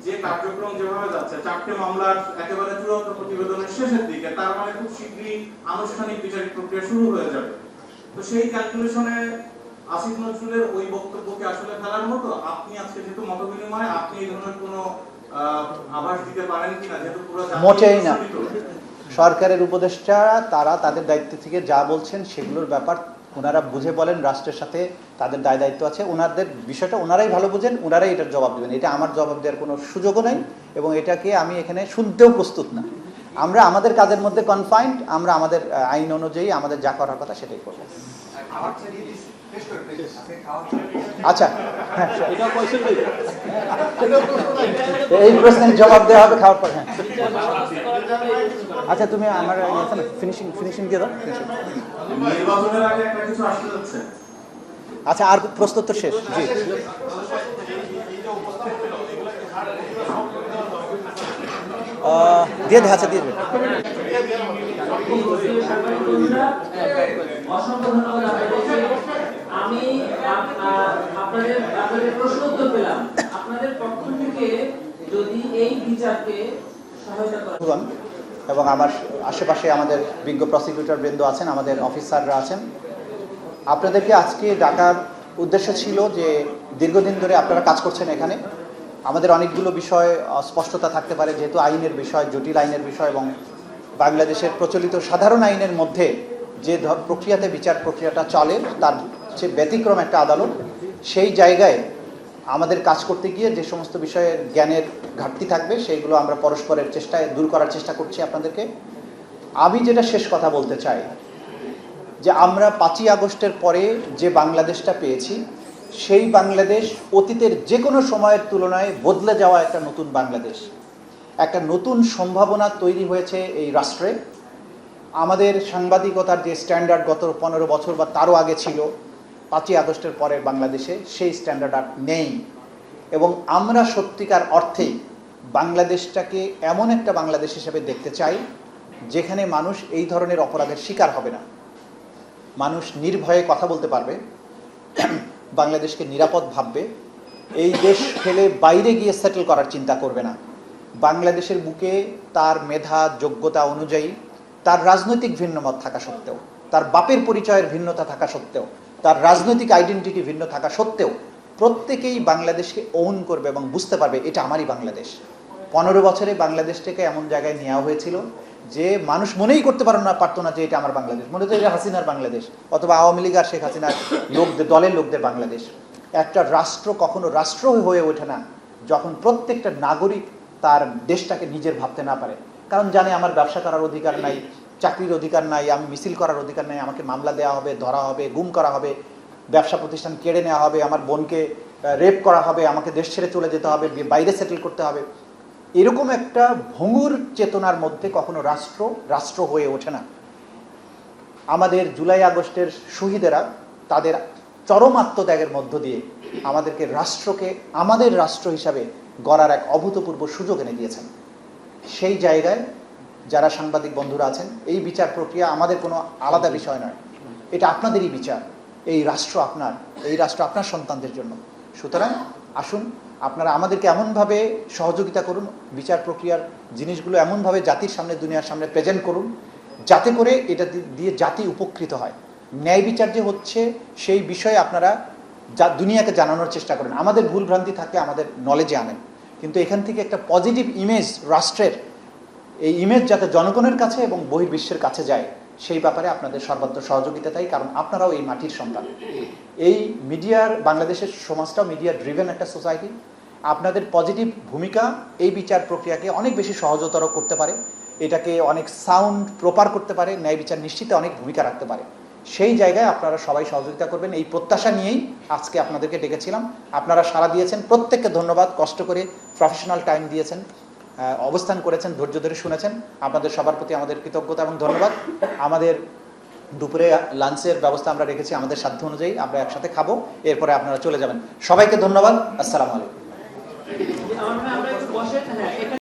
যে কার্যক্রম যেভাবে যাচ্ছে, 4টে মামলার একেবারে চূড়ান্ত প্রতিবেদনের শেষের দিকে, তার মানে খুব শীঘ্রই আনুষ্ঠানিক বিচারিক প্রক্রিয়া শুরু হয়ে যাবে। তো সেই ক্যালকুলেশনে আসিফ নজরুলের ওই বক্তব্যকে আসলে ফেলার মতো আপনি আজকে যেহেতু মতবিনিময়, আপনি এই ধরনের কোনো আভাস দিতে পারেন কিনা, যেহেতু পুরো মোটেই না। সরকারের উপদেষ্টা তারা তাদের দায়িত্ব থেকে যা বলছেন সেগুলোর ব্যাপার ওনারা বুঝে বলেন, রাষ্ট্রের সাথে তাদের দায় দায়িত্ব আছে, ওনাদের বিষয়টা ওনারাই ভালো বোঝেন, ওনারাই এটার জবাব দেবেন। এটা আমার জবাব দেওয়ার কোনো সুযোগও নেই এবং এটাকে আমি এখানে শুনতেও প্রস্তুত না। আমরা আমাদের কাজের মধ্যে কনফাইন্ড, আমরা আমাদের আইন অনুযায়ী আমাদের যা করার কথা সেটাই করব। আচ্ছা, হ্যাঁ, এই প্রশ্নের জবাব দেওয়া হবে খাওয়ার পর। হ্যাঁ, আচ্ছা, তুমি আমার ফিনিশিং দিয়ে দাও। নির্বাচনের আগে একটা কিছু আসতে যাচ্ছে। আচ্ছা, আর প্রশ্ন তো শেষ। জি, দিয়ে দে, আচ্ছা দিয়ে দেবে। অসংখ্য ধন্যবাদ আপনাদেরকে। আমি আপনাদের প্রশ্ন উত্তর পেলাম। আপনাদের পক্ষ থেকে যদি এই বিচারকে সহায়তা করা, এবং আমার আশেপাশে আমাদের বিজ্ঞ প্রসিকিউটর বৃন্দ আছেন, আমাদের অফিসাররা আছেন, আপনাদেরকে আজকে ডাকার উদ্দেশ্য ছিল যে দীর্ঘদিন ধরে আপনারা কাজ করছেন এখানে। আমাদের অনেকগুলো বিষয় স্পষ্টতা থাকতে পারে, যেহেতু আইনের বিষয়, জটিল আইনের বিষয় এবং বাংলাদেশের প্রচলিত সাধারণ আইনের মধ্যে যে প্রক্রিয়াতে বিচার প্রক্রিয়াটা চলে তার যে ব্যতিক্রম একটা আদালত, সেই জায়গায় আমাদের কাজ করতে গিয়ে যে সমস্ত বিষয়ে জ্ঞানের ঘাটতি থাকবে সেইগুলো আমরা পরস্পরের চেষ্টায় দূর করার চেষ্টা করছি আপনাদেরকে। আমি যেটা শেষ কথা বলতে চাই যে আমরা 5ই আগস্টের পরে যে বাংলাদেশটা পেয়েছি, সেই বাংলাদেশ অতীতের যে কোনো সময়ের তুলনায় বদলে যাওয়া একটা নতুন বাংলাদেশ, একটা নতুন সম্ভাবনা তৈরি হয়েছে এই রাষ্ট্রে। আমাদের সাংবাদিকতার যে স্ট্যান্ডার্ড গত 15 বছর বা তারও আগে ছিল, 5ই আগস্টের পরের বাংলাদেশে সেই স্ট্যান্ডার্ড আর নেই। এবং আমরা সত্যিকার অর্থেই বাংলাদেশটাকে এমন একটা বাংলাদেশ হিসেবে দেখতে চাই যেখানে মানুষ এই ধরনের অপরাধের শিকার হবে না, মানুষ নির্ভয়ে কথা বলতে পারবে, বাংলাদেশকে নিরাপদ ভাববে, এই দেশ ফেলে বাইরে গিয়ে সেটেল করার চিন্তা করবে না। বাংলাদেশের বুকে তার মেধা যোগ্যতা অনুযায়ী, তার রাজনৈতিক ভিন্নমত থাকা সত্ত্বেও, তার বাপের পরিচয়ের ভিন্নতা থাকা সত্ত্বেও, তার রাজনৈতিক আইডেন্টিটি ভিন্ন থাকা সত্ত্বেও প্রত্যেকেই বাংলাদেশকে ওন করবে এবং বুঝতে পারবে এটা আমারই বাংলাদেশ। 15 বছরে বাংলাদেশটাকে এমন জায়গায় নেওয়া হয়েছিল যে মানুষ মনেই করতে পারতো না যে এটা আমার বাংলাদেশ, মনে হতো এটা হাসিনার বাংলাদেশ অথবা আওয়ামী লীগ আর শেখ হাসিনার দলের লোকদের বাংলাদেশ। একটা রাষ্ট্র কখনো রাষ্ট্র হয়ে ওঠে না যখন প্রত্যেকটা নাগরিক তার দেশটাকে নিজের ভাবতে না পারে, কারণ জানে আমার ব্যবসা করার অধিকার নাই, চাকরির অধিকার নাই, আমি মিছিল করার অধিকার নাই, আমাকে মামলা দেওয়া হবে, ধরা হবে, গুম করা হবে, ব্যবসা প্রতিষ্ঠান কেড়ে নেওয়া হবে, আমার বোনকে রেপ করা হবে, আমাকে দেশ ছেড়ে চলে যেতে হবে, বাইরে সেটেল করতে হবে। এরকম একটা ভঙ্গুর চেতনার মধ্যে কখনো রাষ্ট্র হয়ে ওঠে না। আমাদের জুলাই আগস্টের শহীদেরা তাদের চরম আত্মত্যাগের মধ্য দিয়ে আমাদেরকে রাষ্ট্রকে আমাদের রাষ্ট্র হিসাবে গড়ার এক অভূতপূর্ব সুযোগ এনে দিয়েছেন। সেই জায়গায় যারা সাংবাদিক বন্ধুরা আছেন, এই বিচার প্রক্রিয়া আমাদের কোনো আলাদা বিষয় নয়, এটা আপনাদেরই বিচার। এই রাষ্ট্র আপনার, এই রাষ্ট্র আপনার সন্তানদের জন্য। সুতরাং আসুন আপনারা আমাদেরকে এমনভাবে সহযোগিতা করুন, বিচার প্রক্রিয়ার জিনিসগুলো এমনভাবে জাতির সামনে, দুনিয়ার সামনে প্রেজেন্ট করুন, যাতে করে এটা দিয়ে জাতি উপকৃত হয়। ন্যায় বিচার যে হচ্ছে সেই বিষয়ে আপনারা দুনিয়াকে জানানোর চেষ্টা করেন। আমাদের ভুল ভ্রান্তি থাকলে আমাদের নলেজে আনেন, কিন্তু এখান থেকে একটা পজিটিভ ইমেজ রাষ্ট্রের, এই ইমেজ যাতে জনগণের কাছে এবং বহির্বিশ্বের কাছে যায় সেই ব্যাপারে আপনাদের সর্বত্র সহযোগিতা চাই, কারণ আপনারাও এই মাটির সন্তান। এই মিডিয়ার, বাংলাদেশের সমাজটাও মিডিয়া ড্রিভেন একটা সোসাইটি। আপনাদের পজিটিভ ভূমিকা এই বিচার প্রক্রিয়াকে অনেক বেশি সহজতর করতে পারে, এটাকে অনেক সাউন্ড প্রপার করতে পারে, ন্যায় বিচার নিশ্চিতে অনেক ভূমিকা রাখতে পারে। সেই জায়গায় আপনারা সবাই সহযোগিতা করবেন, এই প্রত্যাশা নিয়েই আজকে আপনাদেরকে ডেকেছিলাম। আপনারা সাড়া দিয়েছেন, প্রত্যেককে ধন্যবাদ। কষ্ট করে প্রফেশনাল টাইম দিয়েছেন, অবস্থান করেছেন, ধৈর্য ধরে শুনেছেন। আপনাদের সবার প্রতি আমাদের কৃতজ্ঞতা এবং ধন্যবাদ। আমাদের দুপুরে লাঞ্চের ব্যবস্থা আমরা রেখেছি আমাদের সাধ্য অনুযায়ী, আমরা একসাথে খাবো, এরপরে আপনারা চলে যাবেন। সবাইকে ধন্যবাদ। আসসালামু আলাইকুম। আমরা একটু বসে